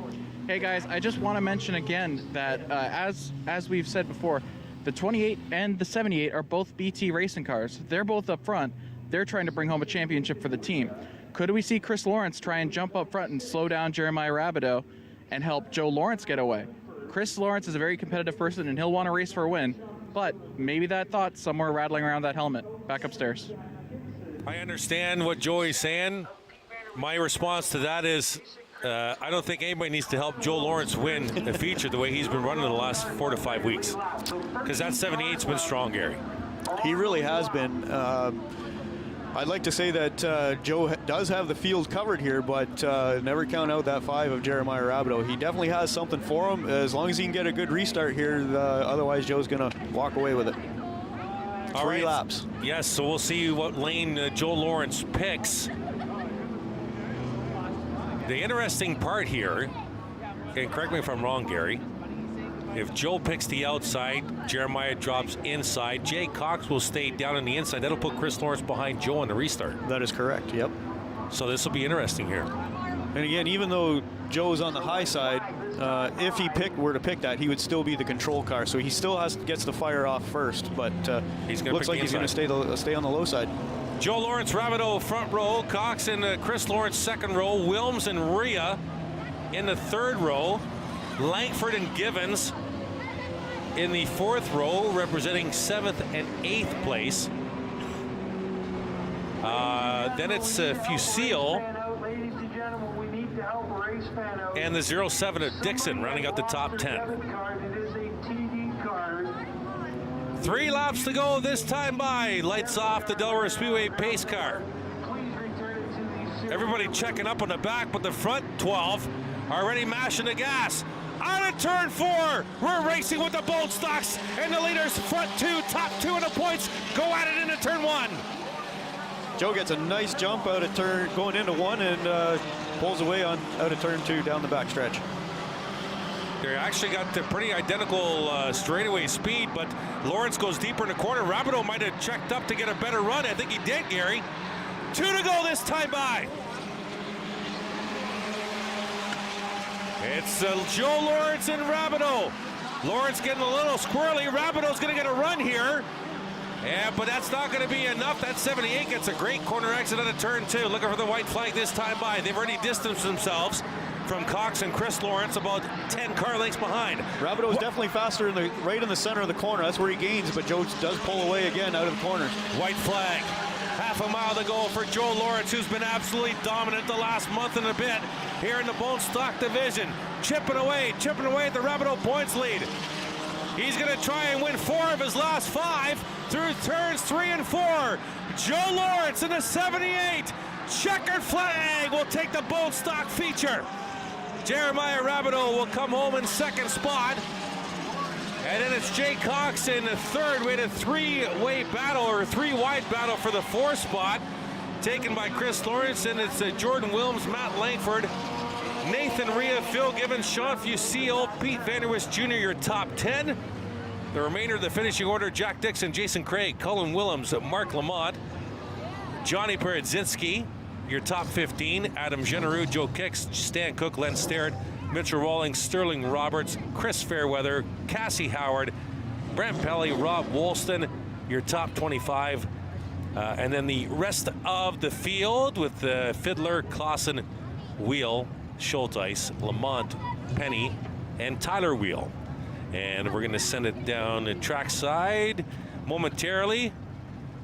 Hey guys, I just want to mention again that as we've said before, the 28 and the 78 are both BT racing cars. They're both up front. They're trying to bring home a championship for the team. Could we see Chris Lawrence try and jump up front and slow down Jeremiah Roberto and help Joe Lawrence get away? Chris Lawrence is a very competitive person and he'll want to race for a win, but maybe that thought's somewhere rattling around that helmet back upstairs. I understand what Joey's saying. My response to that is I don't think anybody needs to help Joe Lawrence win a feature the way he's been running the last 4 to 5 weeks. Because that 78's been strong, Gary. He really has been. I'd like to say that Joe does have the field covered here, but never count out that 5 of Jeremiah Roberto. He definitely has something for him, as long as he can get a good restart here. Otherwise, Joe's going to walk away with it. All 3 right. laps. Yes, so we'll see what lane Joe Lawrence picks. The interesting part here, and correct me if I'm wrong, Gary, if Joe picks the outside, Jeremiah drops inside, Jay Cox will stay down on the inside. That'll put Chris Lawrence behind Joe on the restart. That is correct, yep. So this will be interesting here. And again, even though Joe's on the high side, if he were to pick that, he would still be the control car. So he still gets to fire off first, but looks like he's going to stay on the low side. Joe Lawrence, Roberto front row, Cox and Chris Lawrence second row, Wilms and Rhea in the third row, Langford and Givens in the fourth row, representing 7th and 8th place. Then it's Fusil and the 07 of Dixon rounding out the top 10. 3 laps to go this time by. Lights off the Delaware Speedway pace car. Everybody checking up on the back, but the front 12 already mashing the gas. Out of turn 4, we're racing with the bolt stocks, and the leaders front 2, top 2 in the points go at it into turn 1. Joe gets a nice jump out of turn, going into 1, and pulls away out of turn 2 down the backstretch. They actually got the pretty identical straightaway speed, but Lawrence goes deeper in the corner. Roberto might have checked up to get a better run. I think he did, Gary. 2 to go this time by. It's Joe Lawrence and Roberto. Lawrence getting a little squirrely. Roberto's going to get a run here. Yeah, but that's not going to be enough. That 78 gets a great corner exit out of turn 2. Looking for the white flag this time by. They've already distanced themselves from Cox and Chris Lawrence, about 10 car lengths behind. Roberto is definitely faster right in the center of the corner. That's where he gains, but Joe does pull away again out of the corners. White flag. Half a mile to go for Joe Lawrence, who's been absolutely dominant the last month and a bit here in the bone stock division. Chipping away at the Roberto points lead. He's going to try and win 4 of his last 5 through turns 3 and 4. Joe Lawrence in the 78. Checkered flag will take the bone stock feature. Jeremiah Roberto will come home in second spot. And then it's Jay Cox in the third. We had a 3-way battle, or 3-wide battle for the 4th spot, taken by Chris Lawrence. And it's Jordan Wilms, Matt Langford, Nathan Rhea, Phil Gibbons, Sean Fusil, Pete Vanderwist Jr., your top 10. The remainder of the finishing order: Jack Dixon, Jason Craig, Cullen Willems, Mark Lamont, Johnny Peredzinski, your top 15. Adam Genereux, Joe Kicks, Stan Cook, Len Starrett, Mitchell Rawlings, Sterling Roberts, Chris Fairweather, Cassie Howard, Brent Pelly, Rob Woolston, your top 25. And then the rest of the field with Fiddler, Clausen, Wheel, Schulteis, Lamont, Penny, and Tyler Wheel. And we're going to send it down the trackside momentarily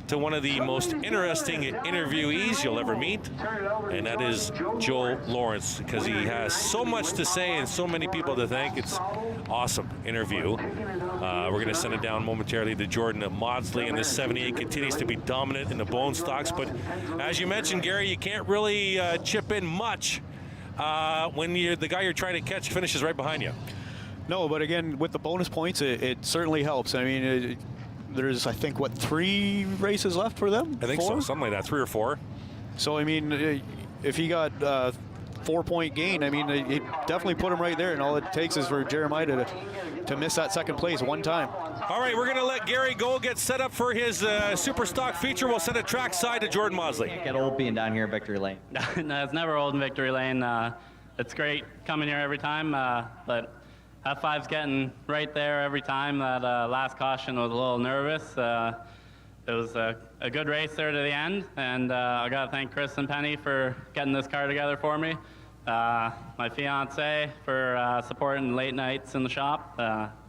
to one of the most interesting interviewees you'll ever meet, and that is Joe Lawrence, because he has so much to say and so many people to thank. It's awesome interview. We're going to send it down momentarily to Jordan Maudsley, and this 78 continues to be dominant in the bone stocks. But as you mentioned, Gary, you can't really chip in much when the guy you're trying to catch finishes right behind you. No, but again, with the bonus points, it certainly helps. I mean, there's, I think, 3 races left for them? I think 4? so, something like that, 3 or 4. So, I mean, if he got 4-point gain, I mean, it definitely put him right there, and all it takes is for Jeremiah to miss that second place one time. All right, we're going to let Gary go get set up for his super stock feature. We'll send a track side to Jordan Maudsley. Get old being down here in Victory Lane. No, it's never old in Victory Lane. It's great coming here every time, but F5's getting right there every time. That last caution was a little nervous. It was a good race there to the end, and I got to thank Chris and Penny for getting this car together for me. My fiance for supporting late nights in the shop.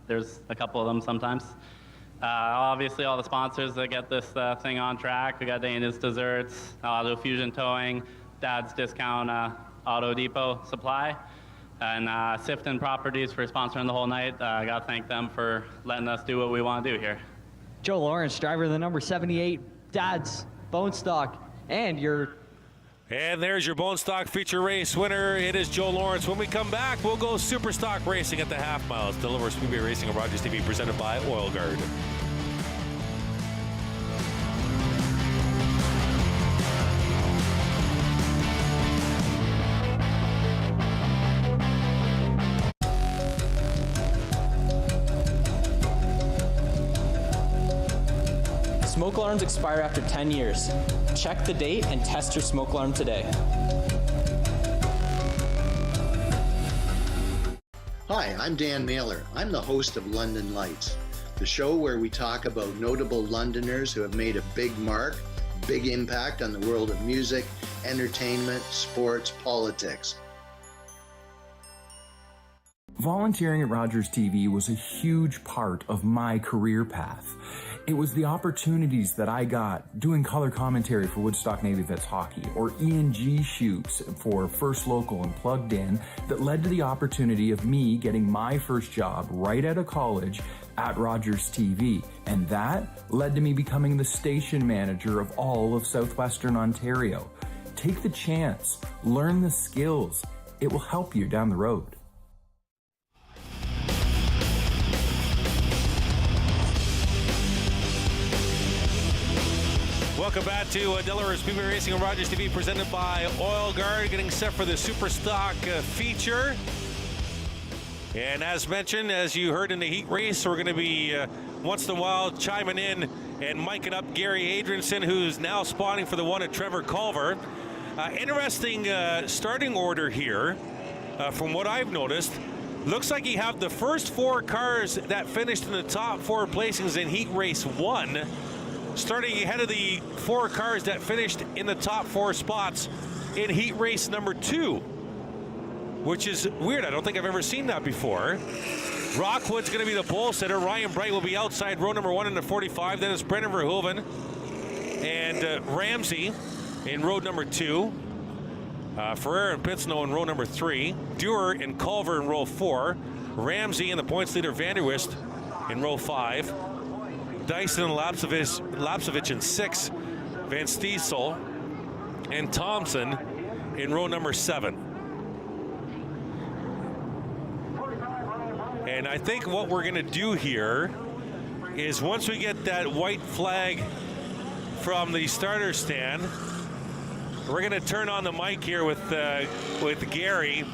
There's a couple of them sometimes. Obviously, all the sponsors that get this thing on track. We got Dana's Desserts, Auto Fusion Towing, Dad's Discount Auto Depot Supply, and Sifton Properties for sponsoring the whole night. I got to thank them for letting us do what we want to do here. Joe Lawrence, driver of the number 78, Dad's Bone Stock, and your... And there's your Bone Stock feature race winner. It is Joe Lawrence. When we come back, we'll go super stock racing at the half miles. Delaware Speedway Racing on Rogers TV, presented by Oil Guard. Smoke alarms expire after 10 years. Check the date and test your smoke alarm today. Hi, I'm Dan Mailer. I'm the host of London Lights, the show where we talk about notable Londoners who have made a big mark, big impact on the world of music, entertainment, sports, politics. Volunteering at Rogers TV was a huge part of my career path. It was the opportunities that I got doing color commentary for Woodstock Navy Vets Hockey or E&G shoots for First Local and Plugged In that led to the opportunity of me getting my first job right out of college at Rogers TV. And that led to me becoming the station manager of all of Southwestern Ontario. Take the chance, learn the skills. It will help you down the road. Welcome back to Delaware Speedway Racing on Rogers TV, presented by Oil Guard, getting set for the Super Stock feature. And as mentioned, as you heard in the heat race, we're going to be once in a while chiming in and miking up Gary Adrianson, who's now spawning for the one at Trevor Culver. Interesting starting order here, from what I've noticed. Looks like you have the first 4 cars that finished in the top 4 placings in heat race 1. Starting ahead of the 4 cars that finished in the top 4 spots in heat race number 2, which is weird. I don't think I've ever seen that before. Rockwood's going to be the pole sitter. Ryan Bright will be outside row number 1 in the 45. Then it's Brendan Verhoeven and Ramsey in row number 2. Ferrer and Pitsno in row number 3. Dewar and Culver in row 4. Ramsey and the points leader Vanderwist in row 5. Dyson and Lapsovich in 6, Van Stiesel and Thompson in row number 7. And I think what we're going to do here is once we get that white flag from the starter stand, we're going to turn on the mic here with Gary,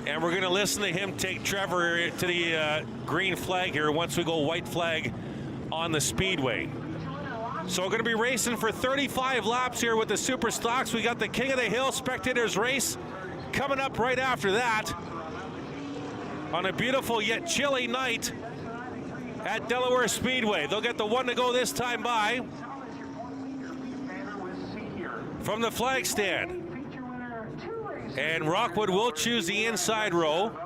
and we're going to listen to him take Trevor to the green flag here once we go white flag on the speedway. So we're going to be racing for 35 laps here with the Super Stocks. We got the King of the Hill Spectators race coming up right after that on a beautiful yet chilly night at Delaware Speedway. They'll get the one to go this time by from the flag stand. And Rockwood will choose the inside row.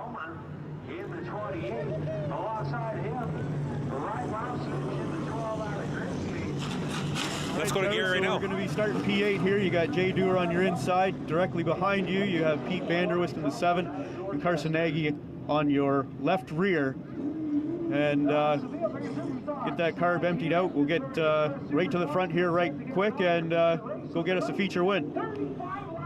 Let's go to Gary right now. We're going to be starting P8 here. You got Jay Dewar on your inside. Directly behind you, you have Pete Vanderwist in the 7 and Carson Nagy on your left rear. And get that carb emptied out. We'll get right to the front here right quick and go get us a feature win.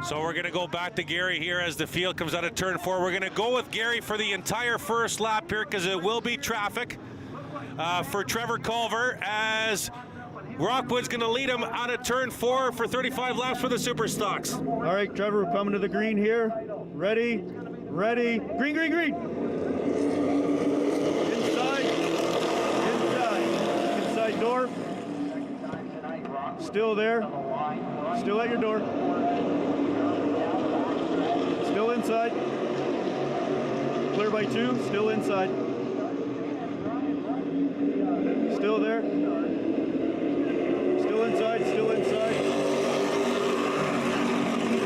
So we're going to go back to Gary here as the field comes out of turn 4. We're going to go with Gary for the entire first lap here because it will be traffic for Trevor Culver as Rockwood's going to lead him out of turn 4 for 35 laps for the Super Stocks. All right, Trevor, we're coming to the green here. Ready, ready, green, green, green. Inside door. Still there. Still at your door. Still inside. Clear by 2, still inside. Still there. Still inside, still inside.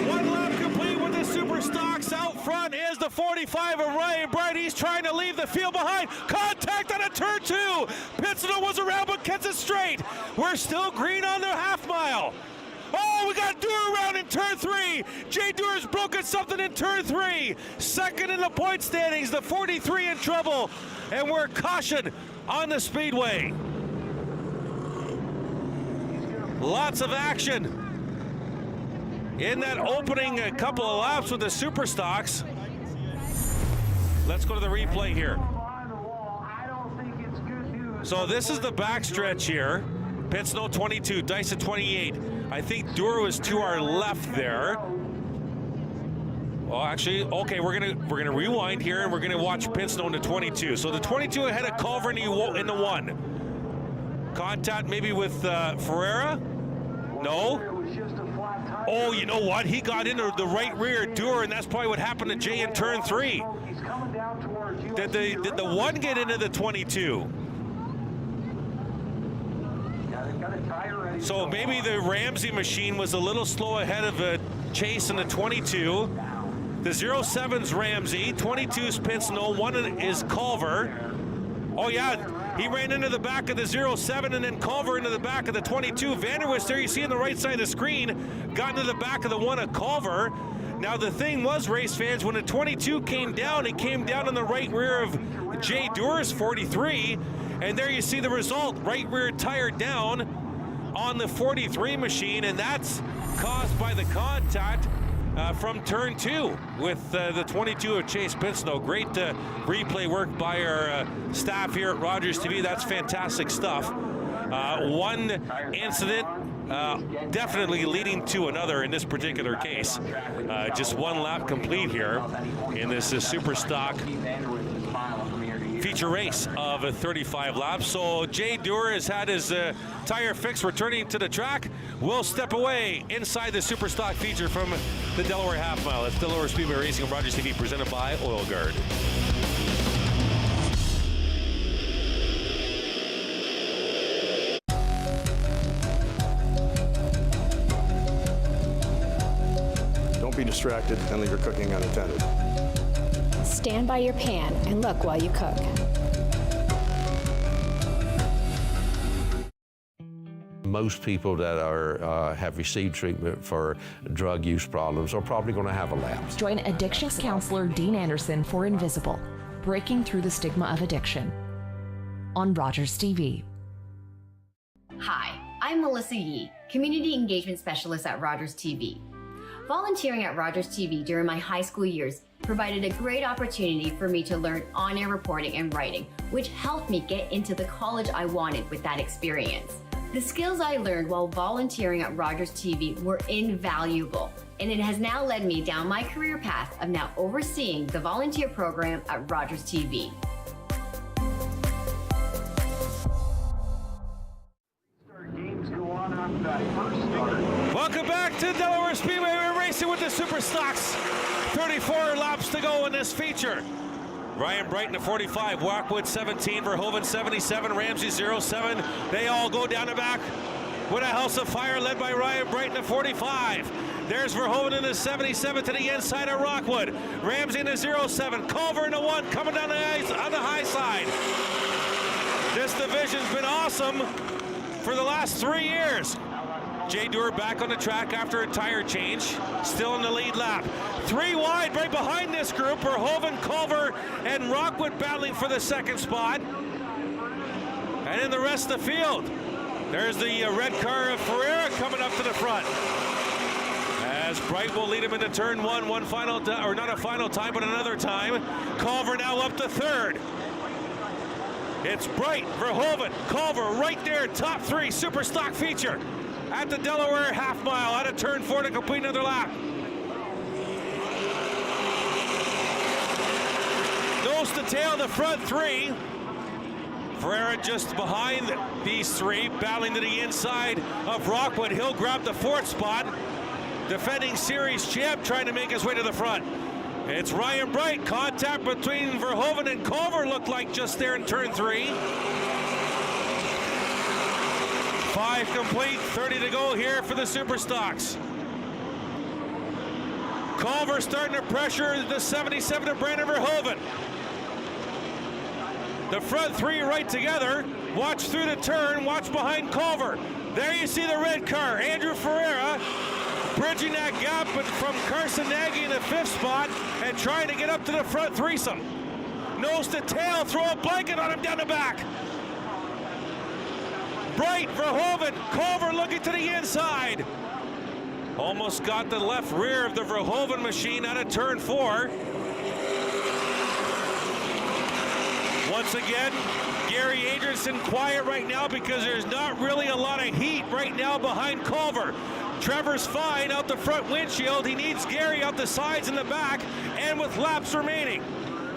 1 lap complete with the Super Stocks. Out front is the 45 of Ryan Bright. He's trying to leave the field behind. Contact on a turn 2. Pitsino was around but gets it straight. We're still green on the half mile. Oh, we got Dewar around in turn 3. Jay Dewar's broken something in turn 3. Second in the point standings, the 43 in trouble. And we're caution on the speedway. Lots of action in that opening couple of laps with the Super Stocks. Let's go to the replay here. So this is the backstretch here. Pitsno 22, Dyson 28. I think Dewar was to our left there. Well, actually, okay, we're gonna rewind here and we're gonna watch Pitsno in the 22. So the 22 ahead of Culver in the 1. Contact maybe with Ferreira? No. Oh, you know what? He got into the right rear door, and that's probably what happened to Jay in turn 3. Did the 1 get into the 22? So maybe the Ramsey machine was a little slow ahead of Chase in the 22. The 07's Ramsey, 22's Pincinel, 1 is Culver. Oh yeah, he ran into the back of the 07 and then Culver into the back of the 22. Vanderwist there, you see on the right side of the screen, got into the back of the 1 of Culver. Now the thing was, race fans, when the 22 came down, it came down on the right rear of Jay Doer's 43. And there you see the result, right rear tire down on the 43 machine, and that's caused by the contact from turn 2 with the 22 of Chase Pincinel. Great replay work by our staff here at Rogers TV. That's fantastic stuff. One incident definitely leading to another in this particular case. Just 1 lap complete here in this super stock feature race of 35 laps. So Jay Doer has had his tire fix, returning to the track. We'll step away inside the super stock feature from the Delaware Half Mile. It's Delaware Speedway Racing on Rogers TV, presented by Oil Guard. Don't be distracted and leave your cooking unattended. Stand by your pan and look while you cook. Most people that are have received treatment for drug use problems are probably going to have a lapse. Join addictions counselor Dean Anderson for Invisible, Breaking Through the Stigma of Addiction on Rogers TV. Hi, I'm Melissa Yee, Community Engagement Specialist at Rogers TV. Volunteering at Rogers TV during my high school years provided a great opportunity for me to learn on-air reporting and writing, which helped me get into the college I wanted with that experience. The skills I learned while volunteering at Rogers TV were invaluable, and it has now led me down my career path of now overseeing the volunteer program at Rogers TV. Welcome back to Delaware Speedway. We're racing with the Super Stocks. 34 laps to go in this feature. Ryan Brighton to 45, Walkwood 17, Verhoeven 77, Ramsey 07. They all go down the back with a house of fire led by Ryan Brighton to 45. There's Verhoeven in the 77 to the inside of Rockwood. Ramsey in the 07, Culver in the 1 coming down on the high side. This division's been awesome for the last 3 years. Jay Doer back on the track after a tire change, still in the lead lap. 3 wide right behind this group, Verhoeven, Culver, and Rockwood battling for the second spot. And in the rest of the field, there's the red car of Ferreira coming up to the front. As Bright will lead him into turn 1, one final, or not a final time, but another time. Culver now up to third. It's Bright, Verhoeven, Culver right there, top 3 super stock feature at the Delaware Half Mile out of turn 4 to complete another lap. Nose to tail, the front 3. Ferreira just behind these 3, battling to the inside of Rockwood. He'll grab the 4th spot. Defending series champ trying to make his way to the front. It's Ryan Bright. Contact between Verhoeven and Culver looked like just there in turn 3. 5 complete, 30 to go here for the Super Stocks. Culver starting to pressure the 77 of Brandon Verhoeven. The front 3 right together. Watch through the turn, watch behind Culver. There you see the red car, Andrew Ferreira, bridging that gap from Carson Nagy in the 5th spot and trying to get up to the front threesome. Nose to tail, throw a blanket on him down the back. Bright, Verhoeven, Culver looking to the inside. Almost got the left rear of the Verhoeven machine out of turn 4. Once again, Gary Adrianson quiet right now because there's not really a lot of heat right now behind Culver. Trevor's fine out the front windshield. He needs Gary out the sides and the back, and with laps remaining.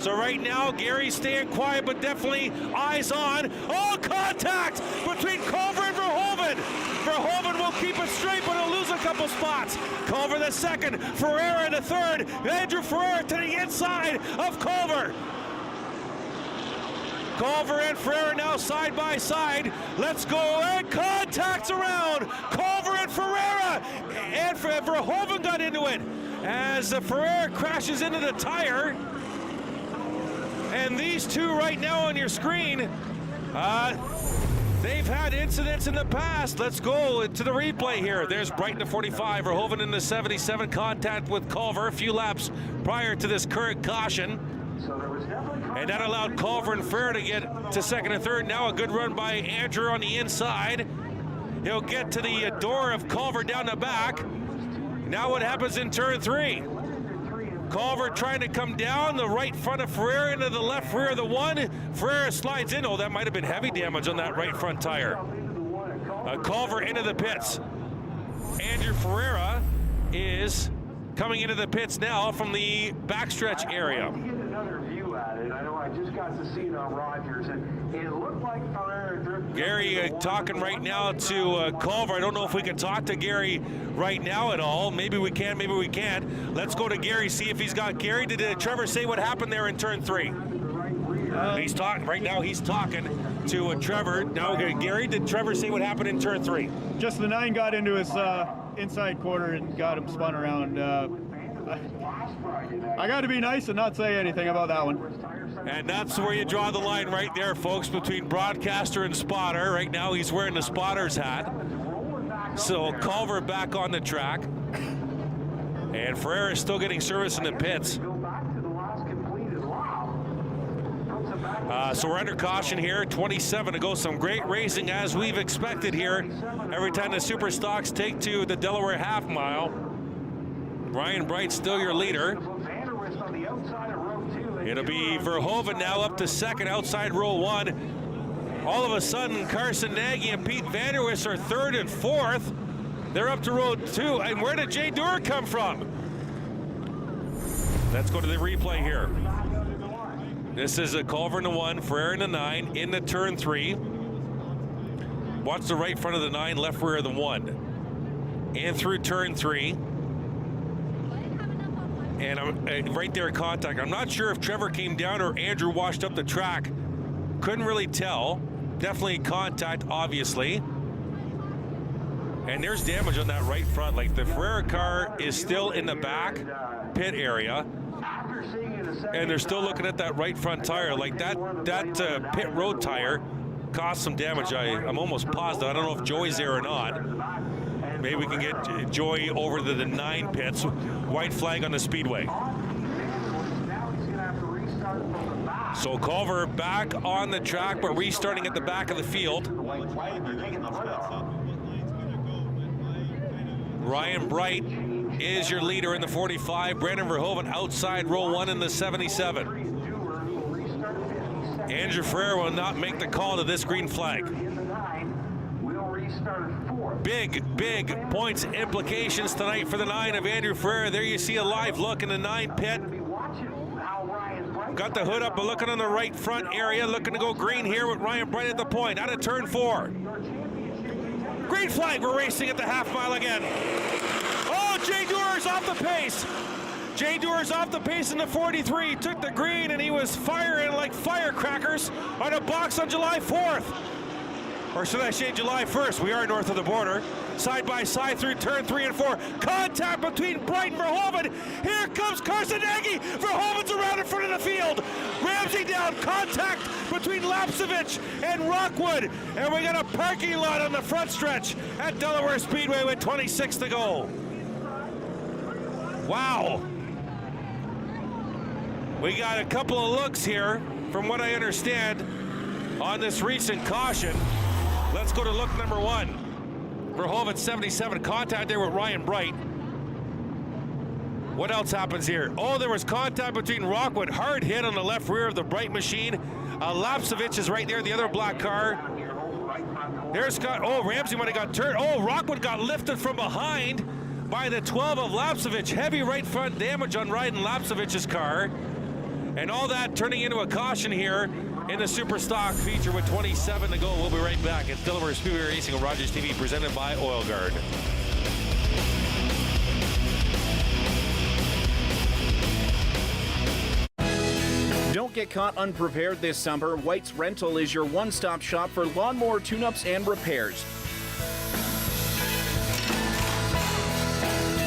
So right now, Gary's staying quiet, but definitely eyes on. Oh, contact between Culver and Verhoeven. Verhoeven will keep it straight, but he'll lose a couple spots. Culver the second, Ferreira the third. Andrew Ferreira to the inside of Culver. Culver and Ferreira now side by side. Let's go, and contacts around. Culver and Ferreira, and Verhoeven got into it as Ferreira crashes into the tire. And these two right now on your screen, they've had incidents in the past. Let's go to the replay here. There's Brighton to 45, Verhoeven in the 77, contact with Culver a few laps prior to this current caution. And that allowed Culver and Ferreira to get to second and third. Now a good run by Andrew on the inside. He'll get to the door of Culver down the back. Now what happens in turn 3? Culver trying to come down the right front of Ferreira into the left rear of the one. Ferreira slides in. Oh, that might have been heavy damage on that right front tire. Culver into the pits. Andrew Ferreira is coming into the pits now from the backstretch area. Another view at it. I know I just got to see it on Rogers, and it looked like Ferreira. Gary talking right now to Culver. I don't know if we can talk to Gary right now at all. Maybe we can, maybe we can't. Let's go to Gary, see if he's got Gary. Did Trevor say what happened there in turn 3? He's talking right now. He's talking to Trevor. Now, Gary, did Trevor say what happened in turn 3? Just the 9 got into his inside quarter and got him spun around. I got to be nice and not say anything about that one. And that's where you draw the line right there, folks, between broadcaster and spotter. Right now he's wearing the spotter's hat. So Culver back on the track. And Ferreira is still getting service in the pits. So we're under caution here, 27 to go. Some great racing as we've expected here. Every time the Super Stocks take to the Delaware half mile. Ryan Bright still your leader. It'll be Verhoeven now up to second outside row 1. All of a sudden, Carson Nagy and Pete Vanderwist are third and fourth. They're up to row 2. And where did Jay Doer come from? Let's go to the replay here. This is a Culver in the 1, Ferreira in the 9, in the turn 3. Watch the right front of the 9, left rear of the 1. And through turn 3. And I'm right there at contact. I'm not sure if Trevor came down or Andrew washed up the track. Couldn't really tell. Definitely contact, obviously. And there's damage on that right front. Like the Ferreira car is still in the back pit area. And they're still looking at that right front tire. Like that pit road tire caused some damage. I'm almost positive. I don't know if Joey's there or not. Maybe we can get Joey over to the 9 pits. White flag on the speedway. So Culver back on the track, but restarting at the back of the field. Ryan Bright is your leader in the 45. Brandon Verhoeven outside row 1 in the 77. Andrew Ferreira will not make the call to this green flag. Big points implications tonight for the 9 of Andrew Ferreira. There you see a live look in the 9 pit. Got the hood up, but looking on the right front area, looking to go green here with Ryan Bright at the point, out of turn 4. Green flag, we're racing at the half mile again. Oh, Jay Doer's off the pace. Jay Doer's off the pace in the 43, took the green, and he was firing like firecrackers on a box on July 4th. Or should I say July 1st? We are north of the border. Side by side through turn 3 and 4. Contact between Bright and Verhoeven. Here comes Carson Nagy. Verhoeven's around in front of the field. Ramsey down. Contact between Lapsevich and Rockwood. And we got a parking lot on the front stretch at Delaware Speedway with 26 to go. Wow. We got a couple of looks here, from what I understand, on this recent caution. Let's go to look number 1. Verhoeven 77, contact there with Ryan Bright. What else happens here? Oh, there was contact between Rockwood. Hard hit on the left rear of the Bright machine. Lapsevich is right there, the other black car. There's Scott. Oh, Ramsey might have got turned. Oh, Rockwood got lifted from behind by the 12 of Lapsevich. Heavy right front damage on Ryan Lapsevich's car. And all that turning into a caution here in the Super Stock feature with 27 to go. We'll be right back. It's Delaware Speedway Racing on Rogers TV, presented by Oil Guard. Don't get caught unprepared this summer. White's Rental is your one-stop shop for lawnmower tune-ups and repairs.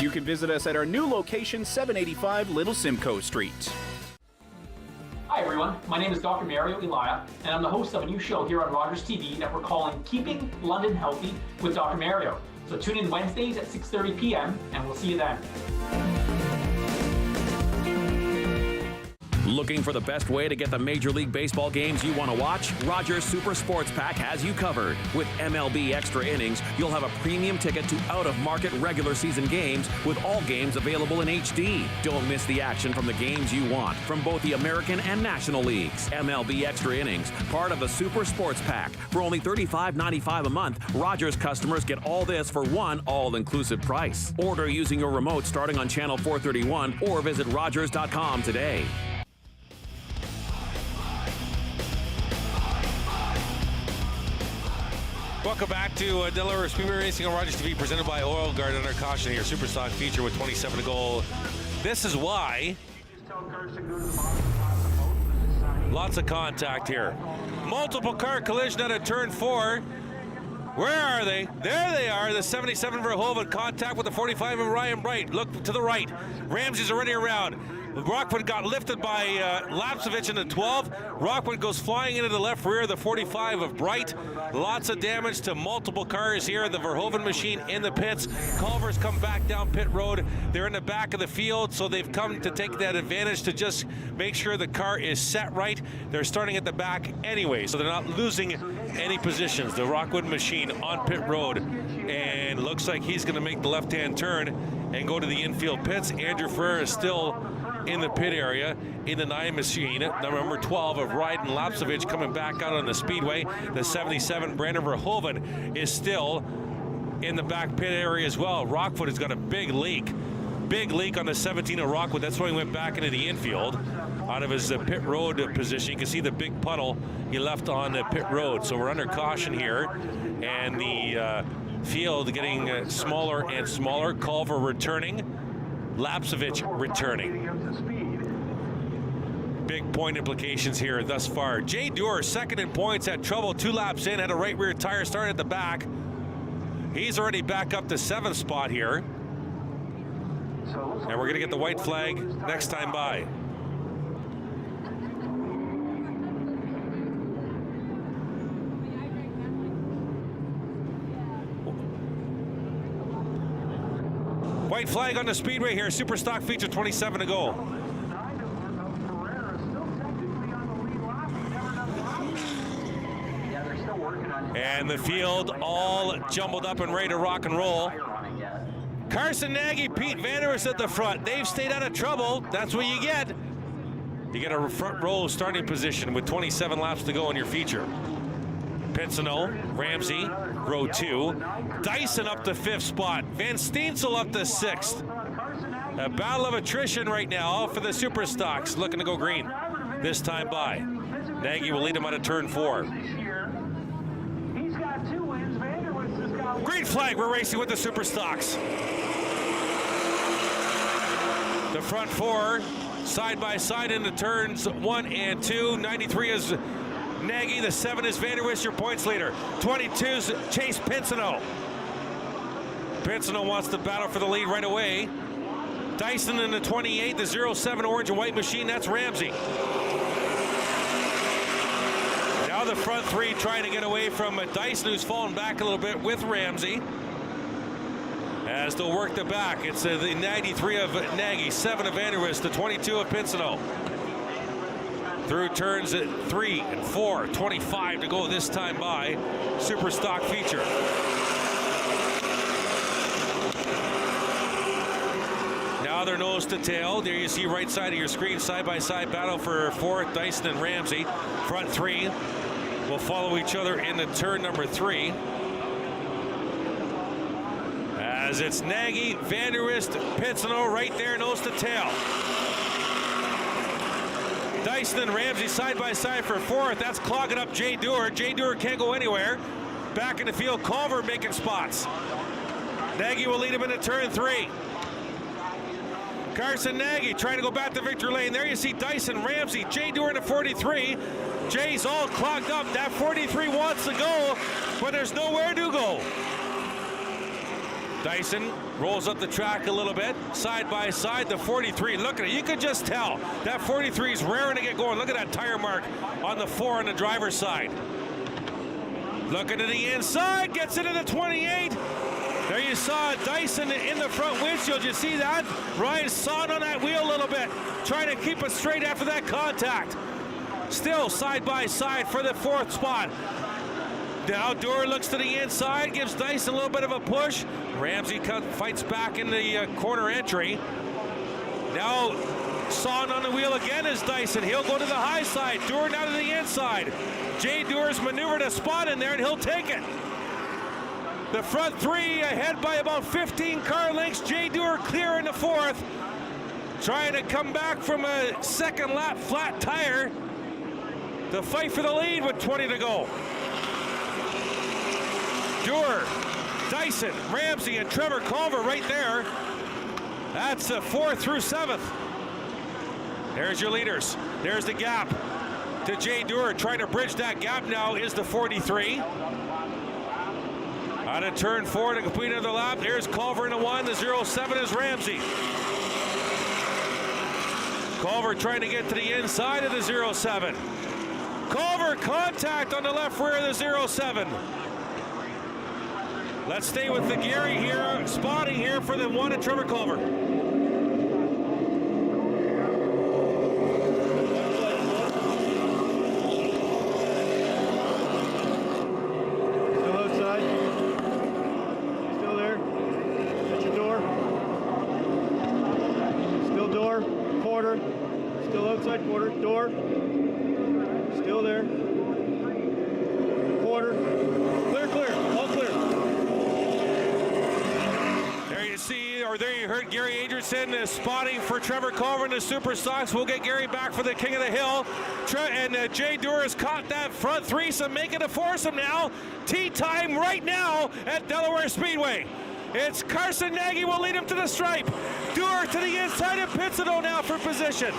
You can visit us at our new location, 785 Little Simcoe Street. Hi everyone, my name is Dr. Mario Elia, and I'm the host of a new show here on Rogers TV that we're calling Keeping London Healthy with Dr. Mario. So tune in Wednesdays at 6:30 p.m. and we'll see you then. Looking for the best way to get the Major League Baseball games you want to watch? Rogers Super Sports Pack has you covered. With MLB Extra Innings, you'll have a premium ticket to out-of-market regular season games with all games available in HD. Don't miss the action from the games you want from both the American and National Leagues. MLB Extra Innings, part of the Super Sports Pack. For only $35.95 a month, Rogers customers get all this for one all-inclusive price. Order using your remote starting on channel 431 or visit Rogers.com today. Welcome back to Delaware Speedway Racing on Rogers TV, presented by Oil Guard. Under caution here, Super Stock feature with 27 to go. This is why. Lots of contact here. Multiple car collision at a turn 4. Where are they? There they are. The 77 Verhoeven contact with the 45 of Ryan Bright. Look to the right. Ramsey's already around. Rockwood got lifted by Lapsevich in the 12. Rockwood goes flying into the left rear of the 45 of Bright. Lots of damage to multiple cars here. The Verhoeven machine in the pits. Culver's come back down pit road. They're in the back of the field, so they've come to take that advantage to just make sure the car is set right. They're starting at the back anyway, so they're not losing any positions. The Rockwood machine on pit road, and looks like he's going to make the left-hand turn and go to the infield pits. Andrew Ferrer is still in the pit area in the 9 machine. Number 12 of Ryden Lapsevich coming back out on the speedway. The 77 Brandon Verhoeven is still in the back pit area as well. Rockwood has got a big leak on the 17 of Rockwood. That's why he went back into the infield out of his pit road position. You can see the big puddle he left on the pit road. So we're under caution here, and the field getting smaller and smaller. Culver returning, Lapsevich returning. Big point implications here thus far. Jay Dewar, second in points, had trouble 2 laps in, had a right rear tire start at the back. He's already back up to 7th spot here. And we're going to get the white flag next time by. White flag on the speedway here. Super Stock feature, 27 to go. And the field all jumbled up and ready to rock and roll. Carson Nagy, Pete Vanderus at the front. They've stayed out of trouble. That's what you get. You get a front row starting position with 27 laps to go in your feature. Pinsino, Ramsey, row 2. Dyson up to 5th spot. Van Steensel up to 6th. A battle of attrition right now for the Super Stocks, looking to go green this time by. Nagy will lead him out of turn 4. Green flag, we're racing with the Super Stocks. The front 4 side by side into turns 1 and 2. 93 is Nagy, the 7 is Vanderwist, your points leader. 22's Chase Pinsino. Pinsino wants to battle for the lead right away. Dyson in the 28, the 07 orange and white machine, that's Ramsey. Now the front 3 trying to get away from Dyson, who's fallen back a little bit with Ramsey. As they'll work the back, it's the 93 of Nagy, 7 of Vanderwist, the 22 of Pinsino. Through turns at 3 and 4, 25 to go this time by. Super Stock feature. Now they're nose to tail. There you see right side of your screen, side-by-side battle for 4th, Dyson and Ramsey. Front 3 will follow each other into turn number 3. As it's Nagy, Vanderwist, Pinsino right there, nose to tail. Dyson and Ramsey side by side for fourth. That's clogging up Jay Dewar. Jay Dewar can't go anywhere. Back in the field, Culver making spots. Nagy will lead him into turn 3. Carson Nagy trying to go back to victory lane. There you see Dyson, Ramsey, Jay Dewar in the 43. Jay's all clogged up. That 43 wants to go, but there's nowhere to go. Dyson rolls up the track a little bit, side by side. The 43, look at it. You could just tell that 43 is raring to get going. Look at that tire mark on the 4 on the driver's side. Looking to the inside, gets into the 28. There you saw Dyson in the front windshield. You see that? Ryan sawed on that wheel a little bit, trying to keep it straight after that contact. Still side by side for the 4th spot. Now Dewar looks to the inside, gives Dyson a little bit of a push. Ramsey fights back in the corner entry. Now sawing on the wheel again is Dyson. He'll go to the high side. Dewar now to the inside. Jay Dewar's maneuvered a spot in there, and he'll take it. The front 3 ahead by about 15 car lengths. Jay Dewar clear in the 4th. Trying to come back from a 2nd lap flat tire to fight for the lead with 20 to go. Dewar, Dyson, Ramsey, and Trevor Culver right there. That's 4th through 7th. There's your leaders. There's the gap to Jay Dewar. Trying to bridge that gap now is the 43. Out of turn 4 to complete another lap. There's Culver in the 1. The 07 is Ramsey. Culver trying to get to the inside of the 07. Culver contact on the left rear of the 07. Let's stay with the Gary here, spotting here for the 1 and Trevor Culver. Still outside. Still there. At your door. Still door. Quarter. Still outside quarter. Door. Still there. Quarter. Clear, clear. All clear. There you heard Gary Adrianson spotting for Trevor Culver in the Super Stocks. We'll get Gary back for the King of the Hill. And Jay Dewar has caught that front 3, so make it a foursome now. Tea time right now at Delaware Speedway. It's Carson Nagy will lead him to the stripe. Dewar to the inside of Pizzano now for position.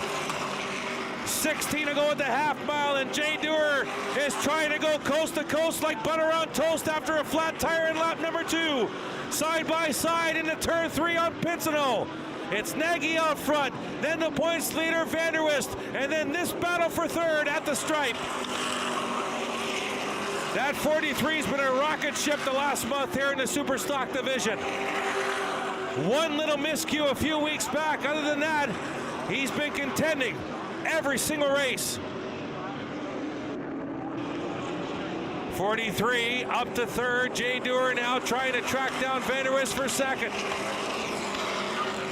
16 to go at the half mile, and Jay Dewar is trying to go coast to coast like butter on toast after a flat tire in lap number 2. Side by side into turn 3 on Pizzano. It's Nagy out front, then the points leader Vanderwist, and then this battle for 3rd at the stripe. That 43's been a rocket ship the last month here in the Super Stock division. One little miscue a few weeks back. Other than that, he's been contending every single race. 43 up to 3rd. Jay Dewar now trying to track down Vanderwist for 2nd.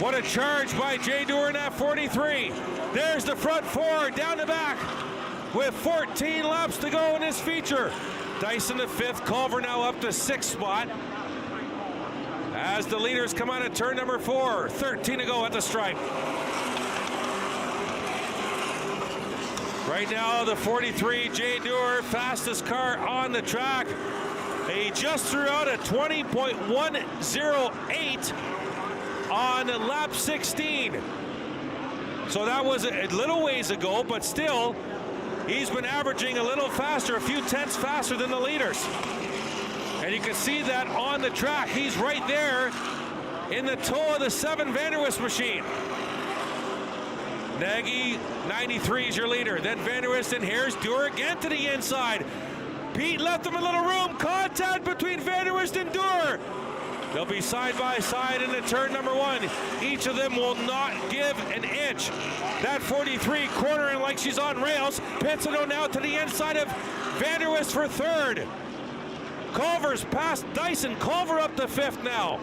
What a charge by Jay Dewar in that 43. There's the front 4 down the back with 14 laps to go in this feature. Dyson the 5th. Culver now up to 6th spot as the leaders come out of turn number 4. 13 to go at the stripe. Right now, the 43, Jay Dewar, fastest car on the track. He just threw out a 20.108 on lap 16. So that was a little ways ago, but still, he's been averaging a little faster, a few tenths faster than the leaders. And you can see that on the track. He's right there in the toe of the 7 Vanderwist machine. Nagy, 93 is your leader. Then Vanderwist, and here's Dewar again to the inside. Pete left him a little room. Contact between Vanderwist and Dewar. They'll be side by side into turn number 1. Each of them will not give an inch. That 43 cornering like she's on rails. Pizzano now to the inside of Vanderwist for 3rd. Culver's past Dyson. Culver up to 5th now.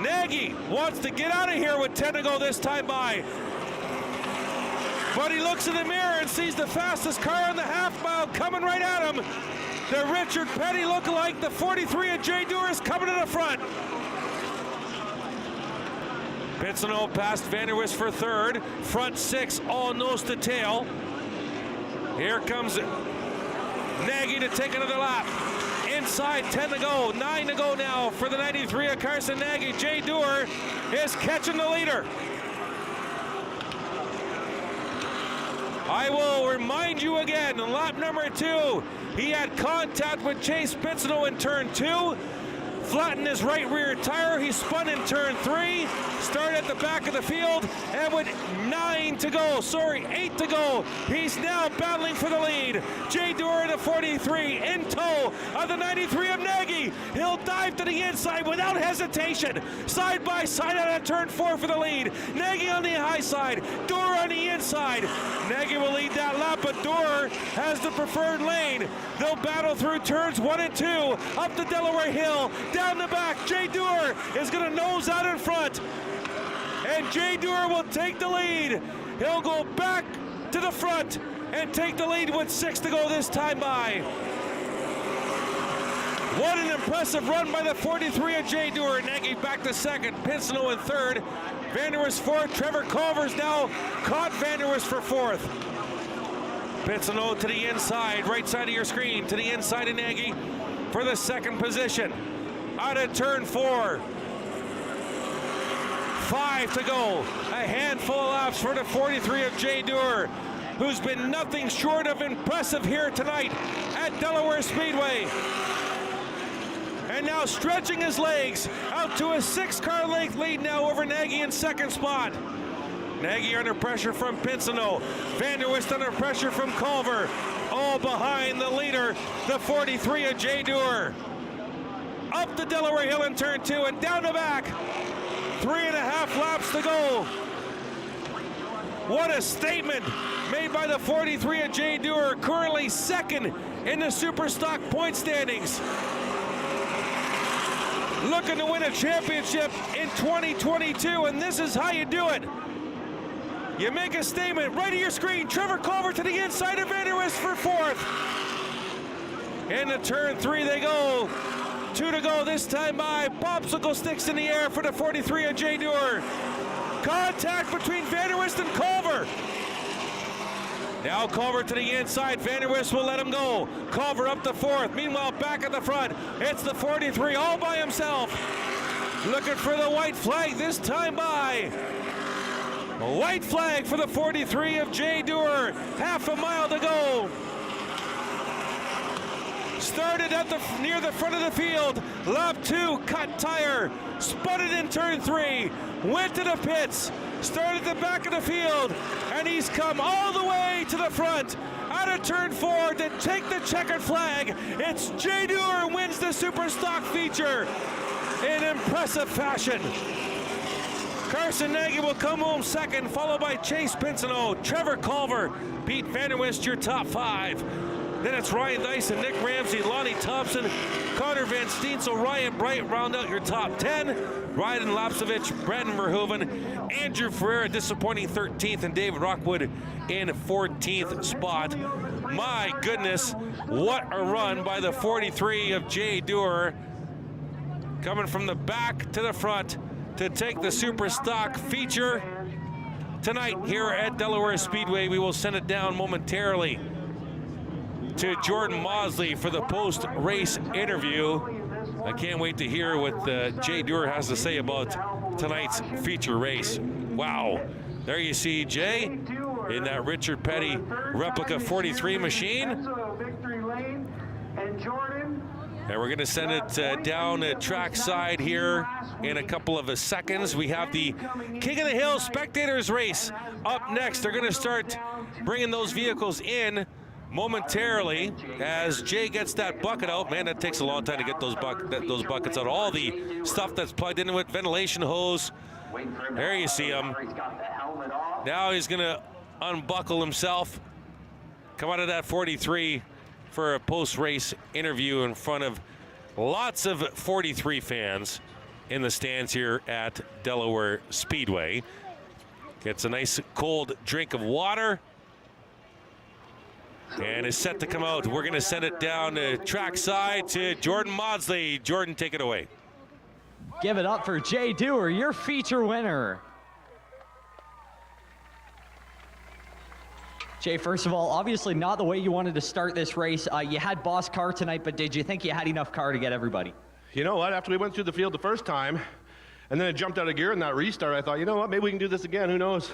Nagy wants to get out of here with 10 to go this time by. But he looks in the mirror and sees the fastest car on the half mile coming right at him. The Richard Petty lookalike, the 43 of Jay Dewar is coming to the front. Pincinel past Vanderwist for third. Front 6, all nose to tail. Here comes Nagy to take another lap. Inside, 10 to go, 9 to go now for the 93 of Carson Nagy. Jay Dewar is catching the leader. I will remind you again, in lap number 2, he had contact with Chase Pincinel in turn 2. Flattened his right rear tire. He spun in turn 3, started at the back of the field, and with 8 to go, he's now battling for the lead. Jay Dewar in the 43 in tow of the 93 of Nagy. He'll dive to the inside without hesitation. Side by side out of turn 4 for the lead. Nagy on the high side, Dewar on the inside. Nagy will lead that lap, but Dewar has the preferred lane. They'll battle through turns 1 and 2, up the Delaware Hill, down the back. Jay Dewar is going to nose out in front, and Jay Dewar will take the lead. He'll go back to the front and take the lead with 6 to go this time by. What an impressive run by the 43 of Jay Dewar. Nagy back to second, Pincinel in third, Vanderwist fourth. Trevor Culver's now caught Vanderwist for fourth. Pincinel to the inside, right side of your screen, to the inside of Nagy for the second position. Out of turn 4. 5 to go. A handful of laps for the 43 of Jay Dewar, who's been nothing short of impressive here tonight at Delaware Speedway. And now stretching his legs out to a 6-car length lead now over Nagy in second spot. Nagy under pressure from Pincinel. Vanderwist under pressure from Culver. All behind the leader, the 43 of Jay Dewar. Up the Delaware Hill in turn 2 and down the back. 3.5 laps to go. What a statement made by the 43 of Jay Dewar, currently second in the Superstock point standings. Looking to win a championship in 2022, and this is how you do it. You make a statement right of your screen. Trevor Culver to the inside of Vanderwist for fourth. Into turn 3 they go. 2 to go this time by. Popsicle sticks in the air for the 43 of Jay Dewar. Contact between Vanderwist and Culver. Now Culver to the inside. Vanderwist will let him go. Culver up to fourth. Meanwhile, back at the front, it's the 43 all by himself. Looking for the white flag this time by. A white flag for the 43 of Jay Dewar. Half a mile to go. Started at near the front of the field. Lap 2, cut tire. Spun it in turn 3. Went to the pits. Started at the back of the field. And he's come all the way to the front. Out of turn 4 to take the checkered flag. It's Jay Dewar wins the Superstock feature in impressive fashion. Carson Nagy will come home second, followed by Chase Pincinel, Trevor Culver, Pete Vanderwist, your top 5. Then it's Ryan Dice and Nick Ramsey, Lonnie Thompson, Connor Van Steensel, Ryan Bright round out your top 10. Ryan Lapsevich, Brandon Verhoeven, Andrew Ferreira disappointing 13th, and David Rockwood in 14th spot. My goodness, what a run by the 43 of Jay Dewar. Coming from the back to the front to take the Superstock feature tonight here at Delaware Speedway. We will send it down momentarily to Jordan Mosley for the post-race interview. I can't wait to hear what Jay Dewar has to say about tonight's feature race. Wow. There you see Jay in that Richard Petty replica 43 machine. And we're going to send it down the track side here in a couple of seconds. We have the King of the Hill Spectators race up next. They're going to start bringing those vehicles in momentarily as Jay gets that bucket out. Man, that takes a long time to get those buckets out. All the stuff that's plugged into it, ventilation hose. There you see him. Now he's going to unbuckle himself, come out of that 43 for a post-race interview in front of lots of 43 fans in the stands here at Delaware Speedway. Gets a nice cold drink of water and is set to come out. We're going to send it down the track side to Jordan Maudsley. Jordan, take it away. Give it up for Jay Dewar, your feature winner. Jay, first of all, obviously not the way you wanted to start this race. You had boss car tonight, but did you think you had enough car to get everybody? You know what? After we went through the field the first time, and then it jumped out of gear in that restart, I thought, you know what? Maybe we can do this again. Who knows?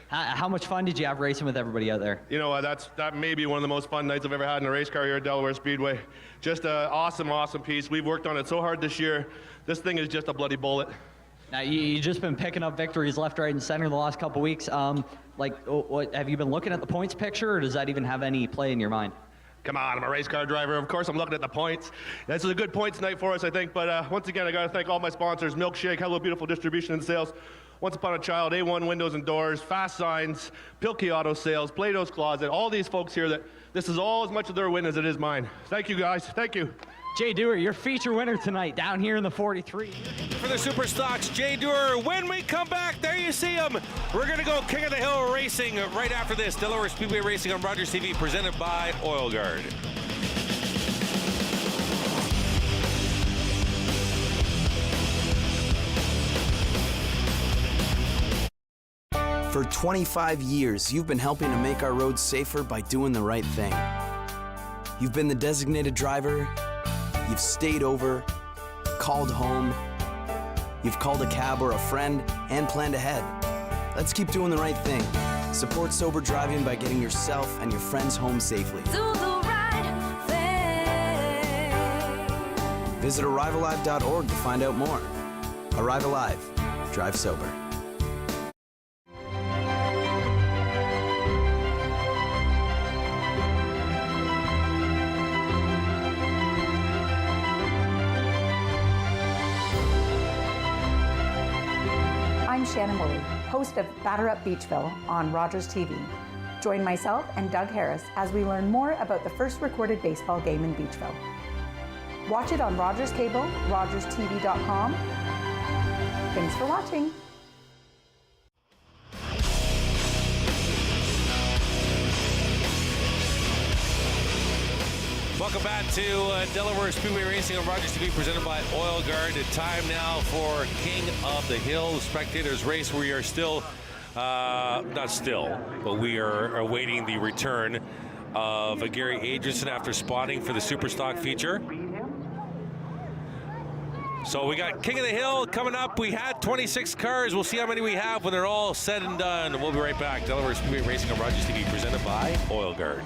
How much fun did you have racing with everybody out there? You know, that may be one of the most fun nights I've ever had in a race car here at Delaware Speedway. Just an awesome, awesome piece. We've worked on it so hard this year. This thing is just a bloody bullet. Now, you've just been picking up victories left, right, and center the last couple weeks. What have you been looking at the points picture, or does that even have any play in your mind? Come on, I'm a race car driver. Of course I'm looking at the points. This is a good points night for us, I think. But once again, I got to thank all my sponsors, Milkshake, Hello Beautiful Distribution and Sales, Once Upon a Child, A1 Windows and Doors, Fast Signs, Pilkey Auto Sales, Plato's Closet, all these folks here that this is all as much of their win as it is mine. Thank you, guys. Thank you. Jay Dewar, your feature winner tonight down here in the 43. For the Super Stocks, Jay Dewar. When we come back, there you see him. We're going to go King of the Hill Racing right after this. Delaware Speedway Racing on Rogers TV, presented by Oil Guard. For 25 years, you've been helping to make our roads safer by doing the right thing. You've been the designated driver, you've stayed over, called home, you've called a cab or a friend, and planned ahead. Let's keep doing the right thing. Support sober driving by getting yourself and your friends home safely. Do the right thing. Visit ArriveAlive.org to find out more. Arrive Alive. Drive sober. I'm Shannon Woolley, host of Batter Up Beachville on Rogers TV. Join myself and Doug Harris as we learn more about the first recorded baseball game in Beachville. Watch it on Rogers Cable, rogerstv.com. Thanks for watching. Welcome back to Delaware Speedway Racing on Rogers TV, presented by Oil Guard. Time now for King of the Hill Spectators race. We are still, not still, but we are awaiting the return of Gary Adrianson after spotting for the Superstock feature. So we got King of the Hill coming up. We had 26 cars. We'll see how many we have when they're all said and done. We'll be right back. Delaware Speedway Racing on Rogers TV, presented by Oil Guard.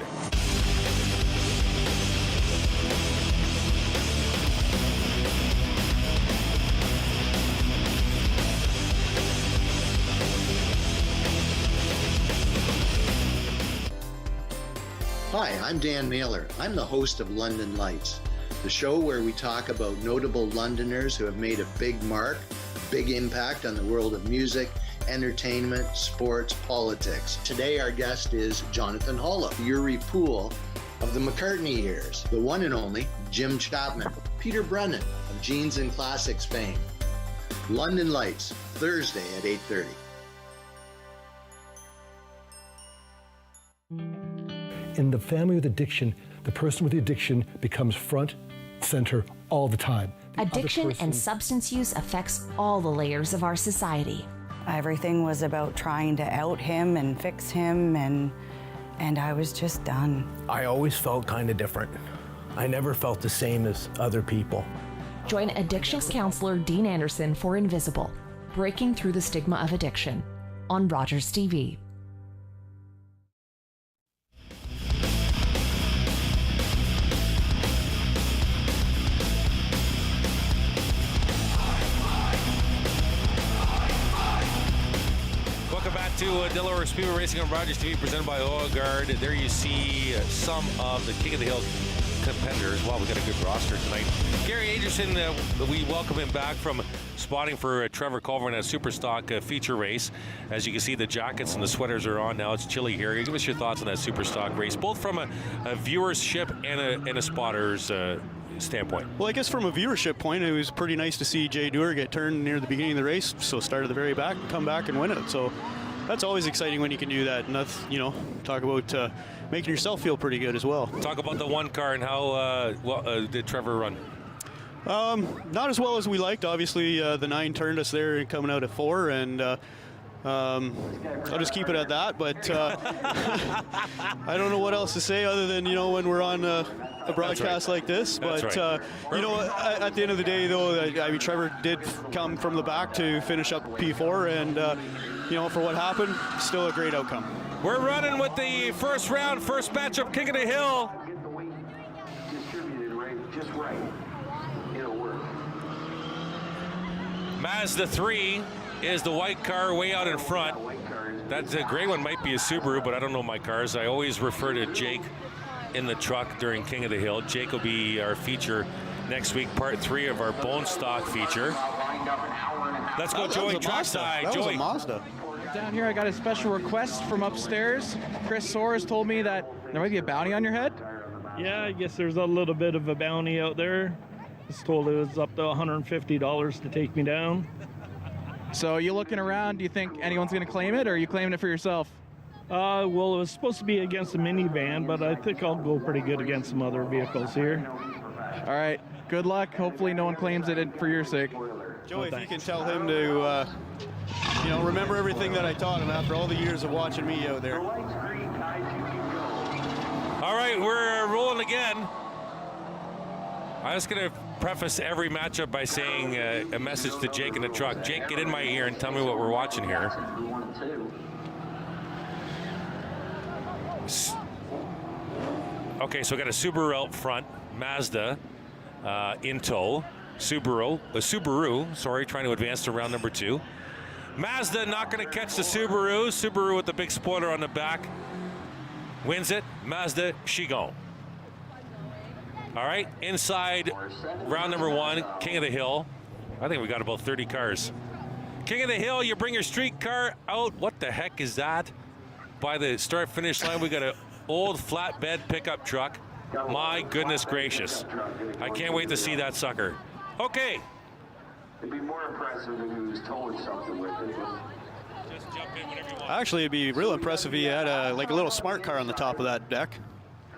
Hi, I'm Dan Mailer. I'm the host of London Lights, the show where we talk about notable Londoners who have made a big mark, big impact on the world of music, entertainment, sports, politics. Today our guest is Jonathan Hollow, Yuri Poole of the McCartney years, the one and only Jim Chapman, Peter Brennan of Jeans and Classics fame. London Lights, Thursday at 8:30. In the family with addiction, the person with the addiction becomes front, center all the time. Addiction and substance use affects all the layers of our society. Everything was about trying to out him and fix him, and I was just done. I always felt kind of different. I never felt the same as other people. Join addictions counselor Dean Anderson for Invisible, Breaking Through the Stigma of Addiction, on Rogers TV. To Delaware Speedway Racing on Rogers TV, presented by Oil Guard. There you see some of the King of the Hill competitors. Wow, we got a good roster tonight. Gary Adrianson, we welcome him back from spotting for Trevor Culver in a Superstock feature race. As you can see, the jackets and the sweaters are on now. It's chilly here. Give us your thoughts on that Superstock race, both from a viewership and a spotter's standpoint. Well, I guess from a viewership point, it was pretty nice to see Jay Dewar get turned near the beginning of the race, so start at the very back, come back and win it. So that's always exciting when you can do that, and that's, talk about making yourself feel pretty good as well. Talk about the one car and how did Trevor run? Not as well as we liked. Obviously, the 9 turned us there and coming out at 4, and I'll just keep it at that, but I don't know what else to say other than, you know, when we're on a broadcast like this. But, you know, at the end of the day, though, I mean, Trevor did come from the back to finish up P4, and, you know, for what happened, still a great outcome. We're running with the first round, first matchup, King of the Hill. Get the weight distributed just right. It'll work. Mazda 3 is the white car way out in front. That's a gray one, might be a Subaru, but I don't know my cars. I always refer to Jake in the truck during King of the Hill. Jake will be our feature next week, part 3 of our bone stock feature. Let's go, Joey, trackside. That was Joey. a Mazda. Down here, I got a special request from upstairs. Chris Soares told me that there might be a bounty on your head. Yeah, I guess there's a little bit of a bounty out there. I was told it was up to $150 to take me down. So you looking around, do you think anyone's going to claim it, or are you claiming it for yourself? Well, it was supposed to be against a minivan, but I think I'll go pretty good against some other vehicles here. All right, good luck. Hopefully no one claims it for your sake. Joey, if you can tell him to, you know, remember everything that I taught him after all the years of watching me out there. All right, we're rolling again. I'm just going to preface every matchup by saying a message to Jake in the truck. Jake, get in my ear and tell me what we're watching here. Okay, so we got a Subaru out front, Mazda in tow, Subaru, sorry, trying to advance to round number 2. Mazda not going to catch the Subaru. Subaru with the big spoiler on the back wins it. Mazda, she gone. All right, inside round number 1, King of the Hill. I think we got about 30 cars. King of the Hill, you bring your street car out. What the heck is that? By the start-finish line, we got an old flatbed pickup truck. My goodness gracious. I can't wait to see that sucker. Okay. It'd be more impressive if he was towing something with it. Just jump in whenever you want. Actually, it'd be real impressive if he had like a little smart car on the top of that deck.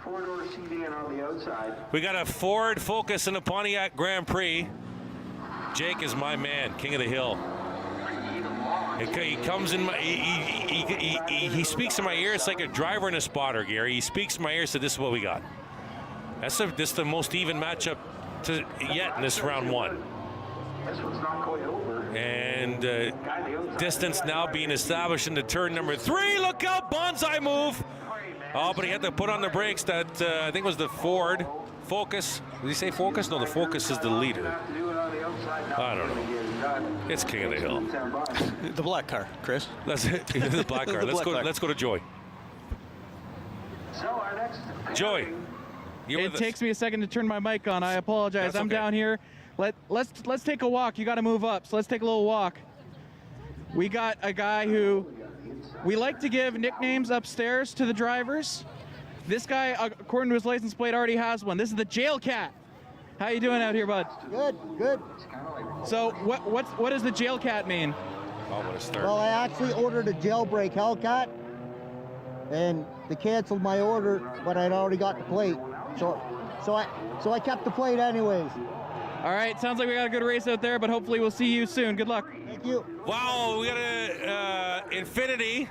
Four-door sedan on the outside. We got a Ford Focus in the Pontiac Grand Prix. Jake is my man, King of the Hill. He comes in my, he speaks in my ear. It's like a driver and a spotter, Gary. He speaks in my ear, so this is what we got. This is the most even matchup yet in this round 1. This one's not quite over. And distance now being established into turn number 3. Look out, bonsai move. Oh, but he had to put on the brakes. That I think was the Ford Focus. Did he say Focus? No, the Focus is the leader. I don't know. It's King of the Hill. The black car, Chris. That's it. The black car. Let's go to Joey. So our next Joey. It takes me a second to turn my mic on. I apologize. That's I'm okay. down here. Let's take a walk. You got to move up. So let's take a little walk. We got a guy who we like to give nicknames upstairs to the drivers. This guy, according to his license plate, already has one. This is the Jail Cat. How you doing out here, bud? Good, good. So what does the Jail Cat mean? Oh, what a start. Well, I actually ordered a jailbreak Hellcat, and they canceled my order, but I'd already got the plate. So I kept the plate anyways. All right, sounds like we got a good race out there, but hopefully we'll see you soon. Good luck. Thank you. Wow, we got a Infinity.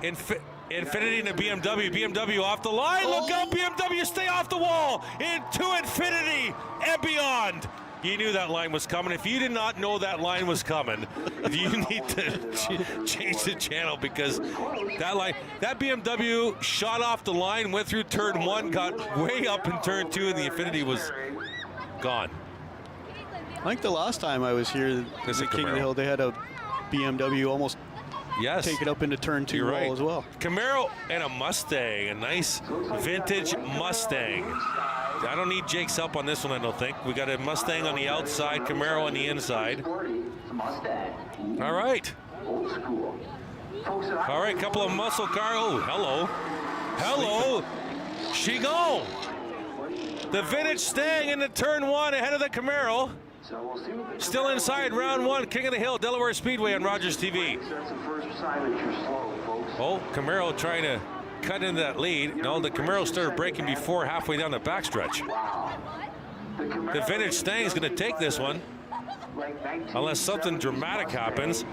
Infinity and a BMW. BMW off the line. Look out, BMW, stay off the wall. Into Infinity and beyond. You knew that line was coming. If you did not know that line was coming, you need to change the channel, because that BMW shot off the line, went through turn 1, got way up in turn 2, and the Infinity was gone. I think the last time I was here at King of the Hill, they had a BMW almost take it up into turn 2 right. as well. Camaro and a Mustang, a nice vintage Mustang. I don't need Jake's help on this one, I don't think. We got a Mustang on the outside, Camaro on the inside. All right. All right, couple of muscle cars. Oh, hello. Hello. She gone. The vintage staying into turn 1 ahead of the Camaro. Still inside round 1, King of the Hill, Delaware Speedway on Rogers TV. Oh, Camaro trying to cut into that lead. No, the Camaro started braking before halfway down the backstretch. The vintage Stang is going to take this one. unless something dramatic happens.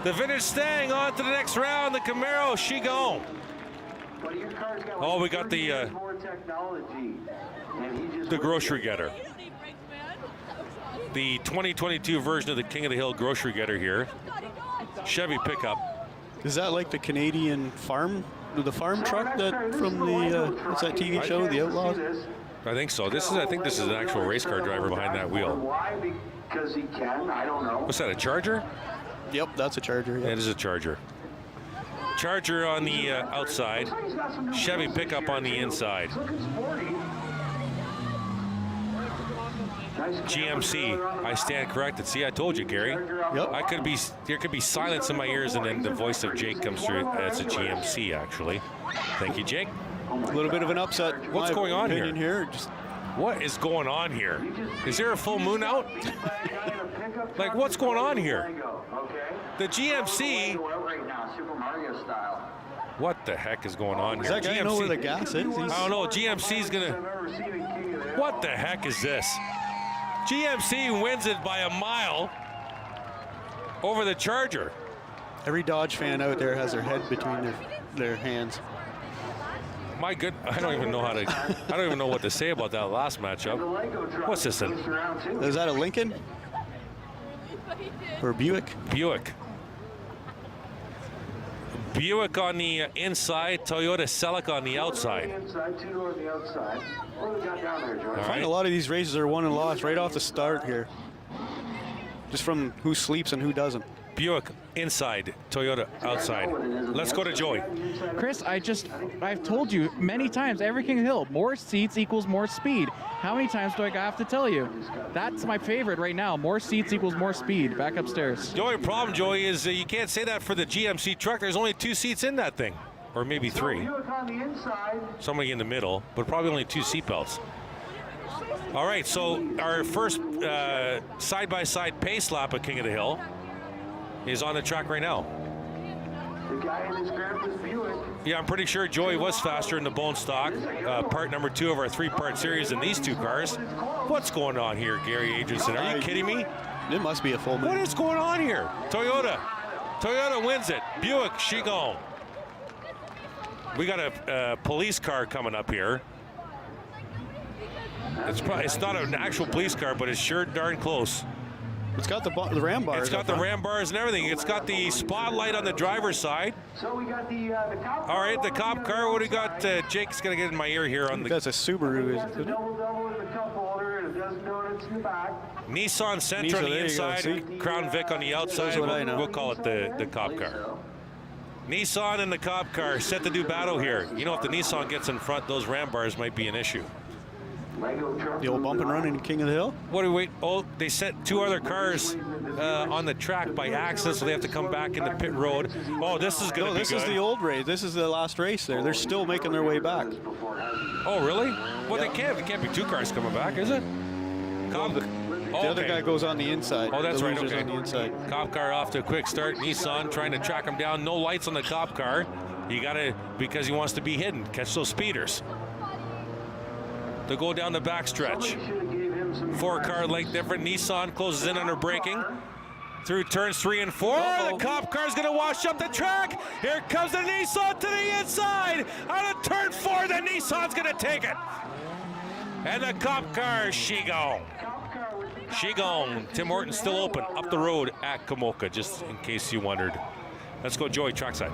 The vintage Stang on to the next round. The Camaro, she gone. Oh, we got the grocery getter. The 2022 version of the King of the Hill grocery getter here. Chevy pickup. Is that like the Canadian farm truck that from the what's that TV show, The Outlaws? I think so. I think this is an actual race car driver behind that wheel. Why? Because he can. I don't know. What's that, a Charger? Yep, that's a Charger. Yeah, it is a Charger. Charger on the outside. Chevy pickup on the inside. GMC. I stand corrected. See, I told you, Gary. Yep. There could be silence in my ears, and then the voice of Jake comes through. That's a GMC, actually. Thank you, Jake. A little bit of an upset. What's going on here? Just what is going on here? Is there a full moon out? Like, what's going on here? The GMC. What the heck is going on here? Does that guy know where the gas is? I don't know. GMC's gonna. What the heck is this? GMC wins it by a mile over the Charger. Every Dodge fan out there has their head between their hands. My good, I don't even know what to say about that last matchup. What's this in? Is that a Lincoln? Or Buick? Buick on the inside, Toyota Celica on the outside. I find a lot of these races are won and lost right off the start here. Just from who sleeps and who doesn't. Buick inside, Toyota outside. Let's go to Joey. Chris, I've told you many times, every King of the Hill, more seats equals more speed. How many times do I have to tell you? That's my favorite right now. More seats equals more speed. Back upstairs. The only problem, Joey, is you can't say that for the GMC truck. There's only 2 seats in that thing. Or maybe 3. Somebody in the middle, but probably only 2 seatbelts. All right, so our first side-by-side pace lap at King of the Hill is on the track right now. The guy in his grandpa's Buick. Yeah, I'm pretty sure Joey was faster in the bone stock, part number 2 of our 3-part series in these 2 cars. What's going on here, Gary Adrianson? Are you kidding me? It must be a full moon. What is going on here? Toyota wins it. Buick, she gone. We got a police car coming up here. It's not an actual police car, but it's sure darn close. It's got the ram bars. It's got the ram bars and everything. It's got the spotlight on the driver's side. So we got the cop car. All right, the cop car. What do we got? Jake's gonna get in my ear here on the. That's a Subaru, isn't it? Nissan Sentra on the inside, Crown Vic on the outside. We'll call it the cop car. Nissan and the cop car set to do battle here. You know, if the Nissan gets in front, those ram bars might be an issue. The old bump and run in King of the Hill? What do we wait? Oh, they set 2 other cars on the track by accident, so they have to come back into pit road. Oh, this is going to be good. This is the old race. This is the last race there. They're still making their way back. Oh, really? Well, they can't. It can't be 2 cars coming back, is it? The other guy goes on the inside. Oh, that's right. Okay. On the inside. Cop car off to a quick start. Nissan trying to track him down. No lights on the cop car. You got to, because he wants to be hidden, catch those speeders. To go down the backstretch. 4-car length different. Nissan closes in on her braking. Through turns 3 and 4. The cop car's going to wash up the track. Here comes the Nissan to the inside. Out of turn 4, the Nissan's going to take it. And the cop car, she gone. She gone. Tim Horton's still open up the road at Kamoka, just in case you wondered. Let's go, Joey, trackside.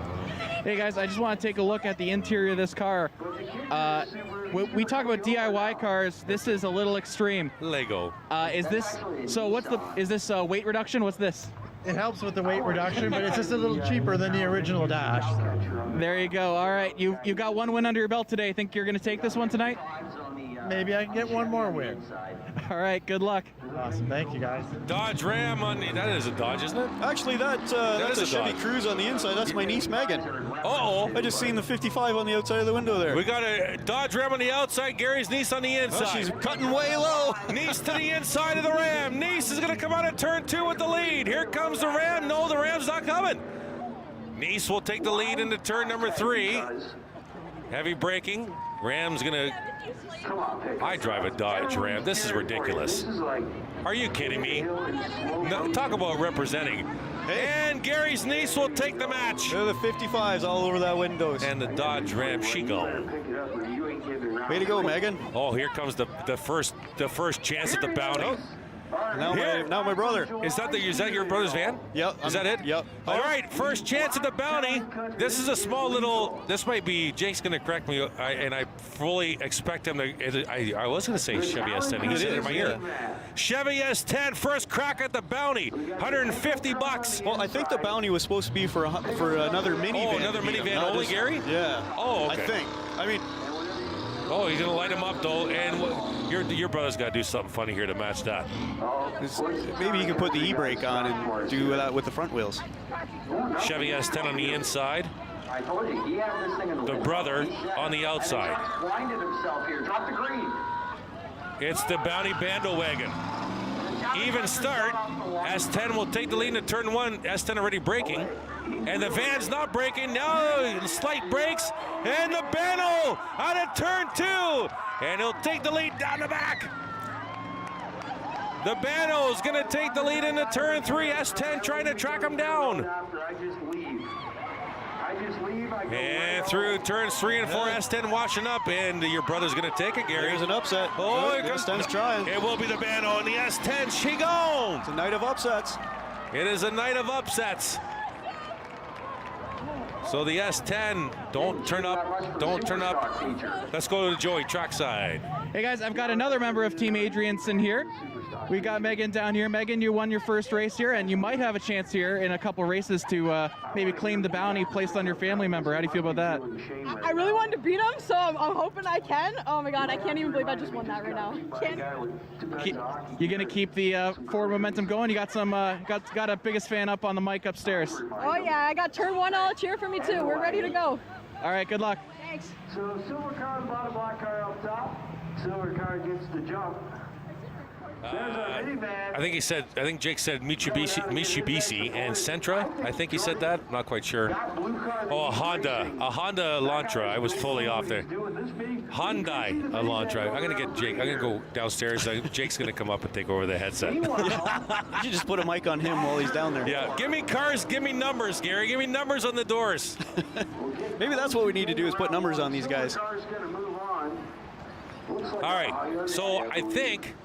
Hey guys, I just want to take a look at the interior of this car. We talk about DIY cars. This is a little extreme. Lego. Is this weight reduction? What's this? It helps with the weight reduction, but it's just a little cheaper than the original dash. There you go. All right, you got 1 win under your belt today. Think you're going to take this one tonight? Maybe I can get 1 more win. All right, good luck. Awesome, thank you guys. Dodge Ram on the, that is a Dodge, isn't it? Actually, that's a Chevy Cruze on the inside. That's my niece Megan. Uh-oh. I just seen the 55 on the outside of the window there. We got a Dodge Ram on the outside, Gary's niece on the inside. Oh, she's cutting way low. Niece to the inside of the Ram. Niece is going to come out of turn 2 with the lead. Here comes the Ram. No, the Ram's not coming. Niece will take the lead into turn number 3. Heavy braking. Ram's gonna. I drive a Dodge Ram. This is ridiculous. Are you kidding me? No, talk about representing. And Gary's niece will take the match. They're the 55s all over that windows. And the Dodge Ram, she gone. Way to go, Megan. Oh, here comes the first chance at the bounty. Now my brother. Is that your brother's van? Yep. Is that it? Yep. All right, first chance at the bounty. This is a small little. This might be. Jake's going to correct me, and I fully expect him to. I was going to say Chevy S10. He said it in my ear. Chevy S10, first crack at the bounty. $150. Well, I think the bounty was supposed to be for another minivan. Oh, another minivan only, Gary? Yeah. Oh, okay. I think. I mean. Oh, he's going to light him up, though. And your brother's got to do something funny here to match that. Maybe you can put the e-brake on and do that with the front wheels. Chevy S10 on the inside. The brother on the outside. It's the bounty bandwagon. Even start. S10 will take the lead into turn 1. S10 already braking. And the van's not braking. No, slight brakes. And the Bano out of turn 2. And he'll take the lead down the back. The Bano's going to take the lead into turn 3. S10 trying to track him down. And through turns 3 and 4, S10 washing up, and your brother's going to take it, Gary. There's an upset. Oh, S10's trying. It will be the Bano and the S10. She goes. It's a night of upsets. It is a night of upsets. So the S10, don't turn up, don't turn up. Let's go to Joey, trackside. Hey guys, I've got another member of Team Adrianson here. We got Megan down here. Megan, you won your first race here, and you might have a chance here in a couple races to maybe claim the bounty placed on your family member. How do you feel about that? I really wanted to beat him, so I'm hoping I can. Oh my God, I can't even believe I just won that right now. You gonna keep the forward momentum going? You got some got a biggest fan up on the mic upstairs. Oh yeah, I got turn 1 all cheer for me too. We're ready to go. All right, good luck. Thanks. So silver car and black car up top. Silver car gets the jump. I think Jake said Mitsubishi and Sentra. I think he said that. Not quite sure. Oh, a Honda Elantra. I was totally off there. Hyundai Elantra. I'm gonna get Jake. I'm gonna go downstairs. Jake's gonna come up and take over the headset. You should just put a mic on him while he's down there. Yeah. Give me cars. Give me numbers, Gary. Give me numbers on the doors. Maybe that's what we need to do is put numbers on these guys. All right. So I think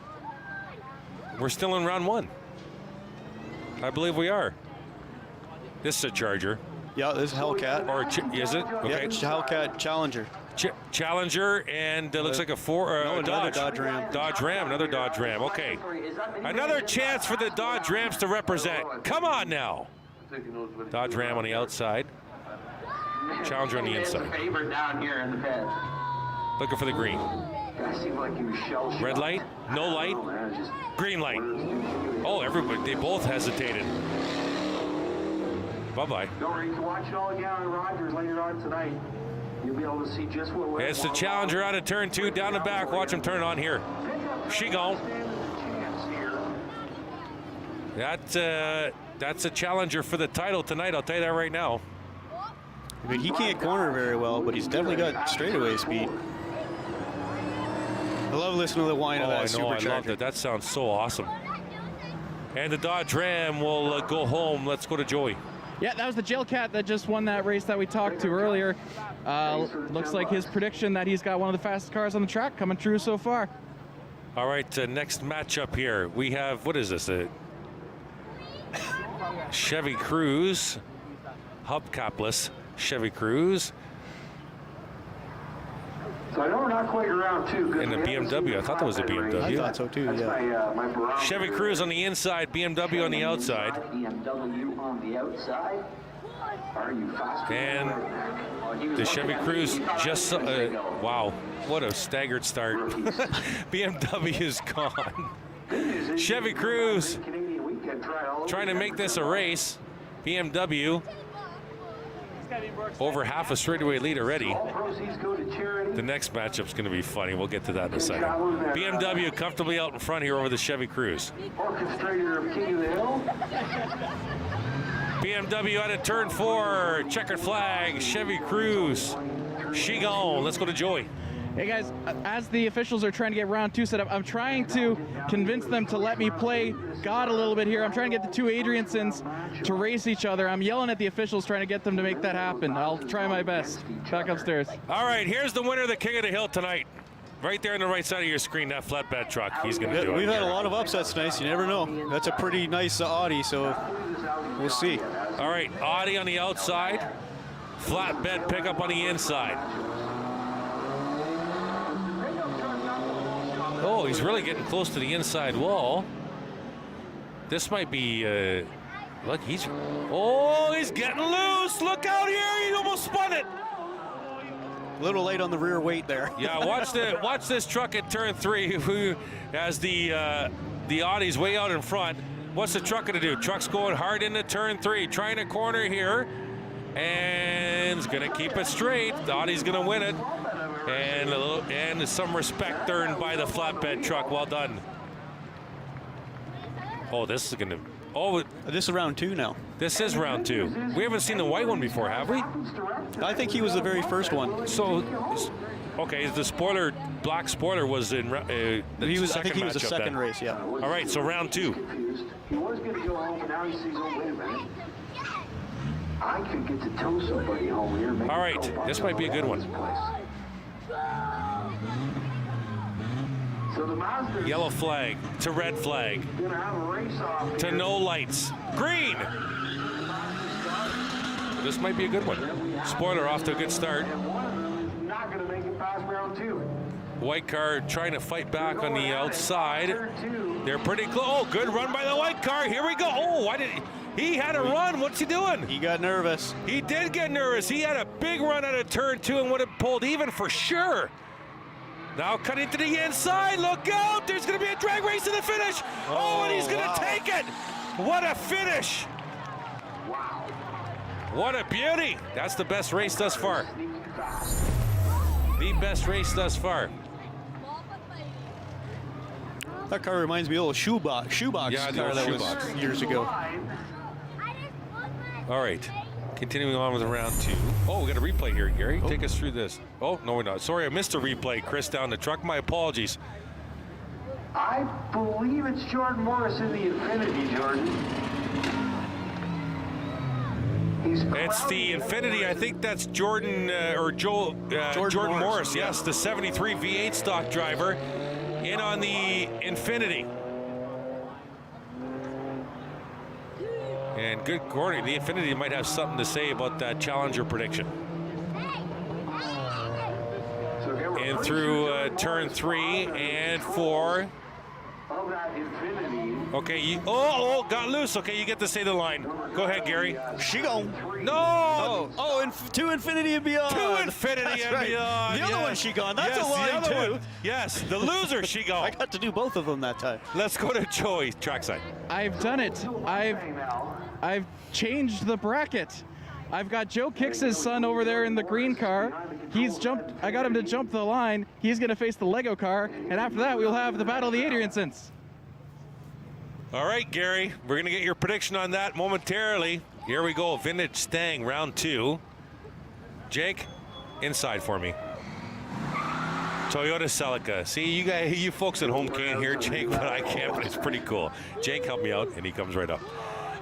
we're still in round 1. I believe we are. This is a Charger. Yeah, this is Hellcat. Or is it? Okay. Yeah, Hellcat Challenger. Challenger, and it looks like a Dodge Ram. Dodge Ram, another Dodge Ram. Okay. Another chance for the Dodge Rams to represent. Come on now. Dodge Ram on the outside. Challenger on the inside. Looking for the green. Red light, no light, green light. Oh, everybody, they both hesitated. Bye-bye. Don't worry, you can watch it all again on Rogers later on tonight. You'll be able to see just what It's the Challenger out of turn 2, down the back. Watch him turn on here. She gone. That's a Challenger for the title tonight, I'll tell you that right now. I mean, he can't corner very well, but he's definitely got straightaway speed. I love listening to the whine of that supercharger. I love that. That sounds so awesome. And the Dodge Ram will go home. Let's go to Joey. Yeah, that was the Jailcat that just won that race that we talked to earlier. Looks like his prediction that he's got one of the fastest cars on the track coming true so far. All right, next matchup here. We have, what is this? A Chevy Cruze, hubcapless Chevy Cruze. So I know we're not quite around 2. And a BMW. I thought that was a BMW. I thought so too, yeah. Chevy Cruze on the inside, BMW on the outside. BMW on the outside. Are you faster? And the Chevy Cruze just, wow, what a staggered start. BMW's gone. Chevy Cruze trying to make this a race. BMW over half a straightaway lead already. The next matchup's going to be funny. We'll get to that in a second. BMW comfortably out in front here over the Chevy Cruze. BMW out of turn 4. Checkered flag. Chevy Cruze. She gone. Let's go to Joey. Hey guys, as the officials are trying to get round 2 set up, I'm trying to convince them to let me play God a little bit here. I'm trying to get the two Adriansons to race each other. I'm yelling at the officials trying to get them to make that happen. I'll try my best. Back upstairs. All right, here's the winner of the King of the Hill tonight. Right there on the right side of your screen, that flatbed truck. He's going to do it. We've had a lot of upsets tonight. You never know. That's a pretty nice Audi, so we'll see. All right, Audi on the outside, flatbed pickup on the inside. Oh, he's really getting close to the inside wall. This might be, look, he's getting loose. Look out here, he almost spun it. A little late on the rear weight there. Yeah, watch this truck at turn 3 who has the Audi's way out in front. What's the truck gonna do? Truck's going hard into turn 3, trying a corner here, and is gonna keep it straight. The Audi's gonna win it. And some respect earned by the flatbed truck. Well done. Oh, this is gonna. Oh, this is round 2 now. This is round 2. We haven't seen the white one before, have we? I think he was the very first one. So, okay, the spoiler, black spoiler was in. I think he was the second race. Yeah. All right, so round 2. He was going to go home, but now he sees, oh, wait a minute. I could get to tow somebody home here. All right, this might be a good one. Yellow flag to red flag to no lights. Green. This might be a good one. Spoiler off to a good start. Not going to make it past round 2. White car trying to fight back on the outside. They're pretty close. Oh, good run by the white car. Here we go. Oh, why did he had a run? What's he doing? He got nervous. He did get nervous. He had a big run out of turn 2 and would have pulled even for sure. Now cutting to the inside. Look out. There's going to be a drag race to the finish. Oh, and he's going to take it. What a finish. Wow. What a beauty. That's the best race thus far. The best race thus far. That car reminds me of a little shoebox yeah, car that was years ago. All right, continuing on with round 2. Oh, we got a replay here, Gary. Take us through this. Oh, no, we're not. Sorry, I missed a replay. Chris down the truck. My apologies. I believe it's Jordan Morris in the Infinity, Jordan. It's the Infinity. I think that's Jordan Jordan Morris. Yes, the 73 V8 stock driver in on the Infinity. And good corner. The Infinity might have something to say about that Challenger prediction. And through turn 3 and 4. Okay, got loose. Okay, you get to say the line. Go ahead, Gary. She gone. No! To Infinity and Beyond. To Infinity and Beyond. The other one, she gone. That's a line, too. Yes, the loser, she gone. I got to do both of them that time. Let's go to Joey, trackside. I've done it. I've changed the bracket. I've got Joe Kix's son over there in the green car. He's jumped. I got him to jump the line. He's going to face the Lego car, and after that, we'll have the Battle of the Adriansons. All right, Gary, we're going to get your prediction on that momentarily. Here we go, Vintage Stang, round 2. Jake, inside for me. Toyota Celica. See, you folks at home can't hear Jake, but I can, but it's pretty cool. Jake, help me out, and he comes right up.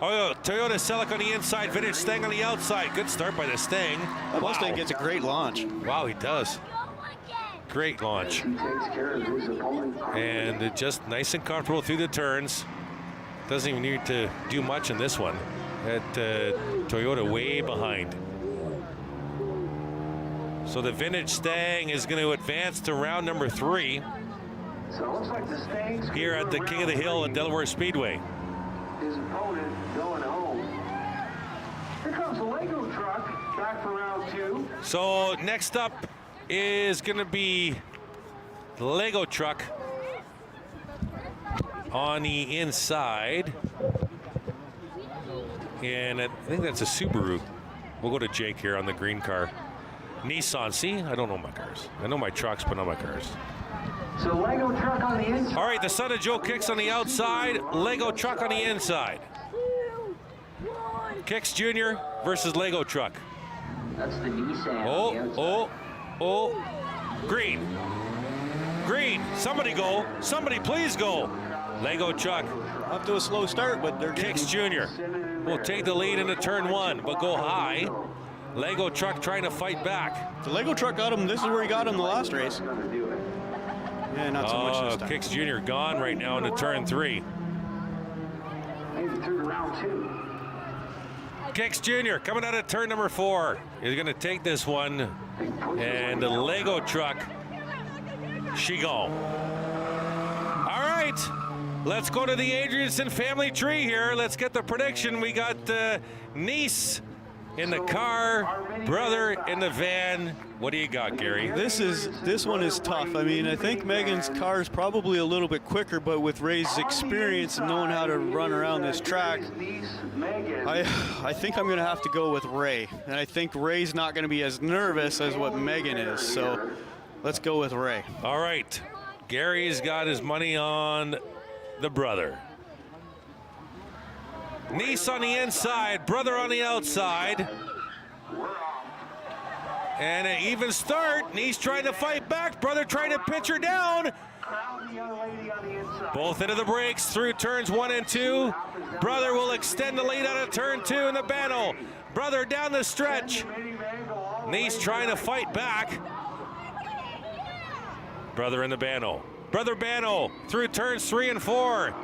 Oh, Toyota Celica on the inside, Vintage Stang on the outside. Good start by the Stang. That Mustang gets a great launch. Wow, he does. Great launch. And just nice and comfortable through the turns. Doesn't even need to do much in this one. That Toyota way behind. So the Vintage Stang is going to advance to round number 3 So it looks like the Stang's here at the King of the Hill at Delaware Speedway. His opponent going home. Here comes the Lego truck back for round 2. So next up is going to be the Lego truck on the inside. And I think that's a Subaru. We'll go to Jake here on the green car. Nissan. See, I don't know my cars. I know my trucks, but not my cars. So Lego truck on the inside. All right, the son of Joe Kix on the outside. Lego truck on the inside. Kix Jr. versus Lego truck. That's the Nissan. Oh. Green. Green. Somebody go. Somebody please go. Lego truck. Up to a slow start, but they're Kicks Jr. will take the lead into turn 1, but go high. Lego truck trying to fight back. The Lego truck got him. This is where he got him the last race. Yeah, not so much this time. Kicks Jr. gone right now into turn 3. Kicks Jr. coming out of turn number 4. He's going to take this one. And the Lego truck, she gone. All right. Let's go to the Adrianson family tree here. Let's get the prediction. We got niece in the car, brother in the van. What do you got, Gary? This one is tough. I mean, I think Megan's car is probably a little bit quicker, but with Ray's experience and knowing how to run around this track, I think I'm going to have to go with Ray. And I think Ray's not going to be as nervous as what Megan is. So let's go with Ray. All right. Gary's got his money on the brother. Niece on the inside, brother on the outside. And an even start. Niece trying to fight back, brother trying to pinch her down. Both into the brakes through turns 1 and 2. Brother will extend the lead out of turn 2 in the Bano. Brother down the stretch. Niece trying to fight back. Brother in the Bano. Brother Bano through turns 3 and 4.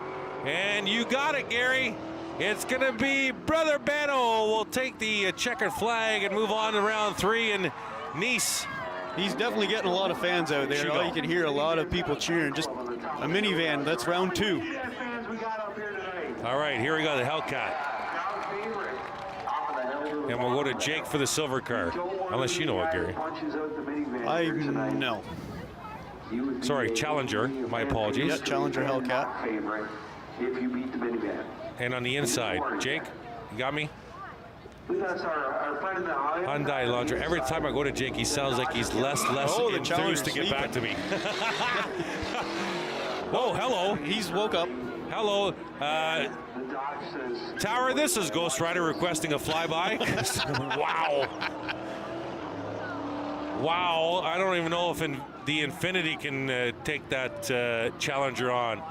And you got it, Gary. It's going to be Brother Bano will take the checkered flag and move on to round 3. And Niece. He's definitely getting a lot of fans out there. All you can hear a lot of people cheering. Just a minivan. That's round 2. All right, here we go, the Hellcat. And we'll go to Jake for the silver car. Unless you know it, Gary. No. Sorry, Challenger. My apologies. Yeah, Challenger Hellcat. And on the inside, Jake, you got me? Hyundai Launcher. Every time I go to Jake, he sounds like he's less enthused to get back to me. Oh, hello. He's woke up. Hello. Tower, this is Ghost Rider requesting a flyby. Wow. Wow. I don't even know if the Infinity can take that Challenger on.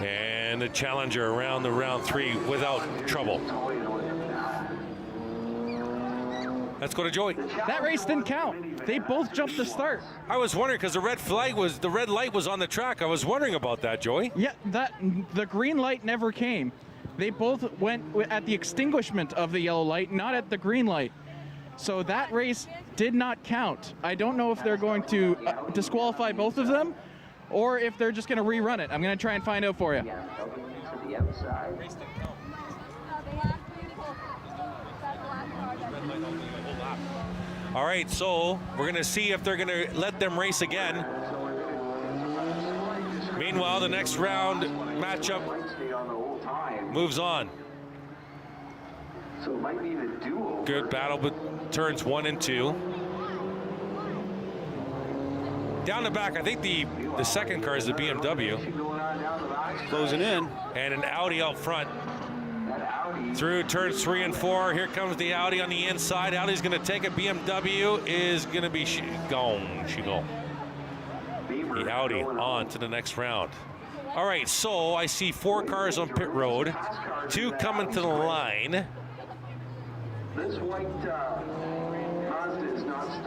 And the Challenger around the round 3 without trouble. Let's go to Joey. That race didn't count. They both jumped the start. I was wondering because the red light was on the track. I was wondering about that, Joey. Yeah, the green light never came. They both went at the extinguishment of the yellow light, not at the green light. So that race did not count. I don't know if they're going to disqualify both of them, or if they're just going to rerun it. I'm going to try and find out for you. All right, so we're going to see if they're going to let them race again. Meanwhile, the next round matchup moves on. Good battle, but turns 1 and 2. Down the back, I think the second car is the BMW. Closing in. And an Audi out front. Through turns 3 and 4. Here comes the Audi on the inside. Audi's going to take it. BMW is going to be gone. The Audi on to the next round. All right, so I see 4 cars on pit road. 2 coming to the line.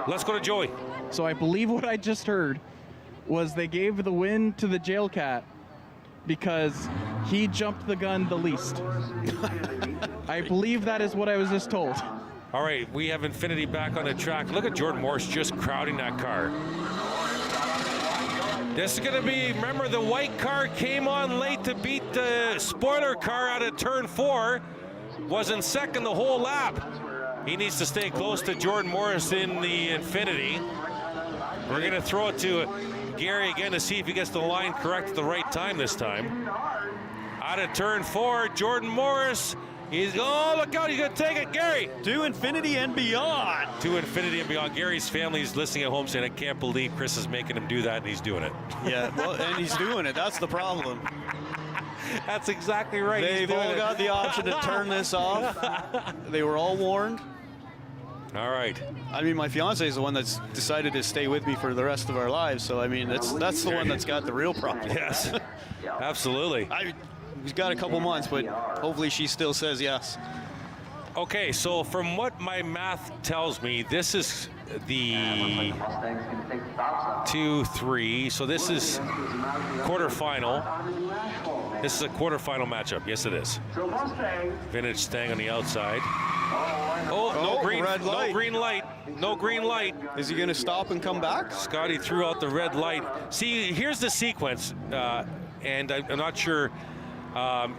Let's go to Joey. So I believe what I just heard was they gave the win to the jail cat because he jumped the gun the least. I believe that is what I was just told. All right, we have Infinity back on the track. Look at Jordan Morris just crowding that car. This is going to be, remember, the white car came on late to beat the spoiler car out of turn 4. Was in second the whole lap. He needs to stay close to Jordan Morris in the Infinity. We're going to throw it to Gary again to see if he gets the line correct at the right time this time. Out of turn 4, Jordan Morris. Oh, look out, he's going to take it, Gary. To infinity and beyond. To infinity and beyond. Gary's family is listening at home saying, I can't believe Chris is making him do that, and he's doing it. Yeah, well, and he's doing it. That's the problem. That's exactly right. They've all got the option to turn this off. They were all warned. All right. I mean, my fiance is the one that's decided to stay with me for the rest of our lives. So, I mean, that's the one that's got the real problem. Yes, absolutely. We've got a couple months, but hopefully she still says yes. Okay, so from what my math tells me, this is the 2-3. So this is quarterfinal. This is a quarterfinal matchup. Yes, it is. Vintage Stang on the outside. Oh, no green light. No green light. No green light. Is he going to stop and come back? Scotty threw out the red light. See, here's the sequence, and I'm not sure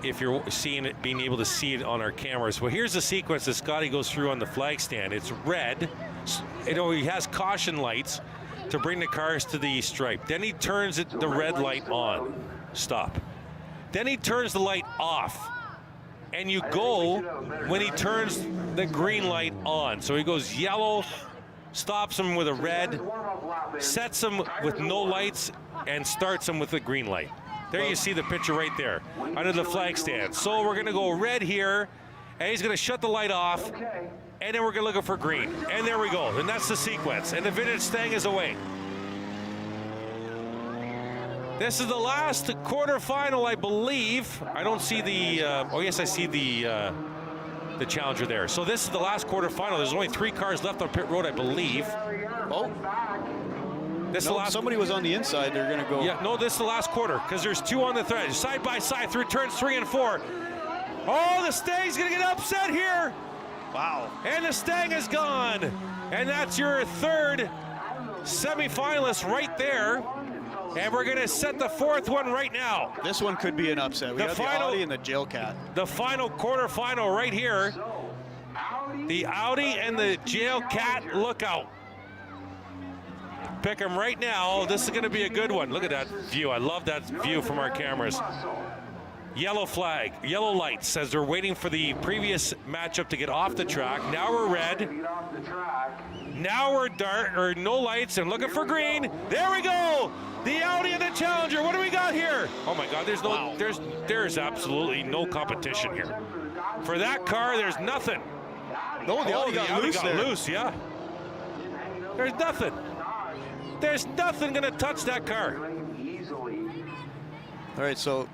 if you're seeing it, being able to see it on our cameras. Well, here's the sequence that Scotty goes through on the flag stand. It's red. You know, he has caution lights to bring the cars to the stripe. Then he turns the red light on. Stop. Then he turns the light off. And you go when he turns the green light on. So he goes yellow, stops him with a red, sets him with no lights, and starts him with a green light. There you see the picture right there under the flag stand. So we're going to go red here, and he's going to shut the light off, and then we're going to look for green. And there we go. And that's the sequence. And the Vintage Stang is away. This is the last quarterfinal, I believe. I don't see the, oh yes, I see the Challenger there. So this is the last quarterfinal. There's only 3 cars left on pit road, I believe. Oh. This is the last. Somebody was on the inside. They're going to go. Yeah, no, this is the last quarter because there's 2 on the thread, side by side through turns 3 and 4. Oh, the Stang's going to get upset here. Wow. And the Stang is gone. And that's your 3rd semifinalist right there. And we're going to set the 4th one right now. This one could be an upset. We got the Audi and the Jail Cat. The final quarterfinal right here. The Audi and the Jail Cat, look out. Pick them right now. This is going to be a good one. Look at that view. I love that view from our cameras. Yellow flag, yellow lights as they're waiting for the previous matchup to get off the track. Now we're red. Now we're dark, or no lights, and looking for green. There we go. The Audi and the Challenger. What do we got here? Oh my God, there's no, there's absolutely no competition here. For that car, there's nothing. No, the Audi got loose. Yeah. There's nothing. There's nothing gonna touch that car. All right, so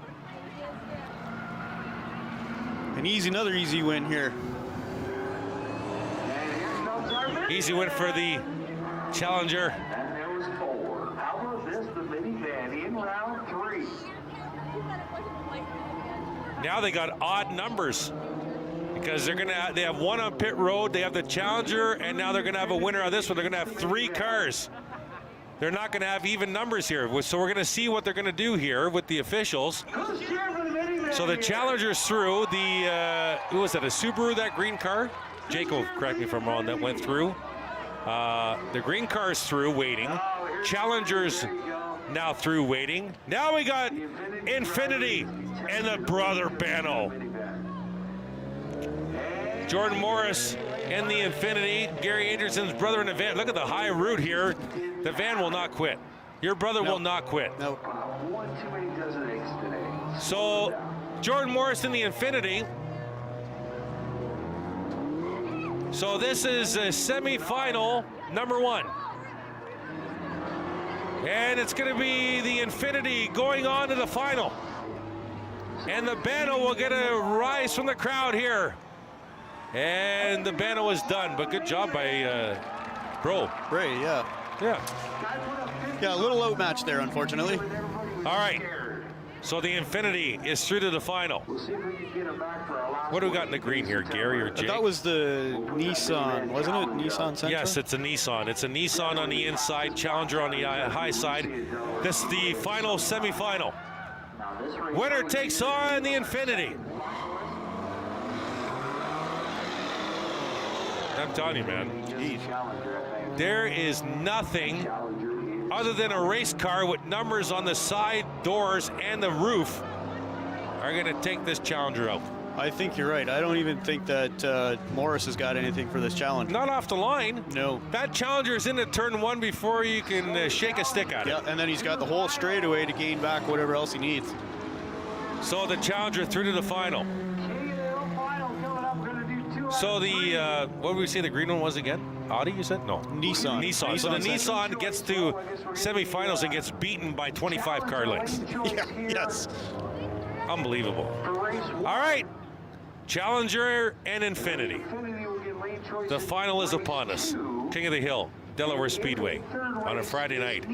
another easy win here. Easy win for the Challenger. Now they got odd numbers because they have 1 on pit road, they have the Challenger, and now they're gonna have a winner on this one. They're gonna have 3 cars. They're not gonna have even numbers here. So we're gonna see what they're gonna do here with the officials. So the Challenger's through. The, who was that, a Subaru, that green car? Jake will correct me if I'm wrong, that went through. The green car's through, waiting. Challenger's now through, waiting. Now we got Infinity and the brother Bano. Jordan Morris and the Infinity. Gary Anderson's brother in the van. Look at the high route here. The van will not quit. Your brother will not quit. No. So Jordan Morris in the Infinity. So this is a semi-final number 1. And it's going to be the Infinity going on to the final. And the Bano will get a rise from the crowd here. And the Bano is done, but good job by Bray, yeah. Yeah, a little outmatched there, unfortunately. All right. So the Infinity is through to the final. What do we got in the green here, Gary or Jake? That was the Nissan, wasn't it? Nissan Sentra? Yes, it's a Nissan. It's a Nissan on the inside, Challenger on the high side. This is the final semifinal. Winner takes on the Infinity. I'm telling you, man. Jeez. There is nothing other than a race car with numbers on the side doors and the roof are going to take this Challenger out. I think you're right. I don't even think that Morris has got anything for this Challenger. Not off the line. No. That Challenger's into turn 1 before you can shake a stick at it. Yeah, and then he's got the whole straightaway to gain back whatever else he needs. So the Challenger through to the final. So the, what did we say the green one was again? Audi, you said? No. Nissan. So the Nissan gets to semifinals and gets beaten by 25 car lengths. Yeah, yes. Unbelievable. All right. Challenger and Infinity. The final is upon us. King of the Hill, Delaware Speedway, on a Friday night.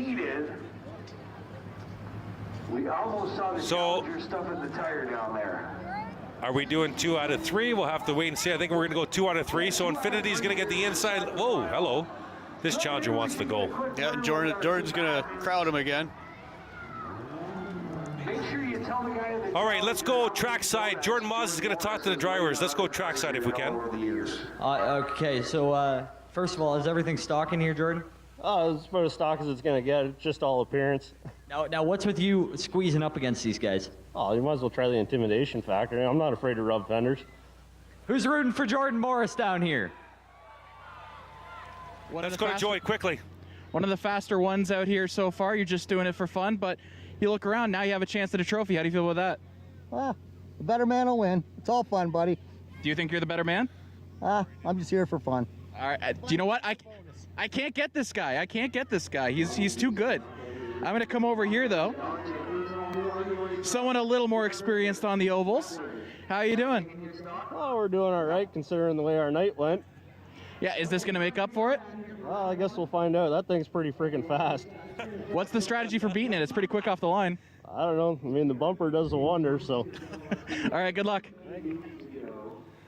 We almost saw the Challenger stuff in the tire down there. Are we doing 2 out of 3? We'll have to wait and see. I think we're going to go 2 out of 3. So Infinity's going to get the inside. Whoa, hello. This Challenger wants to go. Yeah, Jordan's going to crowd him again. Make sure you tell the guy that. All right, let's go trackside. Jordan Moss is going to talk to the drivers. Let's go trackside if we can. Okay, so first of all, is everything stock in here, Jordan? As about as stock as it's going to get. It's just all appearance. Now, what's with you squeezing up against these guys? Oh, you might as well try the intimidation factor. I'm not afraid to rub fenders. Who's rooting for Jordan Morris down here? Let's go to Joey quickly. One of the faster ones out here so far. You're just doing it for fun, but you look around, now you have a chance at a trophy. How do you feel about that? The better man will win. It's all fun, buddy. Do you think you're the better man? I'm just here for fun. All right. Do you know what? I can't get this guy. I can't get this guy. He's too good. I'm going to come over here, though. Someone a little more experienced on the ovals. How you doing? Oh, we're doing all right considering the way our night went. Yeah, is this going to make up for it? Well, I guess we'll find out. That thing's pretty freaking fast. What's the strategy for beating it? It's pretty quick off the line. I don't know. I mean, the bumper does a wonder, so. All right, good luck.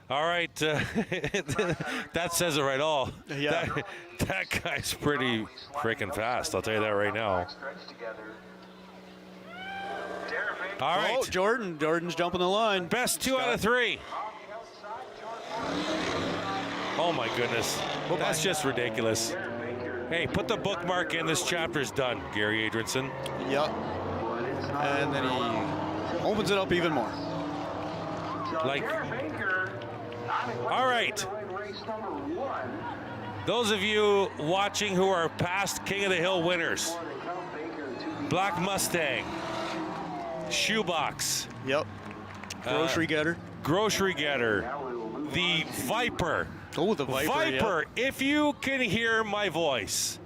All right, that says it right all. Yeah. That guy's pretty freaking fast, I'll tell you that right now. All right. Oh, Jordan's jumping the line. Best 2 out of 3. Oh my goodness, that's just ridiculous. Hey, put the bookmark in, this chapter's done, Gary Adrianson. Yep. And then he opens it up even more. All right. Those of you watching who are past King of the Hill winners, Black Mustang, Shoebox. Yep. Grocery Getter. Grocery Getter. The Viper. Oh, the Viper. Viper, if you can hear my voice.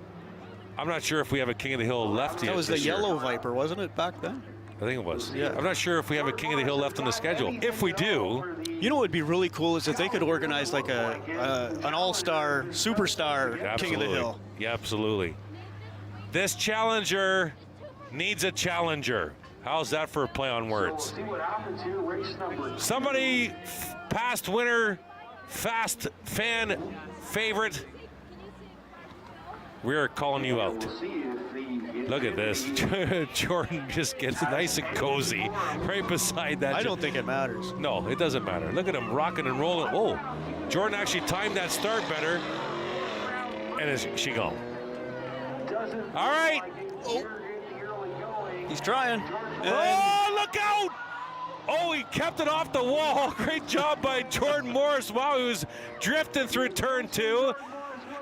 I'm not sure if we have a King of the Hill left yet. That was the yellow Viper, wasn't it, back then? I think it was. Yeah. I'm not sure if we have a King of the Hill left on the schedule. If we do. You know what would be really cool is if they could organize like an all-star, superstar King of the Hill. Yeah, absolutely. This Challenger needs a challenger. How's that for a play on words? Somebody, past winner, fast fan favorite, we're calling you out. Look at this. Jordan just gets nice and cozy right beside that. I don't think it matters. No, it doesn't matter. Look at him rocking and rolling. Oh, Jordan actually timed that start better. And is she gone? All right. Oh. He's trying. Oh, look out! Oh, he kept it off the wall. Great job by Jordan Morris. Wow, he was drifting through turn 2.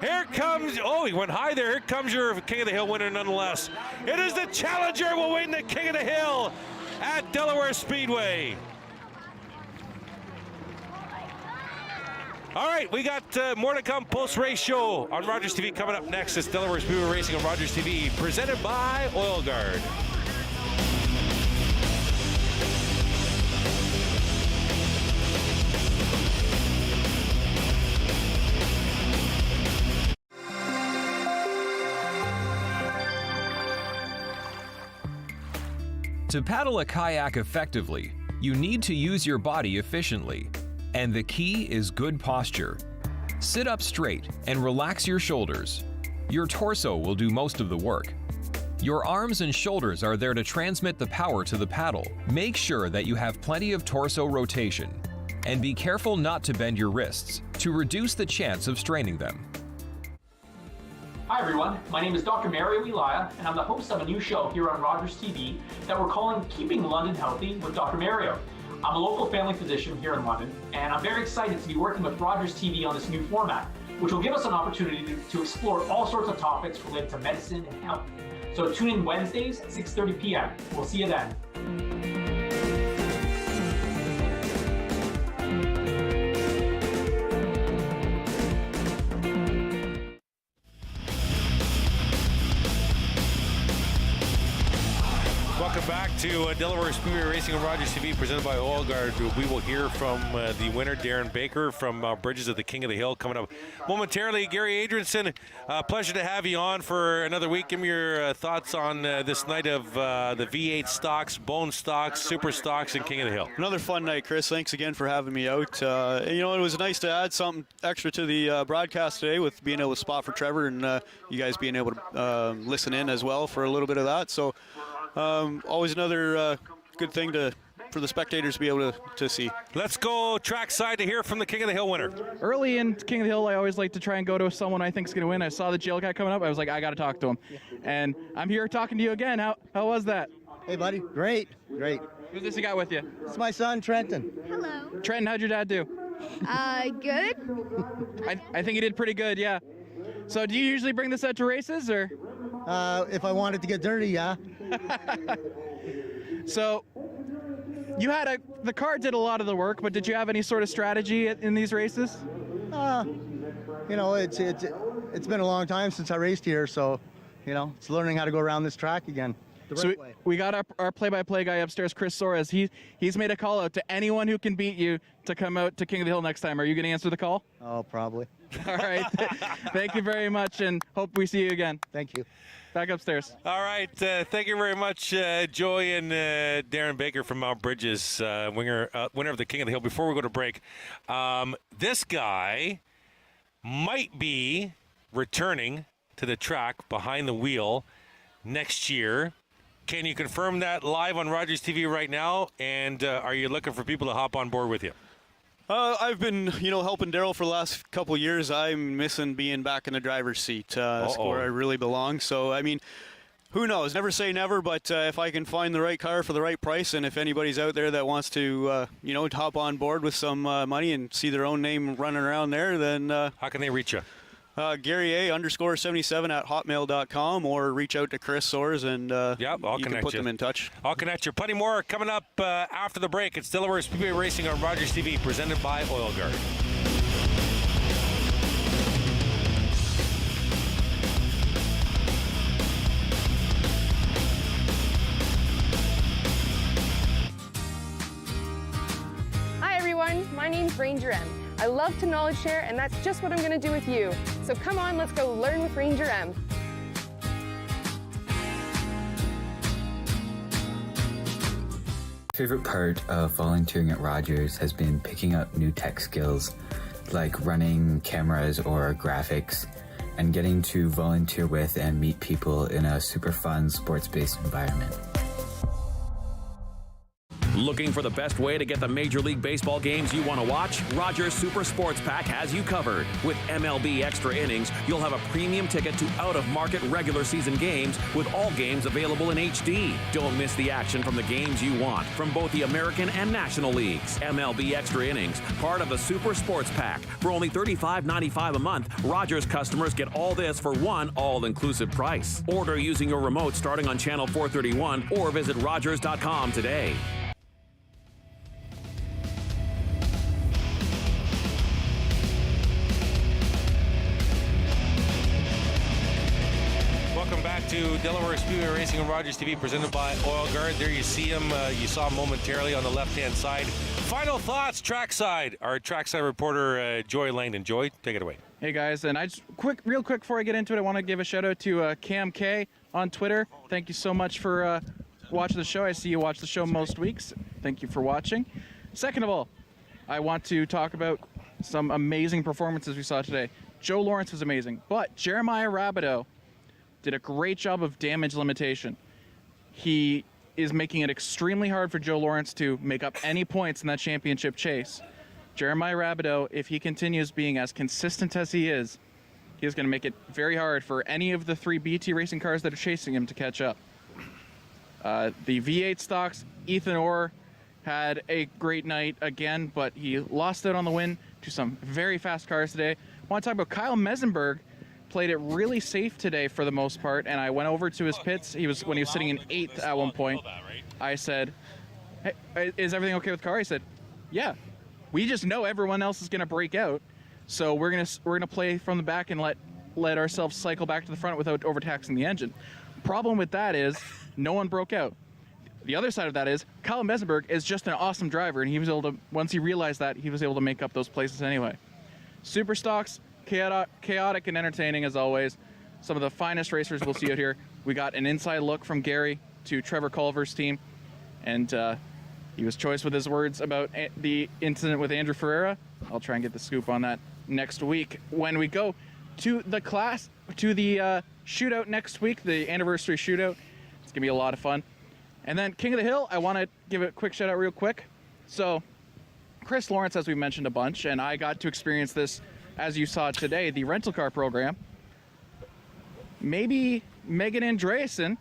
Here comes, oh, he went high there. Here comes your King of the Hill winner nonetheless. It is the Challenger who will win the King of the Hill at Delaware Speedway. All right, we got more to come post-race show on Rogers TV coming up next. It's Delaware Speedway Racing on Rogers TV, presented by Oil Guard. To paddle a kayak effectively, you need to use your body efficiently, and the key is good posture. Sit up straight and relax your shoulders. Your torso will do most of the work. Your arms and shoulders are there to transmit the power to the paddle. Make sure that you have plenty of torso rotation, and be careful not to bend your wrists to reduce the chance of straining them. Hi everyone, my name is Dr. Mario Elia, and I'm the host of a new show here on Rogers TV that we're calling Keeping London Healthy with Dr. Mario. I'm a local family physician here in London, and I'm very excited to be working with Rogers TV on this new format, which will give us an opportunity to explore all sorts of topics related to medicine and health. So tune in Wednesdays at 6:30 p.m. We'll see you then. back to Delaware Speedway Racing on Rogers TV, presented by Oil Guard. We will hear from the winner, Darren Baker, from Bridges of the King of the Hill, coming up momentarily. Gary Adrianson, pleasure to have you on for another week. Give me your thoughts on this night of the V8 stocks, bone stocks, super stocks, and King of the Hill. Another fun night, Chris. Thanks again for having me out. You know, it was nice to add something extra to the broadcast today with being able to spot for Trevor and you guys being able to listen in as well for a little bit of that. So always another good thing for the spectators to be able to see. Let's go trackside to hear from the King of the Hill winner. Early in King of the Hill, I always like to try and go to someone I think is going to win. I saw the jail guy coming up. I was like, I got to talk to him. And I'm here talking to you again. How was that? Hey, buddy. Great. Who's this you got with you? It's my son, Trenton. Hello. Trenton, how'd your dad do? Good. I think he did pretty good, yeah. So do you usually bring this out to races, or? If I wanted to get dirty, yeah. So you had the car did a lot of the work, but did you have any sort of strategy in these races? You know, it's been a long time since I raced here, so you know, it's learning how to go around this track again. So we got our play-by-play guy upstairs, Chris Soares. He's made a call out to anyone who can beat you to come out to King of the Hill next time. Are you going to answer the call? Oh, probably. All right. Thank you very much, and hope we see you again. Thank you. Back upstairs. All right. Thank you very much, Joey and Darren Baker from Mount Bridges, winner of the King of the Hill. Before we go to break, this guy might be returning to the track behind the wheel next year. Can you confirm that live on Rogers TV right now? And are you looking for people to hop on board with you? I've been, helping Daryl for the last couple of years. I'm missing being back in the driver's seat. That's where I really belong. So, I mean, who knows? Never say never, but if I can find the right car for the right price, and if anybody's out there that wants to, hop on board with some money and see their own name running around there, then... How can they reach you? Gary A_77 at hotmail.com, or reach out to Chris Soares and you can put them in touch. I'll connect you. Plenty more coming up after the break. It's Delaware Speedway Racing on Rogers TV, presented by Oil Guard. Hi everyone, my name's Ranger M. I love to knowledge share, and that's just what I'm going to do with you. So come on, let's go learn with Ranger M. My favorite part of volunteering at Rogers has been picking up new tech skills, like running cameras or graphics, and getting to volunteer with and meet people in a super fun sports-based environment. Looking for the best way to get the Major League Baseball games you want to watch? Rogers Super Sports Pack has you covered. With MLB Extra Innings, you'll have a premium ticket to out-of-market regular season games with all games available in HD. Don't miss the action from the games you want from both the American and National Leagues. MLB Extra Innings, part of the Super Sports Pack. For only $35.95 a month, Rogers customers get all this for one all-inclusive price. Order using your remote starting on channel 431 or visit Rogers.com today. To Delaware Speedway Racing on Rogers TV, presented by Oil Guard. There you see him. You saw him momentarily on the left-hand side. Final thoughts, trackside. Our trackside reporter, Joy Langdon. Joy, take it away. Hey guys, and real quick before I get into it, I want to give a shout out to Cam K on Twitter. Thank you so much for watching the show. I see you watch the show most weeks. Thank you for watching. Second of all, I want to talk about some amazing performances we saw today. Joe Lawrence was amazing, but Jeremiah Roberto did a great job of damage limitation. He is making it extremely hard for Joe Lawrence to make up any points in that championship chase. Jeremiah Roberto, if he continues being as consistent as he is going to make it very hard for any of the three BT racing cars that are chasing him to catch up. The V8 stocks, Ethan Orr had a great night again, but he lost out on the win to some very fast cars today. I want to talk about Kyle Mesenberg. Played it really safe today for the most part, and I went over to his pits. When he was sitting in 8th at one point. I said, "Hey, is everything okay with the car?" He said, "Yeah. We just know everyone else is going to break out, so we're gonna play from the back and let ourselves cycle back to the front without overtaxing the engine." Problem with that is no one broke out. The other side of that is Kyle Mesenberg is just an awesome driver, and he was able to, once he realized that, he was able to make up those places anyway. Super stocks, chaotic and entertaining as always. Some of the finest racers we'll see out here. We got an inside look from Gary to Trevor Culver's team, and he was choice with his words about the incident with Andrew Ferreira. I'll try and get the scoop on that next week when we go to the shootout next week, the anniversary shootout. It's gonna be a lot of fun. And then King of the Hill, I want to give a quick shout out real quick. So Chris Lawrence, as we mentioned a bunch, and I got to experience this, as you saw today, the rental car program. Maybe Megan Andreasen,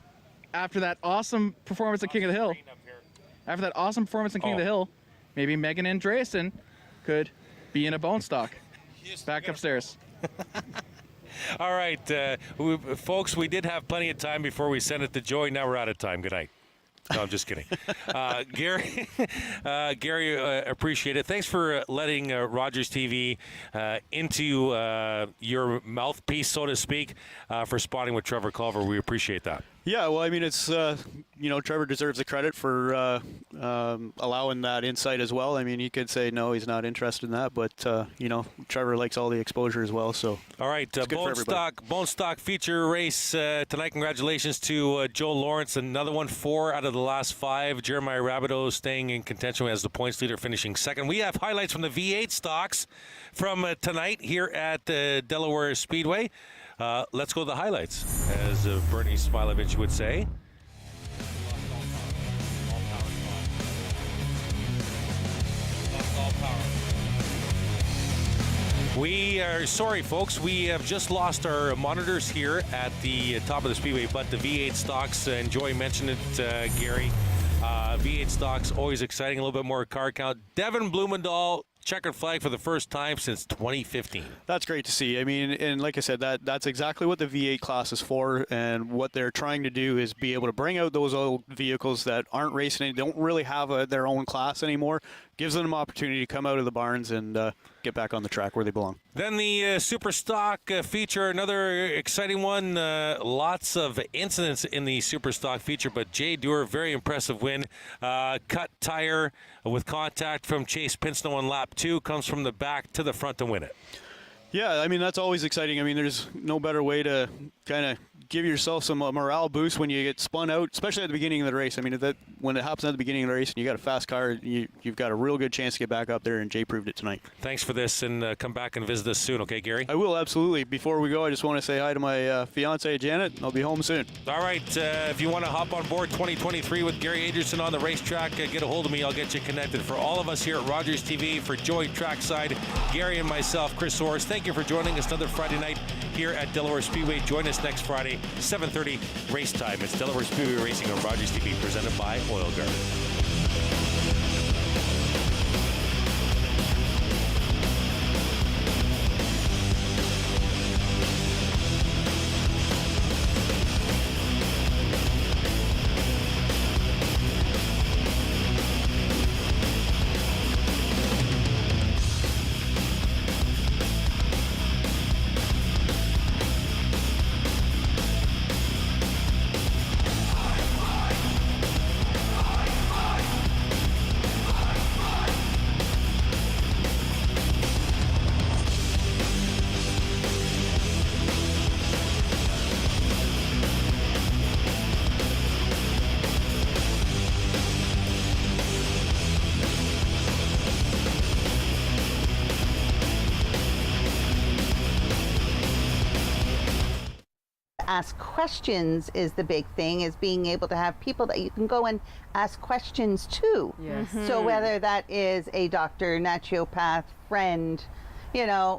after that awesome performance at King of the Hill, maybe Megan Andreasen could be in a bone stock. Back upstairs. All right, folks, we did have plenty of time before we sent it to Joey. Now we're out of time. Good night. No, I'm just kidding. Gary, appreciate it. Thanks for letting Rogers TV into your mouthpiece, so to speak, for spotting with Trevor Culver. We appreciate that. Yeah, well, I mean, it's, Trevor deserves the credit for allowing that insight as well. I mean, he could say, no, he's not interested in that, but, Trevor likes all the exposure as well. So, all right, bone stock feature race tonight. Congratulations to Joe Lawrence. Another one, 4 out of the last 5. Jeremiah Rabideau staying in contention as the points leader, finishing second. We have highlights from the V8 stocks from tonight here at Delaware Speedway. Let's go to the highlights, as Bernie Smilovich would say. We are sorry, folks. We have just lost our monitors here at the top of the speedway, but the V8 stocks, and Joey mentioned it, Gary. V8 stocks, always exciting, a little bit more car count. Devin Blumendahl, checkered flag for the first time since 2015. That's great to see. I mean, and like I said, that's exactly what the V8 class is for, and what they're trying to do is be able to bring out those old vehicles that aren't racing, don't really have their own class anymore. Gives them an opportunity to come out of the barns and get back on the track where they belong. Then the Super Stock feature, another exciting one. Lots of incidents in the Super Stock feature, but Jay Dewar, very impressive win. Cut tire with contact from Chase Pinsnow on lap 2, comes from the back to the front to win it. Yeah, I mean, that's always exciting. I mean, there's no better way to kind of give yourself some morale boost when you get spun out, especially at the beginning of the race. I mean, when it happens at the beginning of the race and you got a fast car, you've got a real good chance to get back up there, and Jay proved it tonight. Thanks for this, and come back and visit us soon, okay, Gary? I will, absolutely. Before we go, I just want to say hi to my fiance Janet. I'll be home soon. All right, if you want to hop on board 2023 with Gary Adrianson on the racetrack, get a hold of me. I'll get you connected. For all of us here at Rogers TV, for Joey Trackside, Gary and myself, Chris Soares, thank you for joining us another Friday night here at Delaware Speedway. Join us next Friday, 7:30 race time. It's Delaware Speedway Racing on Rogers TV, presented by Oil Guard. Ask questions is the big thing, is being able to have people that you can go and ask questions to. Yes. So whether that is a doctor, naturopath, friend,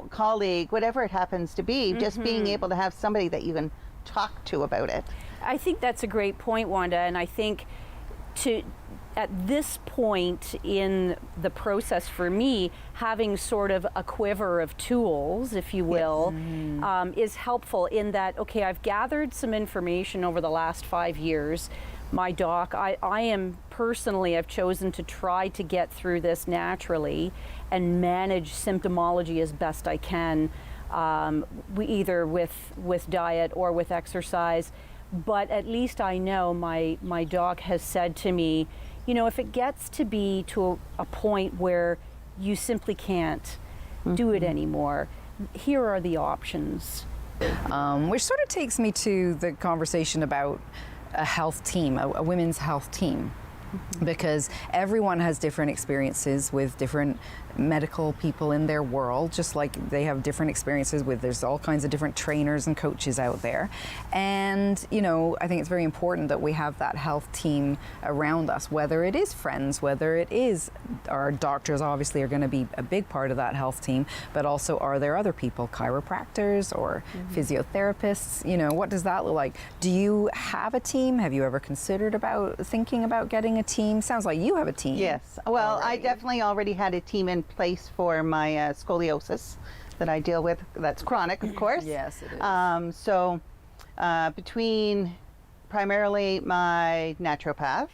colleague, whatever it happens to be, just being able to have somebody that you can talk to about it. I think that's a great point, Wanda, and I think at this point in the process for me, having sort of a quiver of tools, if you will, is helpful in that, okay, I've gathered some information over the last 5 years. My doc, I am personally, I've chosen to try to get through this naturally and manage symptomology as best I can, either with diet or with exercise. but at least I know my doc has said to me, you know, if it gets to be to a point where you simply can't do it anymore, here are the options. Which sort of takes me to the conversation about a health team, a women's health team. Because everyone has different experiences with different medical people in their world, just like they have different experiences with, there's all kinds of different trainers and coaches out there. And, you know, I think it's very important that we have that health team around us, whether it is friends, whether it is our doctors obviously are going to be a big part of that health team, but also are there other people, chiropractors or physiotherapists? You know, what does that look like? Do you have a team? Have you ever considered thinking about getting a team? Sounds like you have a team. Yes. Well, I definitely already had a team in place for my scoliosis that I deal with. That's chronic, of course. Yes, it is. So between primarily my naturopath,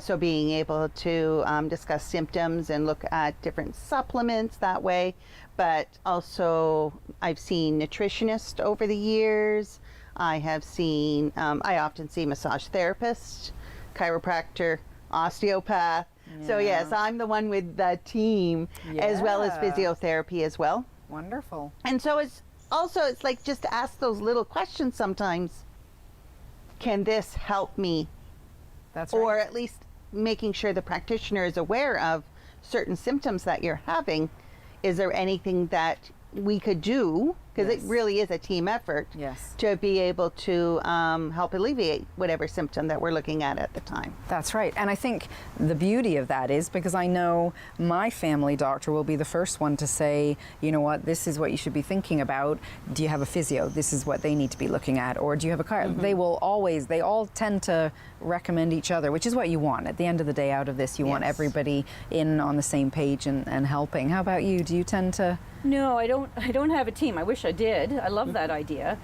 so being able to discuss symptoms and look at different supplements that way, but also I've seen nutritionists over the years. I have seen, I often see massage therapists, chiropractor, osteopath. So yes, I'm the one with the team, as well as physiotherapy as well. Wonderful. And so it's like just to ask those little questions sometimes. Can this help me? That's right. Or at least making sure the practitioner is aware of certain symptoms that you're having. Is there anything that we could do, because it really is a team effort, to be able to help alleviate whatever symptom that we're looking at the time. That's right. And I think the beauty of that is because I know my family doctor will be the first one to say, you know what, this is what you should be thinking about. Do you have a physio? This is what they need to be looking at. Or do you have a car? They all tend to recommend each other, which is what you want. At the end of the day, out of this, you want everybody in on the same page and helping. How about you? Do you tend to... No, I don't have a team. I wish I did. I love that idea.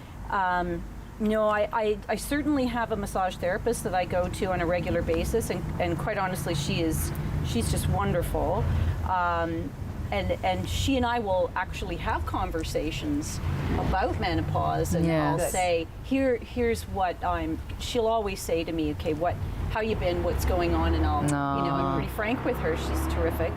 No, I certainly have a massage therapist that I go to on a regular basis, and quite honestly, she's just wonderful. And she and I will actually have conversations about menopause, and I'll say, here's what she'll always say to me, okay, how you been, what's going on, and I'm pretty frank with her. She's terrific.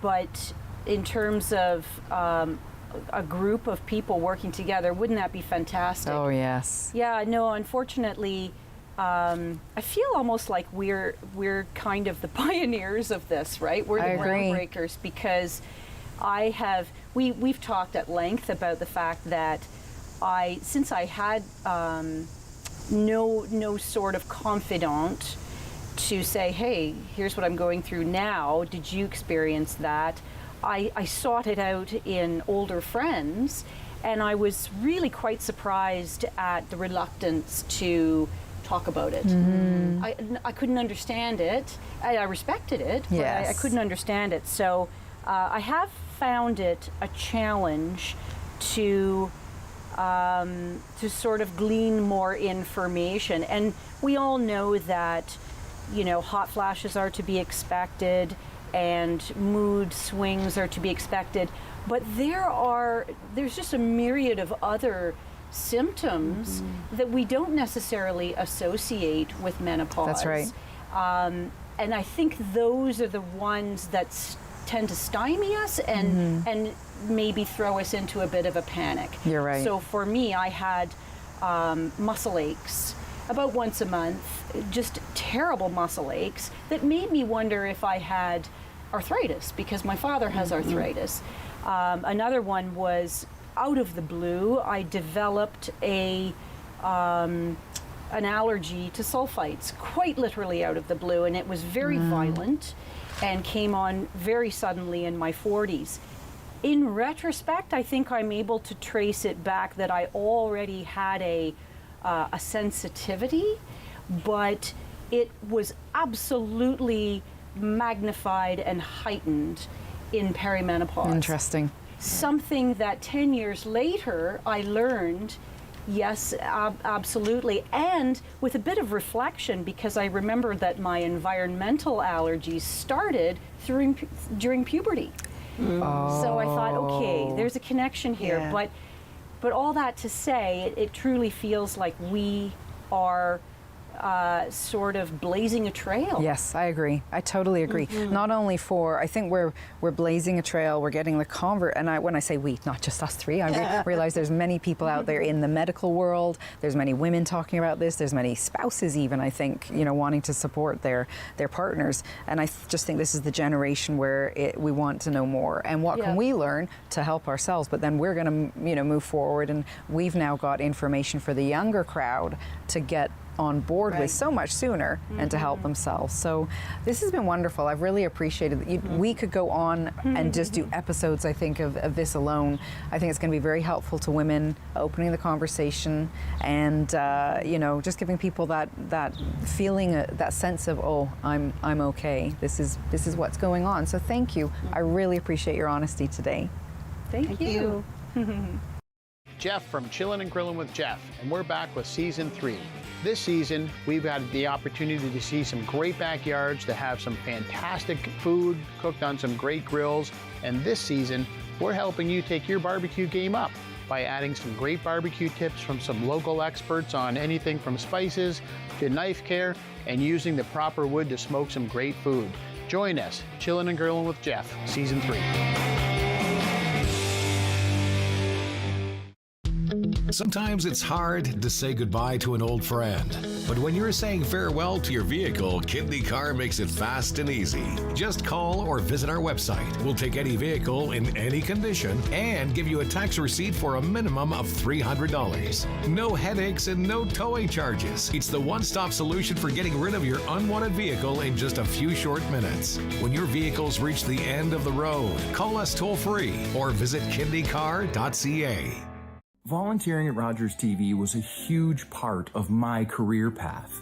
But in terms of a group of people working together, wouldn't that be fantastic? Oh, yes. Yeah, no, unfortunately, I feel almost like we're kind of the pioneers of this, right? We're the groundbreakers, because we've talked at length about the fact that since I had no sort of confidant to say, hey, here's what I'm going through now, did you experience that? I sought it out in older friends, and I was really quite surprised at the reluctance to talk about it. I couldn't understand it. I respected it, but I couldn't understand it. So I have found it a challenge to sort of glean more information. And we all know that, you know, hot flashes are to be expected and mood swings are to be expected, but there's just a myriad of other symptoms that we don't necessarily associate with menopause. That's right. And I think those are the ones that tend to stymie us and maybe throw us into a bit of a panic. You're right. So for me, I had muscle aches about once a month, just terrible muscle aches that made me wonder if I had arthritis, because my father has arthritis. Another one was out of the blue, I developed an allergy to sulfites, quite literally out of the blue, and it was very violent and came on very suddenly in my 40s. In retrospect, I think I'm able to trace it back that I already had a sensitivity, but it was absolutely magnified and heightened in perimenopause. Interesting. Something that 10 years later I learned, yes, absolutely, and with a bit of reflection, because I remember that my environmental allergies started during puberty. So I thought, okay, there's a connection here, but But all that to say, it truly feels like we are sort of blazing a trail. Yes, I agree. I totally agree. Not only for, I think we're blazing a trail, we're getting the convert, and when I say we, not just us three, I realize there's many people out there in the medical world, there's many women talking about this, there's many spouses even, I think, wanting to support their partners, and I just think this is the generation where we want to know more, and what can we learn to help ourselves, but then we're going to, move forward, and we've now got information for the younger crowd to get on board with so much sooner and to help themselves. So this has been wonderful. I've really appreciated that. We could go on and just do episodes, I think, of this alone. I think it's going to be very helpful to women, opening the conversation and, just giving people that feeling, that sense of, oh, I'm okay. This is what's going on. So thank you. I really appreciate your honesty today. Thank you. Jeff from Chillin' and Grillin' with Jeff, and we're back with Season 3. This season, we've had the opportunity to see some great backyards, to have some fantastic food cooked on some great grills, and this season, we're helping you take your barbecue game up by adding some great barbecue tips from some local experts on anything from spices to knife care and using the proper wood to smoke some great food. Join us, Chillin' and Grillin' with Jeff, Season 3. Sometimes it's hard to say goodbye to an old friend. But when you're saying farewell to your vehicle, Kidney Car makes it fast and easy. Just call or visit our website. We'll take any vehicle in any condition and give you a tax receipt for a minimum of $300. No headaches and no towing charges. It's the one-stop solution for getting rid of your unwanted vehicle in just a few short minutes. When your vehicles reach the end of the road, call us toll-free or visit kidneycar.ca. Volunteering at Rogers TV was a huge part of my career path.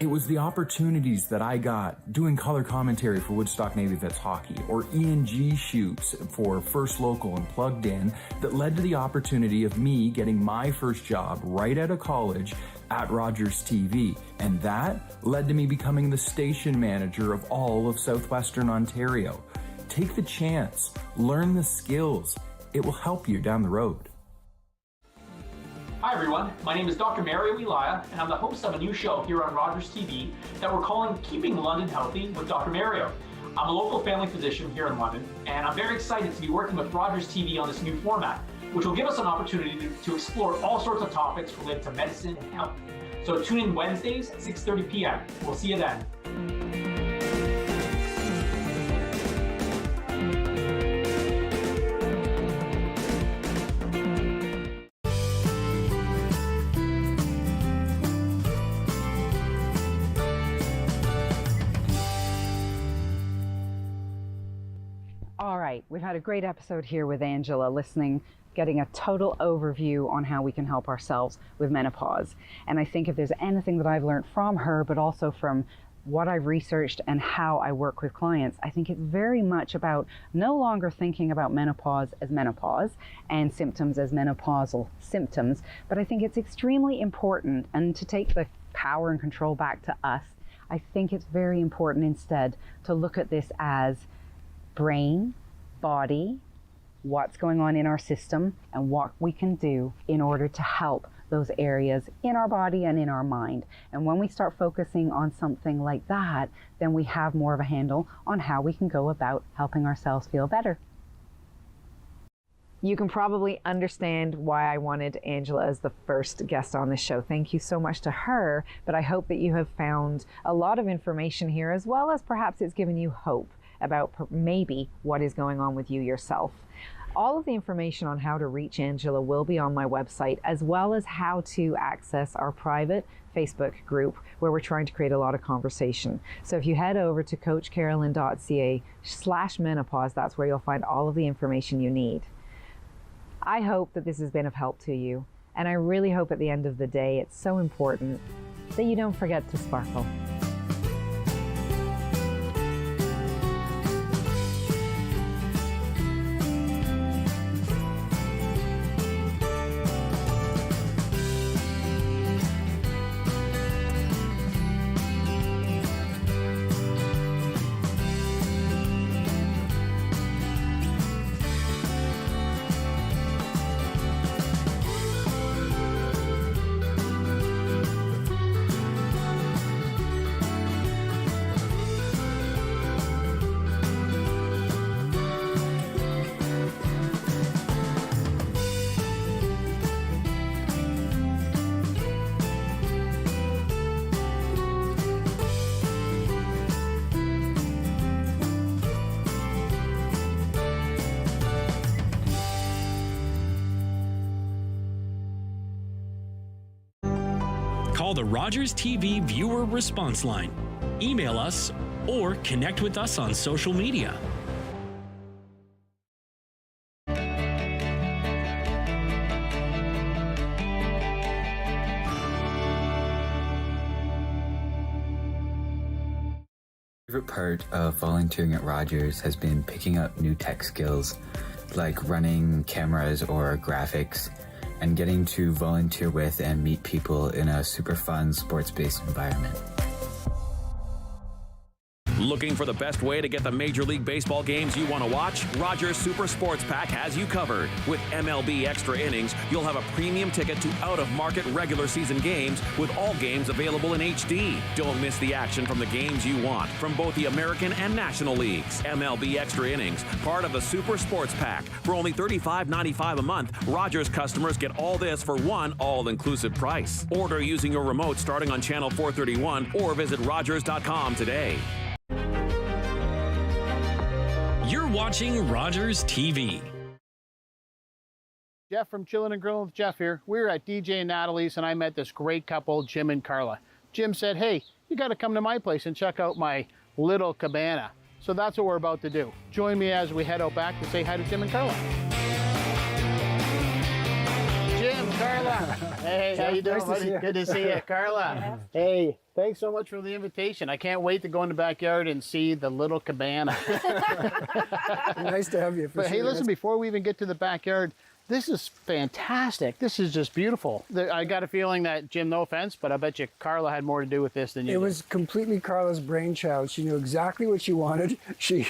It was the opportunities that I got doing color commentary for Woodstock Navy Vets Hockey or E&G shoots for First Local and Plugged In that led to the opportunity of me getting my first job right out of college at Rogers TV. And that led to me becoming the station manager of all of Southwestern Ontario. Take the chance, learn the skills. It will help you down the road. Hi everyone, my name is Dr. Mario Elia, and I'm the host of a new show here on Rogers TV that we're calling Keeping London Healthy with Dr. Mario. I'm a local family physician here in London, and I'm very excited to be working with Rogers TV on this new format, which will give us an opportunity to explore all sorts of topics related to medicine and health. So tune in Wednesdays at 6:30 p.m. We'll see you then. All right, we've had a great episode here with Angela, getting a total overview on how we can help ourselves with menopause. And I think if there's anything that I've learned from her, but also from what I've researched and how I work with clients, I think it's very much about no longer thinking about menopause and symptoms as menopausal symptoms, but I think it's extremely important, and to take the power and control back to us, I think it's very important instead to look at this as brain, body, what's going on in our system, and what we can do in order to help those areas in our body and in our mind. And when we start focusing on something like that, then we have more of a handle on how we can go about helping ourselves feel better. You can probably understand why I wanted Angela as the first guest on this show. Thank you so much to her, but I hope that you have found a lot of information here, as well as perhaps it's given you hope about maybe what is going on with you yourself. All of the information on how to reach Angela will be on my website, as well as how to access our private Facebook group where we're trying to create a lot of conversation. So if you head over to coachcarolyn.ca/menopause, that's where you'll find all of the information you need. I hope that this has been of help to you, and I really hope at the end of the day it's so important that you don't forget to sparkle. Call the Rogers TV viewer response line, email us, or connect with us on social media. Favorite part of volunteering at Rogers has been picking up new tech skills like running cameras or graphics and getting to volunteer with and meet people in a super fun sports-based environment. Looking for the best way to get the Major League Baseball games you want to watch? Rogers Super Sports Pack has you covered. With MLB Extra Innings, you'll have a premium ticket to out-of-market regular season games with all games available in HD. Don't miss the action from the games you want from both the American and National Leagues. MLB Extra Innings, part of the Super Sports Pack. For only $35.95 a month, Rogers customers get all this for one all-inclusive price. Order using your remote starting on channel 431 or visit Rogers.com today. You're watching Rogers TV. Jeff from Chillin' and Grillin' with Jeff here. We were at DJ and Natalie's and I met this great couple, Jim and Carla. Jim said, hey, you got to come to my place and check out my little cabana. So that's what we're about to do. Join me as we head out back to say hi to Jim and Carla. Jim, Carla. Hey, how you doing, nice buddy? Good to see you. Carla. Hey, thanks so much for the invitation. I can't wait to go in the backyard and see the little cabana. Nice to have you. But hey, listen, before we even get to the backyard, this is fantastic. This is just beautiful. I got a feeling that, Jim, no offense, but I bet you Carla had more to do with this than you did. It was completely Carla's brainchild. She knew exactly what she wanted. She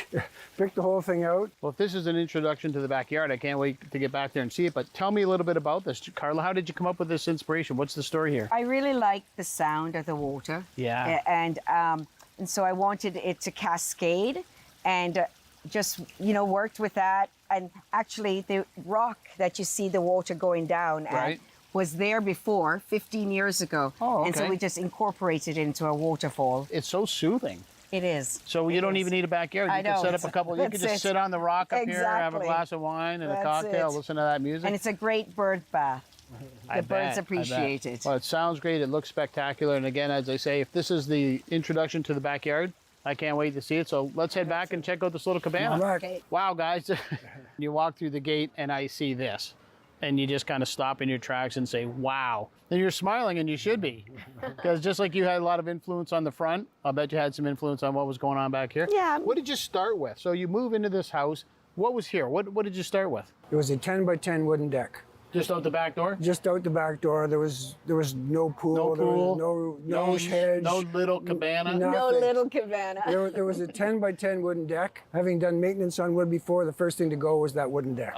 picked the whole thing out. Well, if this is an introduction to the backyard, I can't wait to get back there and see it. But tell me a little bit about this. Carla, how did you come up with this inspiration? What's the story here? I really like the sound of the water. Yeah. And so I wanted it to cascade and just, worked with that. And actually, the rock that you see the water going down at was there before, 15 years ago. Oh, okay. And so we just incorporated it into a waterfall. It's so soothing. It is. So you don't even need a backyard. You can set up a couple. You can just sit on the rock up here, have a glass of wine and a cocktail, listen to that music. And it's a great bird bath. The birds appreciate it. Well, it sounds great. It looks spectacular. And again, as I say, if this is the introduction to the backyard, I can't wait to see it. So let's head back and check out this little cabana. Okay. Wow, guys. You walk through the gate and I see this. And you just kind of stop in your tracks and say, wow. Then you're smiling, and you should be. Because just like you had a lot of influence on the front, I'll bet you had some influence on what was going on back here. Yeah. What did you start with? So you move into this house. What was here? What did you start with? It was a 10 by 10 wooden deck. Just out the back door? Just out the back door. There was no pool. No pool. There was no hedge. No little cabana. Nothing. No little cabana. There was a 10 by 10 wooden deck. Having done maintenance on wood before, the first thing to go was that wooden deck.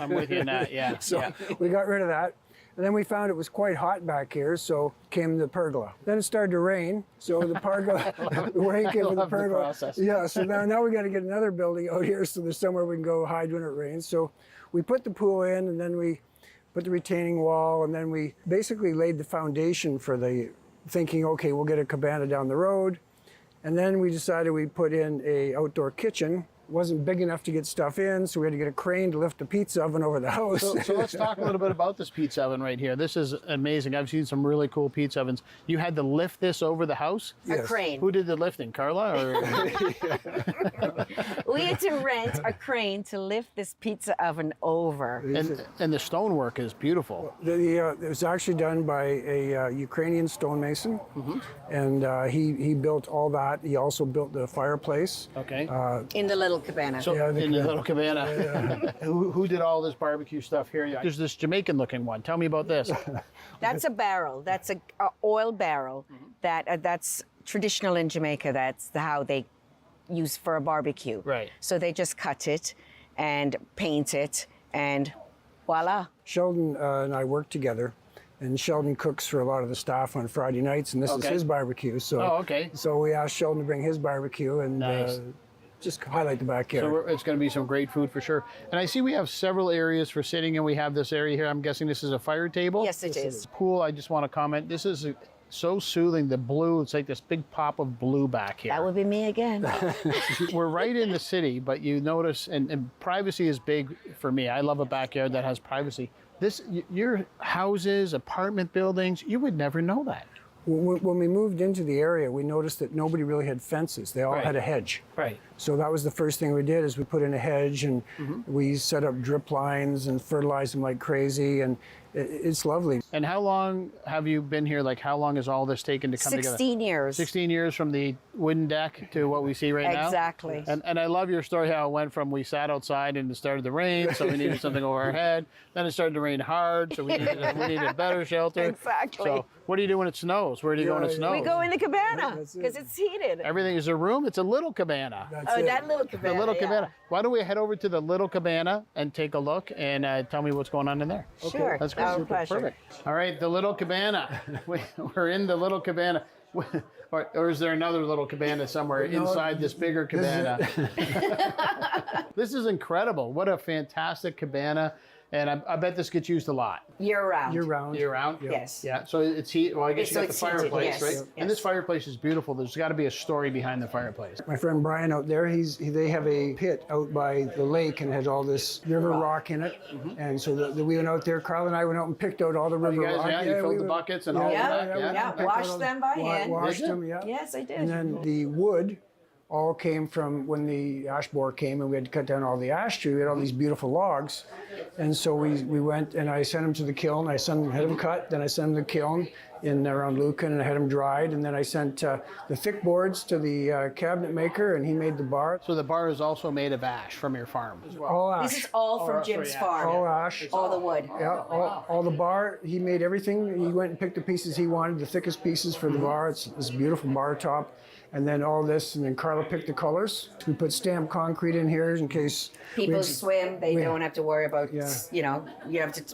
I'm with you on that, yeah. So we got rid of that. And then we found it was quite hot back here, so came the pergola. Then it started to rain, so the pergola, the rain came with the pergola. Yeah, so now we got to get another building out here so there's somewhere we can go hide when it rains. So we put the pool in, and then we put the retaining wall, and then we basically laid the foundation for the thinking, okay, we'll get a cabana down the road. And then we decided we'd put in a outdoor kitchen. It wasn't big enough to get stuff in, so we had to get a crane to lift the pizza oven over the house. So let's talk a little bit about this pizza oven right here. This is amazing. I've seen some really cool pizza ovens. You had to lift this over the house? A crane. Who did the lifting, Carla? Or? We had to rent a crane to lift this pizza oven over. And the stonework is beautiful. It was actually done by a Ukrainian stonemason, and he built all that. He also built the fireplace. Okay. In the little cabana. So in the little cabana. Who did all this barbecue stuff here? There's this Jamaican-looking one. Tell me about this. That's a barrel. That's a oil barrel. That's traditional in Jamaica. That's how they use for a barbecue. Right. So they just cut it and paint it, and voila. Sheldon and I work together, and Sheldon cooks for a lot of the staff on Friday nights, and this is his barbecue. So, so we asked Sheldon to bring his barbecue and just highlight the backyard. So it's going to be some great food for sure. And I see we have several areas for sitting, and we have this area here. I'm guessing this is a fire table? Yes, it is. Pool, I just want to comment. This is so soothing. The blue, it's like this big pop of blue back here. That would be me again. We're right in the city, but you notice, and privacy is big for me. I love a backyard that has privacy. Your houses, apartment buildings, you would never know that. When we moved into the area, we noticed that nobody really had fences. They all had a hedge. Right. So that was the first thing we did is we put in a hedge and we set up drip lines and fertilized them like crazy, and it's lovely. And how long have you been here? Like, how long has all this taken to come together? 16 years. 16 years from the wooden deck to what we see right now? Exactly. And I love your story how it went from we sat outside and it started to rain, so we needed something over our head. Then it started to rain hard, so we needed better shelter. Exactly. So what do you do when it snows? Where do you go when it snows? We go in the cabana because it's heated. Everything is a room. It's a little cabana. That little cabana. The little yeah. cabana. Why don't we head over to the little cabana and take a look and tell me what's going on in there? Sure. That's good. Our pleasure. Perfect. All right, the little cabana. We're in the little cabana. Or is there another little cabana somewhere inside this bigger cabana? This is incredible. What a fantastic cabana. And I bet this gets used a lot. Year round. Year round. Year round? Yes. Yeah, so it's heat. Well, I guess you got the fireplace, yes. right? Yes. And this fireplace is beautiful. There's got to be a story behind the fireplace. My friend Brian out there, they have a pit out by the lake and has all this river rock in it. And so we went out there, Carl and I went out and picked out all the river rock. Yeah, you filled the buckets and all of that. Yeah. Washed them by hand. Washed them, yeah. Yes, I did. And then the wood all came from when the ash borer came and we had to cut down all the ash tree. We had all these beautiful logs. And so we went and I sent them to the kiln. I had them cut, then I sent them to the kiln in around Lucan and I had them dried. And then I sent the thick boards to the cabinet maker and he made the bar. So the bar is also made of ash from your farm as well. All ash. This is all from Jim's farm. All ash. All the wood. Yeah, all the bar, he made everything. He went and picked the pieces he wanted, the thickest pieces for the bar. It's this beautiful bar top. And then all this, and then Carla picked the colors. We put stamped concrete in here in case People swim, they don't have to worry about, you know, you have to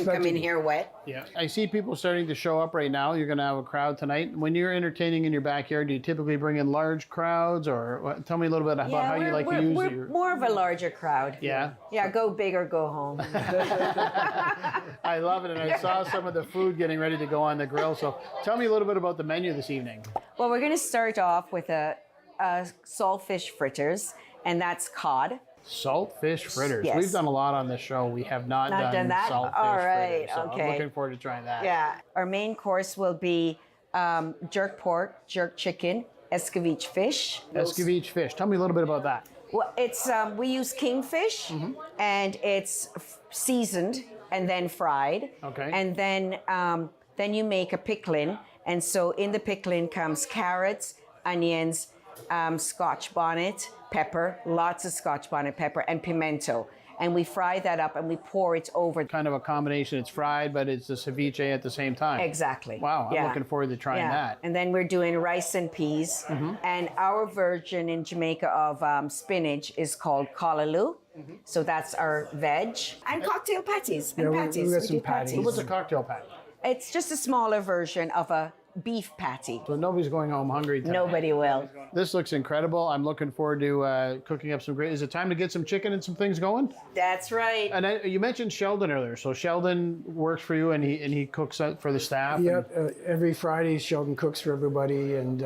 come in here wet. Yeah. I see people starting to show up right now. You're going to have a crowd tonight. When you're entertaining in your backyard, do you typically bring in large crowds or tell me a little bit about how you like to use We're more of a larger crowd. Yeah? Yeah, go big or go home. I love it. And I saw some of the food getting ready to go on the grill. So tell me a little bit about the menu this evening. Well, we're going to start off with a saltfish fritters, and that's cod. Saltfish fritters. Yes. We've done a lot on this show. We have not done that? saltfish All right, fritters. So okay. I'm looking forward to trying that. Yeah. Our main course will be jerk pork, jerk chicken, escovitch fish. Escovitch fish. Tell me a little bit about that. Well, it's we use kingfish, and it's seasoned and then fried. Okay. And then you make a pickling, and so in the pickling comes carrots, onions, Scotch bonnet, pepper, lots of Scotch bonnet pepper, and pimento. And we fry that up and we pour it over. Kind of a combination. It's fried, but it's a ceviche at the same time. Exactly. Wow, I'm looking forward to trying that. And then we're doing rice and peas. And our version in Jamaica of spinach is called callaloo. So that's our veg. And cocktail patties. And patties. We got We some do patties. So what's a cocktail patty? It's just a smaller version of a beef patty. So nobody's going home hungry tonight. Nobody will. This looks incredible. I'm looking forward to cooking up some great. Is it time to get some chicken and some things going? That's right. And you mentioned Sheldon earlier. So Sheldon works for you, and he cooks out for the staff. Yep, every Friday Sheldon cooks for everybody, and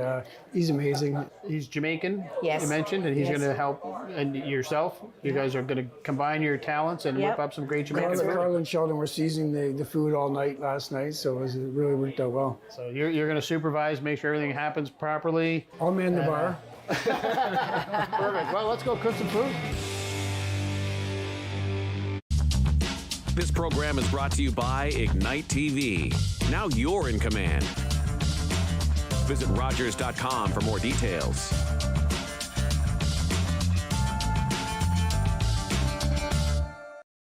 he's amazing. He's Jamaican. Yes. You mentioned, and he's Yes. going to help. And yourself, you guys are going to combine your talents and whip up some great Jamaican food. Carl and Sheldon were seasonings the food all night last night, so it really worked out well. So you're going to supervise, make sure everything happens properly. I'll man the bar. Perfect. Well, let's go cook some food. This program is brought to you by Ignite TV. Now you're in command. Visit Rogers.com for more details.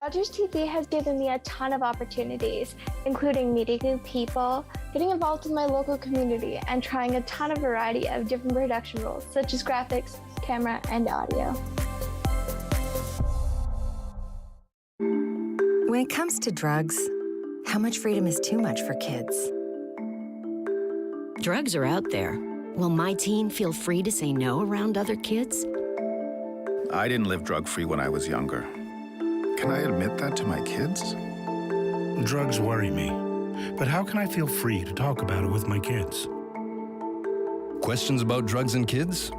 Rogers TV has given me a ton of opportunities, including meeting new people, getting involved with my local community, and trying a ton of variety of different production roles, such as graphics, camera, and audio. When it comes to drugs, how much freedom is too much for kids? Drugs are out there. Will my teen feel free to say no around other kids? I didn't live drug-free when I was younger. Can I admit that to my kids? Drugs worry me, but how can I feel free to talk about it with my kids? Questions about drugs and kids?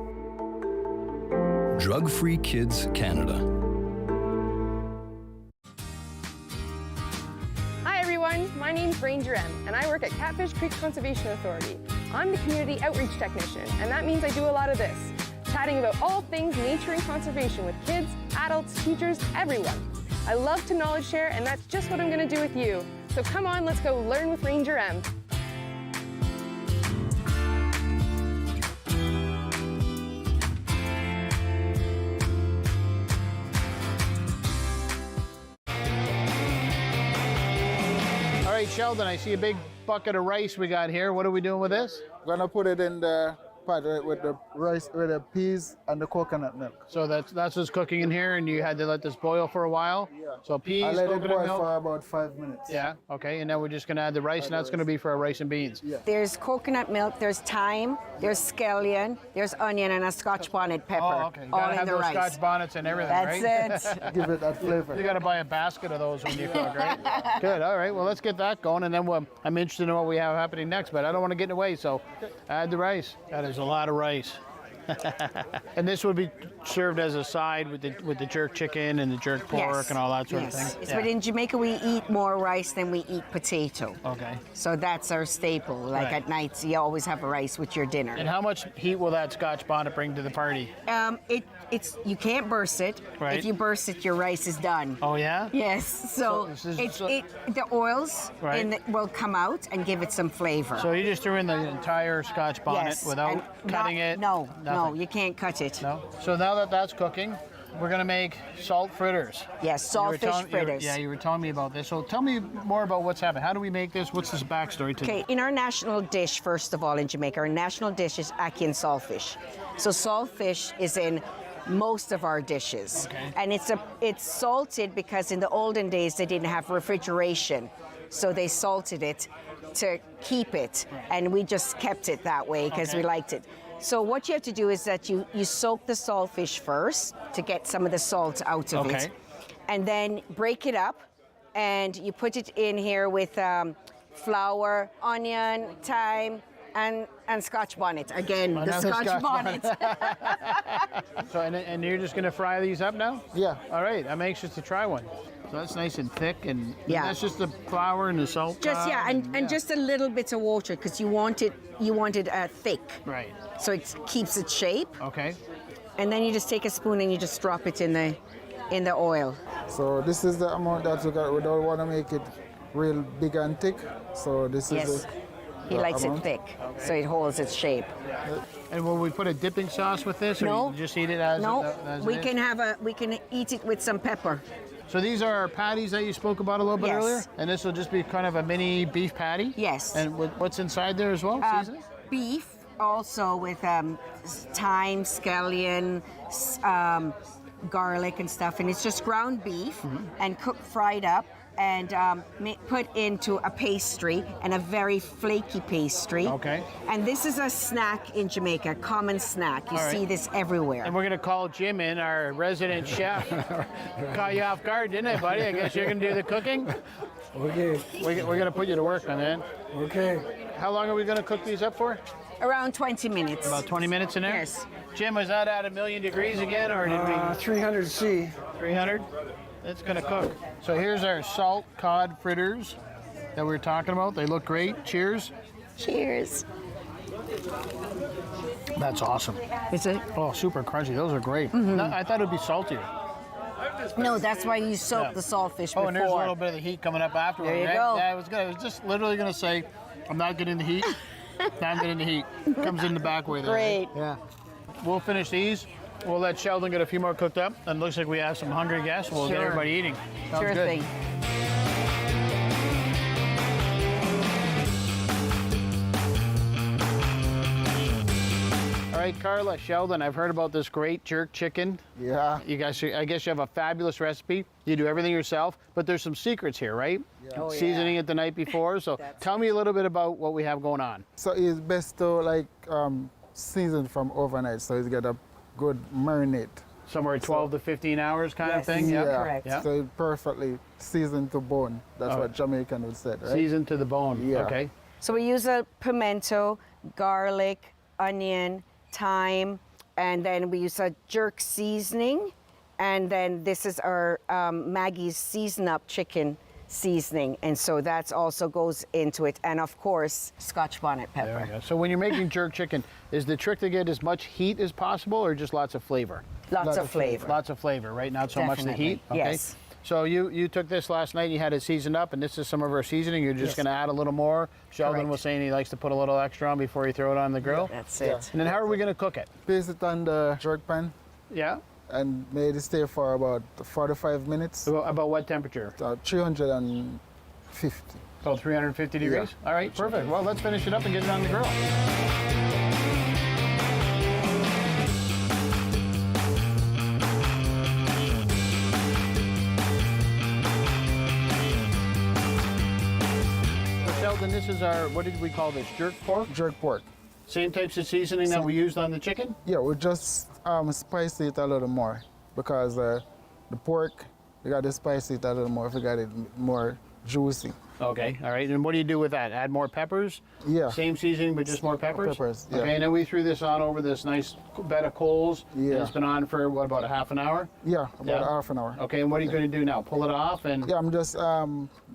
Drug-Free Kids Canada. everyone, my name's Ranger M, and I work at Catfish Creek Conservation Authority. I'm the community outreach technician, and that means I do a lot of this, chatting about all things nature and conservation with kids, adults, teachers, everyone. I love to knowledge share, and that's just what I'm going to do with you. So come on, let's go learn with Ranger M. All right, Sheldon, I see a big bucket of rice we got here. What are we doing with this? We're gonna put it in the pot with the rice, with the peas and the coconut milk. So that's what's cooking in here, and you had to let this boil for a while? Yeah. So peas, I let it coconut boil milk? for about 5 minutes. Yeah, okay, and then we're just gonna add the rice, and that's gonna be for our rice and beans. Yeah. There's coconut milk, there's thyme, there's scallion, there's onion, and a Scotch bonnet pepper. Oh, okay. You all gotta in have the those rice. Scotch bonnets and everything, That's right? it. Give it that flavor. You gotta buy a basket of those when you cook, right? Good, all right, well, let's get that going, and then I'm interested in what we have happening next, but I don't wanna get in the way, so add the rice. That is a lot of rice. And this would be served as a side with the jerk chicken and the jerk pork and all that sort of thing? But in Jamaica, we eat more rice than we eat potato. Okay. So that's our staple. Like Right. at nights, you always have a rice with your dinner. And how much heat will that Scotch bonnet bring to the party? It's you can't burst it. Right. If you burst it, your rice is done. Oh yeah? Yes. So, the oils Right. will come out and give it some flavor. So you just threw in the entire Scotch bonnet Yes, without and cutting it? No, Nothing. you can't cut it. No. So now that that's cooking, we're gonna make salt fritters. Yes, You were saltfish fritters. You were telling me about this. So tell me more about what's happening. How do we make this? What's this backstory to? Okay, in our national dish, first of all, in Jamaica, our national dish is ackee and saltfish. So saltfish is in most of our dishes. Okay. And it's salted because in the olden days they didn't have refrigeration. So they salted it to keep it. And we just kept it that way because we liked it. So what you have to do is that you soak the saltfish first to get some of the salt out of it. And then break it up and you put it in here with flour, onion, thyme, and Scotch bonnet. Again, the Scotch bonnet. So and you're just gonna fry these up now? Yeah. All right, I'm anxious to try one. So that's nice and thick, and Yeah. that's just the flour and the salt. Just and just a little bit of water because you want it thick. Right. So it keeps its shape. Okay. And then you just take a spoon and you just drop it in the oil. So this is the amount that we got. We don't want to make it real big and thick. So this is the He likes amount. it thick, so it holds its shape. And will we put a dipping sauce with this, or No. you just eat it as No, as we it is? we can eat it with some pepper. So these are our patties that you spoke about a little bit Yes. earlier, and this will just be kind of a mini beef patty. Yes. And what's inside there as well? Seasoning? Beef, also with thyme, scallion, garlic and stuff, and it's just ground beef and fried up and put into a pastry, and a very flaky pastry. Okay. And this is a snack in Jamaica, common snack. You All right. see this everywhere. And we're going to call Jim in, our resident chef. Caught you off guard, didn't I, buddy? I guess you're going to do the cooking? Okay. We're going to put you to work on that. Okay. How long are we going to cook these up for? Around 20 minutes. About 20 minutes in there? Yes. Jim, was that at 1,000,000 degrees again, or did we? 300 C. 300? It's going to cook. So here's our salt cod fritters that we were talking about. They look great. Cheers. Cheers. That's awesome. Is it? Oh, super crunchy. Those are great. Mhm. No, I thought it would be saltier. No, that's why you soak Yeah. the saltfish before. Oh, and there's a little bit of the heat coming up afterwards. There you right? go. Yeah, I was just literally going to say, I'm not getting the heat. Not getting the heat. Comes in the back way there. Great. Yeah. We'll finish these. We'll let Sheldon get a few more cooked up. And it looks like we have some hungry guests. We'll get Sure. everybody eating. Sounds Sure good. thing. All right, Carla, Sheldon, I've heard about this great jerk chicken. Yeah. You guys, I guess you have a fabulous recipe. You do everything yourself, but there's some secrets here, right? Yeah. Oh, Seasoning it the night before. So tell me a little bit about what we have going on. So it's best to season from overnight, so it's got a good marinade. Somewhere 12 to 15 hours kind of thing? Yeah. Correct. Yeah. So it's perfectly seasoned to bone. That's what Jamaican would say, right? Seasoned to the bone. Yeah. Okay. So we use a pimento, garlic, onion, thyme, and then we use a jerk seasoning. And then this is our Maggie's season up chicken seasoning, and so that also goes into it, and of course Scotch bonnet pepper. There we go. So when you're making jerk chicken, is the trick to get as much heat as possible, or just lots of flavor? Lots of flavor. Lots of flavor, right? Not so much the Definitely. heat. Okay. Yes. So you took this last night, you had it seasoned up, and this is some of our seasoning. You're just Yes. going to add a little more. Sheldon Correct. was saying he likes to put a little extra on before you throw it on the grill. That's it. And then how are we going to cook it? Place it on the jerk pan. Yeah. And made it stay for about 45 minutes. About what temperature? 350. About 350 degrees? Yeah. All right, perfect. Well, let's finish it up and get it on the grill. Sheldon, this is our, what did we call this, jerk pork? Jerk pork. Same types of seasoning that we used on the chicken? Yeah, we just spice it a little more because the pork, we got to spice it a little more if we got it more juicy. Okay, all right. And what do you do with that? Add more peppers? Yeah. Same seasoning, but just more peppers? Peppers, yeah. Okay, and then we threw this on over this nice bed of coals. Yeah. And it's been on for, what, about a half an hour? Yeah, about half an hour. Okay, and what are you going to do now? Pull it off and... Yeah, I'm just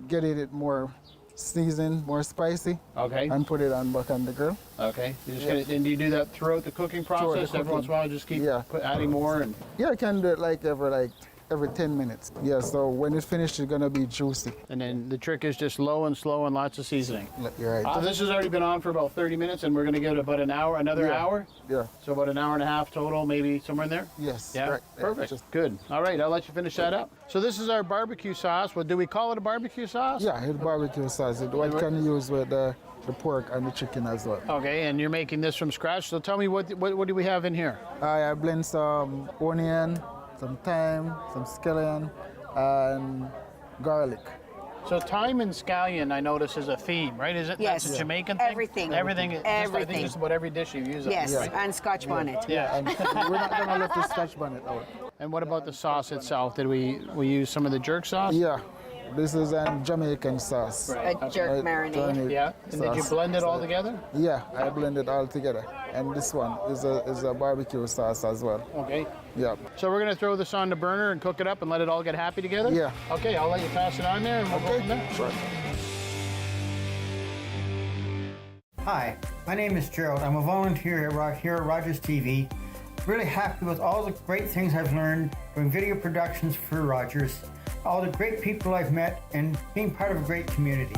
getting it more seasoned, more spicy. Okay. And put it on back on the grill. Okay. You just get it, and do you do that throughout the cooking process? Every once in a while, just keep adding more? And Yeah, I can do it every 10 minutes. Yeah, so when it's finished, it's gonna be juicy. And then the trick is just low and slow and lots of seasoning. You're right. So this has already been on for about 30 minutes, and we're going to give it about an hour, another hour? Yeah. So about an hour and a half total, maybe somewhere in there? Yes. Yeah, Right. perfect. Good. All right, I'll let you finish that up. So this is our barbecue sauce. Well, do we call it a barbecue sauce? Yeah, it's barbecue sauce. What you can use with the pork and the chicken as well. Okay, and you're making this from scratch. So tell me, what do we have in here? I blend some onion, some thyme, some scallion, and garlic. So thyme and scallion, I notice, is a theme, right? Is it? Yes. That's a Jamaican thing? Everything. Everything. I think Everything. just about every dish you use it. Yes, and Scotch bonnet. Yeah. And we're not gonna let the Scotch bonnet out. And what about the sauce itself? Did we use some of the jerk sauce? Yeah. This is a Jamaican sauce. A jerk marinade. Yeah. And did you blend it all together? Yeah, I blend it all together. And this one is a barbecue sauce as well. Okay. Yeah. So we're gonna throw this on the burner and cook it up and let it all get happy together? Yeah. Okay, I'll let you toss it on there and we'll go from there. Sure. Hi, my name is Gerald. I'm a volunteer here at Rogers TV. Really happy with all the great things I've learned doing video productions for Rogers, all the great people I've met, and being part of a great community.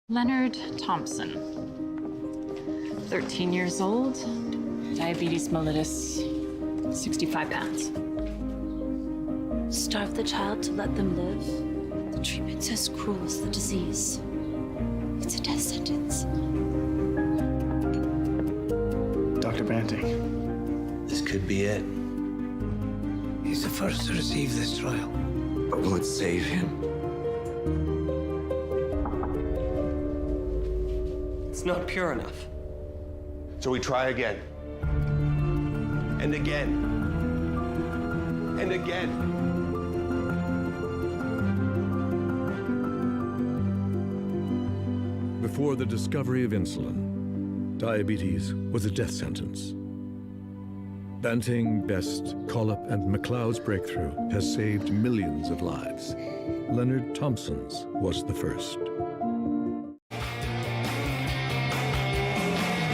Leonard Thompson, 13 years old, diabetes mellitus, 65 pounds. Starve the child to let them live. The treatment's as cruel as the disease. It's a death sentence. Dr. Banting, this could be it. He's the first to receive this trial. But will it save him? It's not pure enough. So we try again. And again. And again. Before the discovery of insulin, diabetes was a death sentence. Banting, Best, Collop, and McLeod's breakthrough has saved millions of lives. Leonard Thompson's was the first.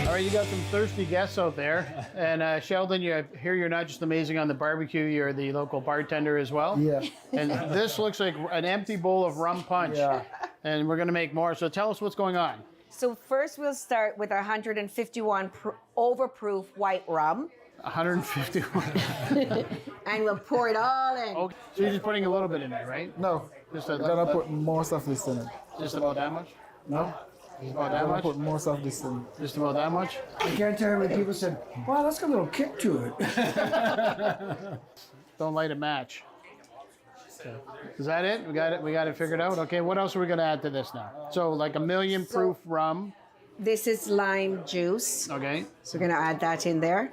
All right, you got some thirsty guests out there. And Sheldon, I hear you're not just amazing on the barbecue, you're the local bartender as well. Yeah. And this looks like an empty bowl of rum punch. Yeah. And we're going to make more. So tell us what's going on. So first we'll start with our 151 overproof white rum. 151. And we'll pour it all in. Okay. So you're just putting a little bit in there, right? No, Just we're gonna put most of this in it. Just about that much? No? Just about We're that gonna much? put most of this in. Just about that much? I can't tell you how many people said, wow, that's got a little kick to it. Don't light a match. Is that it? We got it figured out? Okay, what else are we going to add to this now? So like 1,000,000 proof rum. This is lime juice. Okay. So we're going to add that in there.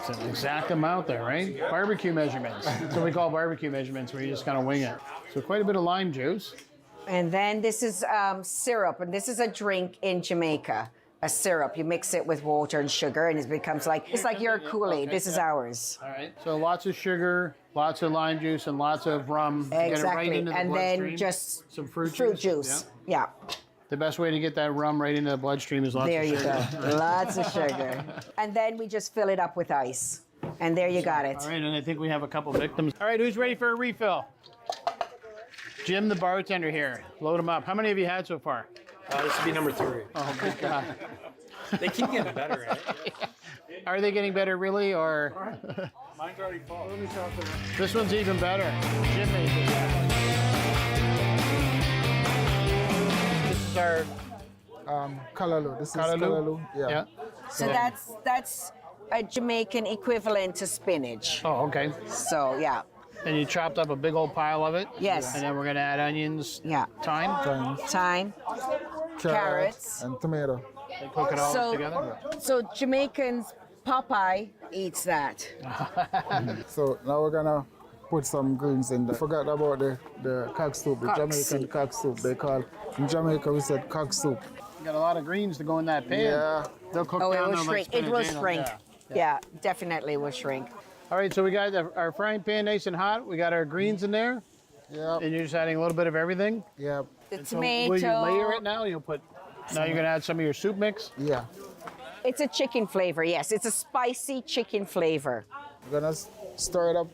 It's an exact amount there, right? Barbecue measurements. That's what we call barbecue measurements, where you just kind of wing it. So quite a bit of lime juice. And then this is syrup, and this is a drink in Jamaica. A syrup. You mix it with water and sugar, and it becomes like, it's like your Kool-Aid. Okay, this is ours. All right. So lots of sugar, lots of lime juice, and lots of rum. Exactly. Get it right into the and bloodstream. then just some fruit juice. Yeah. The best way to get that rum right into the bloodstream is lots There of you sugar. go. Lots of sugar. And then we just fill it up with ice. And there you got it. All right, and I think we have a couple victims. All right, who's ready for a refill? Jim, the bartender here. Load them up. How many have you had so far? This will be number 3. Oh, good God. They keep getting better, right? Are they getting better, really, or? Mine's already full. Let me talk to them. This one's even better. Jim made this. This is our Callaloo. This is Callaloo? Callaloo. Yeah. So that's a Jamaican equivalent to spinach. Oh, okay. So, yeah. And you chopped up a big old pile of it? Yes. And then we're going to add onions. Yeah. Thyme. Carrots. And tomato. They cook it all together? So Jamaicans, Popeye eats that. So now we're gonna put some greens in there. Forgot about the cock soup, the Jamaican cock soup. They call in Jamaica we said cock soup. You got a lot of greens to go in that pan. Yeah. They'll cook Oh, down it will there like shrink. It will spinach shrink. anal. Yeah, definitely will shrink. All right, so we got our frying pan nice and hot. We got our greens in there. Yeah. And you're just adding a little bit of everything. Yeah. The So tomato. will you layer it now? You'll put. Now you're gonna add some of your soup mix. Yeah. It's a chicken flavor, yes. It's a spicy chicken flavor. We're gonna stir it up,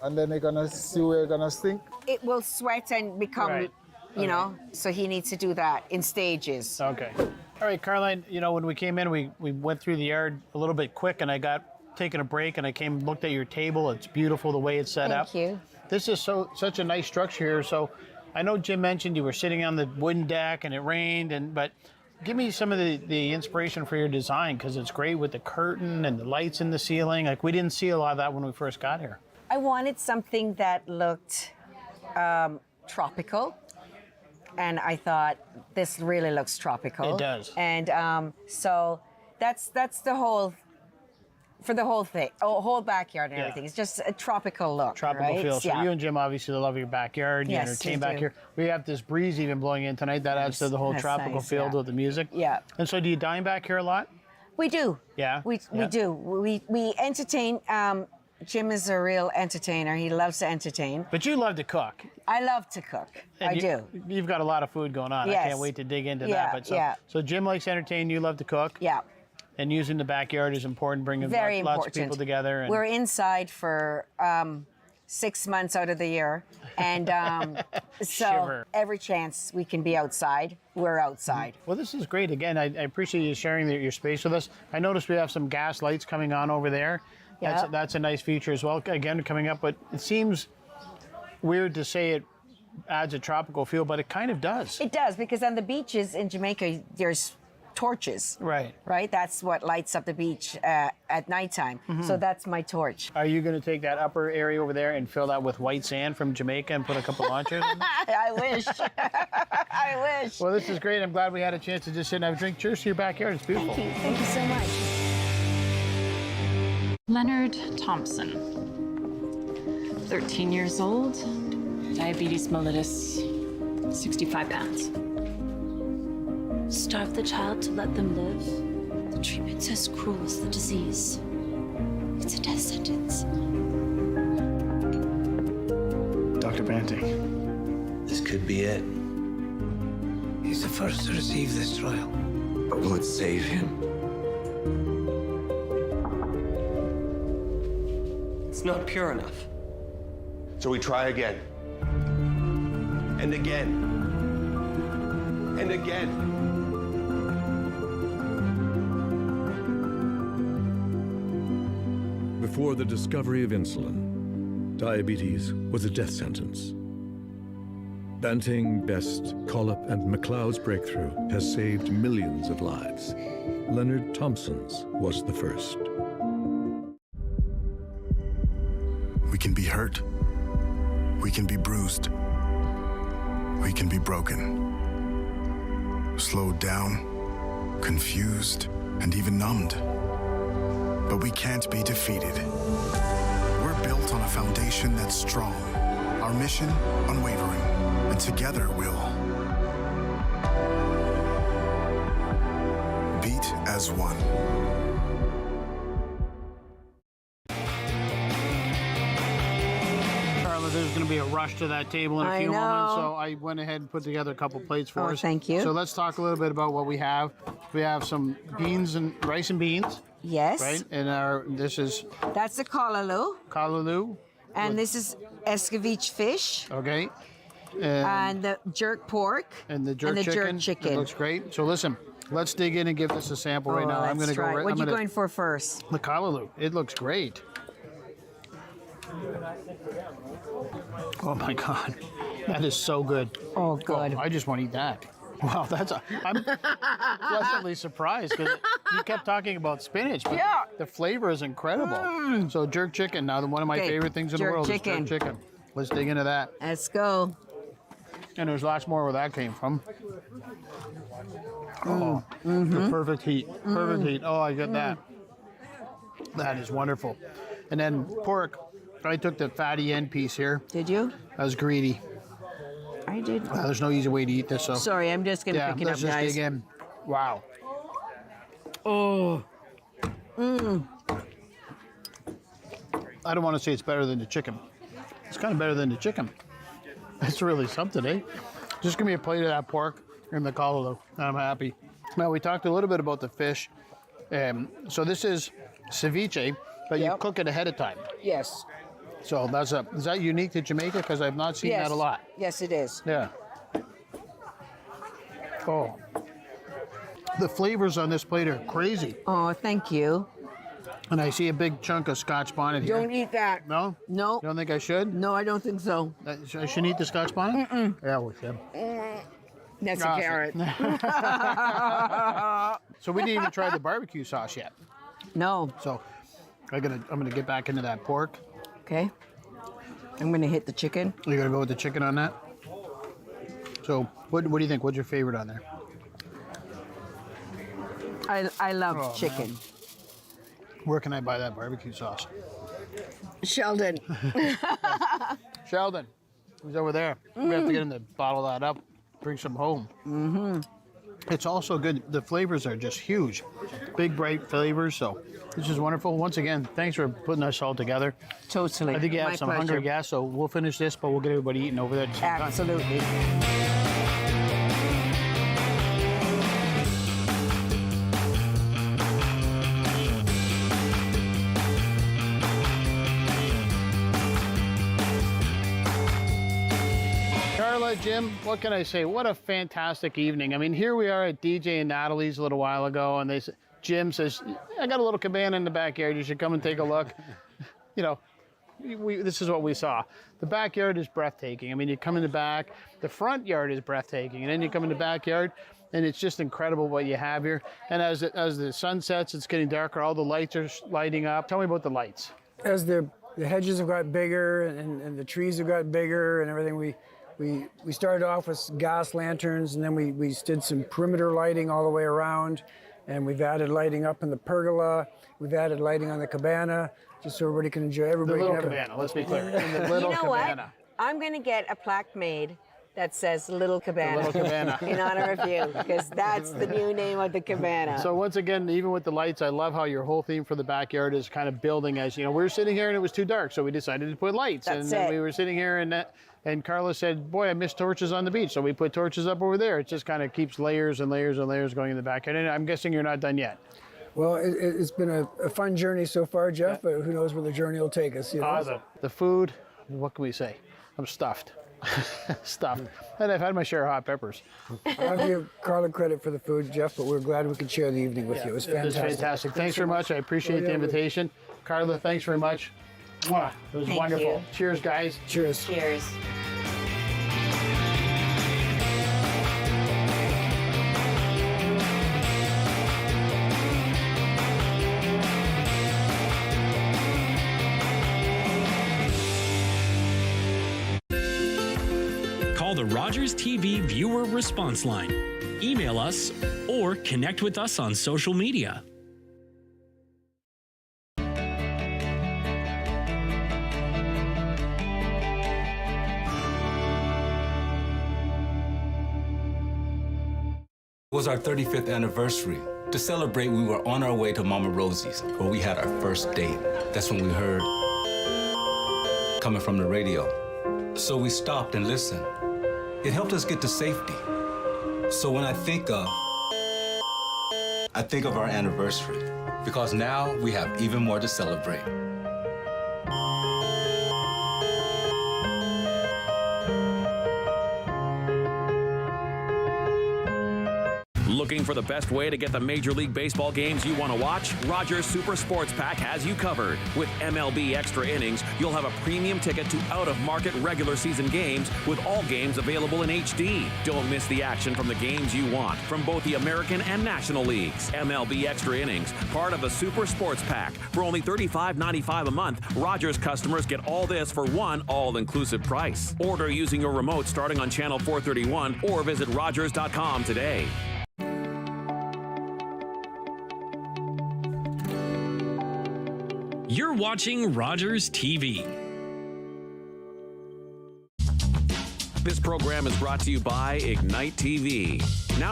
and then they're gonna see where it's gonna sink. It will sweat and become, Right. you know, so he needs to do that in stages. Okay. All right, Caroline, you know, when we came in, we went through the yard a little bit quick, and I got taking a break, and I came and looked at your table. It's beautiful the way it's set up. Thank you. This is such a nice structure here. So I know Jim mentioned you were sitting on the wooden deck and it rained, but give me some of the inspiration for your design, because it's great with the curtain and the lights in the ceiling. Like, we didn't see a lot of that when we first got here. I wanted something that looked tropical. And I thought, this really looks tropical. It does. And so that's the whole, for the whole thing, whole backyard and Yeah. everything. It's just a tropical look, Tropical right? feel. So Yeah. you and Jim obviously love your backyard. You Yes, entertain we back do. here. We have this breeze even blowing in tonight. That adds to the whole That's tropical nice, feel yeah. to the music. Yeah. And so do you dine back here a lot? We do. Yeah. We Yeah. do. We entertain. Jim is a real entertainer. He loves to entertain. But you love to cook. I love to cook. And I do. You've got a lot of food going on. I Yes. can't wait to dig into Yeah, that. But yeah. so Jim likes to entertain. You love to cook. Yeah. And using the backyard is important, bringing Very lots of important. people together. And We're inside for 6 months out of the year, and so Shiver. every chance we can be outside, we're outside. Well, this is great. Again, I appreciate you sharing your space with us. I noticed we have some gas lights coming on over there. Yeah. That's a nice feature as well. Again, coming up, but it seems weird to say it adds a tropical feel, but it kind of does. It does, because on the beaches in Jamaica, there's torches. Right. Right? That's what lights up the beach at nighttime. Mhm. So that's my torch. Are you going to take that upper area over there and fill that with white sand from Jamaica and put a couple launchers in? I wish. I wish. Well, this is great. I'm glad we had a chance to just sit and have a drink. Cheers to your backyard. It's beautiful. Thank you. Thank you so much. Leonard Thompson, 13 years old, diabetes mellitus, 65 pounds. Starve the child to let them live. The treatment's as cruel as the disease. It's a death sentence. Dr. Banting, this could be it. He's the first to receive this trial. But will it save him? It's not pure enough. So we try again. And again. And again. Before the discovery of insulin, diabetes was a death sentence. Banting, Best, Collop, and McLeod's breakthrough has saved millions of lives. Leonard Thompson's was the first. We can be hurt. We can be bruised. We can be broken. Slowed down, confused, and even numbed. but we can't be defeated. We're built on a foundation that's strong, our mission unwavering, and together we'll beat as one. There's going to be a rush to that table in a I few moments, know. so I went ahead and put together a couple plates for us. Thank you. So let's talk a little bit about what we have. We have some beans and rice and beans. Yes. Right, and this is That's the kalaloo. kalaloo. And this is escovitch fish. Okay. And the jerk pork. And the jerk chicken. It looks great. So listen, let's dig in and give this a sample right now. I'm going to go right. What are you going for first? The kalaloo. It looks great. Oh my God, that is so good. Oh, good. Oh, I just want to eat that. Wow, I'm pleasantly surprised because you kept talking about spinach, but the flavor is incredible. So jerk chicken, now one of my favorite things in the world is jerk chicken. Let's dig into that. Let's go. And there's lots more where that came from. Oh, the perfect heat, perfect heat. Oh, I get that. That is wonderful. And then pork. I took the fatty end piece here. Did you? I was greedy. I did. There's no easy way to eat this. So. Sorry, I'm just going to pick it up, let's just guys. dig in. Wow. Oh. I don't want to say it's better than the chicken. It's kind of better than the chicken. It's really something, eh? Just give me a plate of that pork and the kalaloo, and I'm happy. Now, we talked a little bit about the fish. So this is ceviche, but you cook it ahead of time. Yes. So is that unique to Jamaica? Because I've not seen that a lot. Yes, it is. Yeah. Oh. The flavors on this plate are crazy. Oh, thank you. And I see a big chunk of Scotch bonnet here. Don't eat that. No? No. You don't think I should? No, I don't think so. I shouldn't eat the Scotch bonnet? Yeah, we should. That's a carrot. So we didn't even try the barbecue sauce yet. No. So I'm gonna get back into that pork. Okay. I'm going to hit the chicken. You're going to go with the chicken on that? So what do you think? What's your favorite on there? I love chicken. Man. Where can I buy that barbecue sauce? Sheldon. Sheldon. He's over there. We have to get him to bottle that up, bring some home. Mm-hmm. It's also good. The flavors are just huge. Big, bright flavors. So this is wonderful. Once again, thanks for putting us all together. Totally. I think you have My some pleasure. hungry guests, so we'll finish this, but we'll get everybody eating over there at the same time. Absolutely. Carla, Jim, what can I say? What a fantastic evening. I mean, here we are at DJ and Natalie's a little while ago, and Jim says, I got a little cabana in the backyard. You should come and take a look. You know, this is what we saw. The backyard is breathtaking. I mean, you come in the back, the front yard is breathtaking, and then you come in the backyard, and it's just incredible what you have here. And as the sun sets, it's getting darker. All the lights are lighting up. Tell me about the lights. As the hedges have got bigger and the trees have got bigger and everything, we started off with gas lanterns, and then we did some perimeter lighting all the way around, and we've added lighting up in the pergola. We've added lighting on the cabana, just so everybody can enjoy. Everybody The little can have cabana, let's be clear. In the little You know cabana. what? I'm going to get a plaque made that says Little Cabana, Little Cabana. in honor of you, because that's the new name of the cabana. So once again, even with the lights, I love how your whole theme for the backyard is kind of building as, you know, we were sitting here and it was too dark, so we decided to put lights. That's and then it. we were sitting here and Carla said, boy, I miss torches on the beach. So we put torches up over there. It just kind of keeps layers and layers and layers going in the backyard. And I'm guessing you're not done yet. Well, it's been a fun journey so far, Jeff, but who knows where the journey will take us, you know? Awesome. The food, what can we say? I'm stuffed. Stuffed. And I've had my share of hot peppers. I'll give Carla credit for the food, Jeff, but we're glad we could share the evening with you. It was fantastic. It was fantastic. Thanks very much. I appreciate the invitation. Carla, thanks very much. Mwah. It was Thank wonderful. you. Cheers, guys. Cheers. Cheers. Call the Rogers TV viewer response line. Email us or connect with us on social media. It was our 35th anniversary. To celebrate, we were on our way to Mama Rosie's, where we had our first date. That's when we heard coming from the radio. So we stopped and listened. It helped us get to safety. So when I think of our anniversary, because now we have even more to celebrate. Looking for the best way to get the Major League Baseball games you want to watch? Rogers Super Sports Pack has you covered. With MLB Extra Innings, you'll have a premium ticket to out-of-market regular season games with all games available in HD. Don't miss the action from the games you want from both the American and National Leagues. MLB Extra Innings, part of the Super Sports Pack. For only $35.95 a month, Rogers customers get all this for one all-inclusive price. Order using your remote starting on channel 431 or visit Rogers.com today. You're watching Rogers TV. This program is brought to you by Ignite TV. Now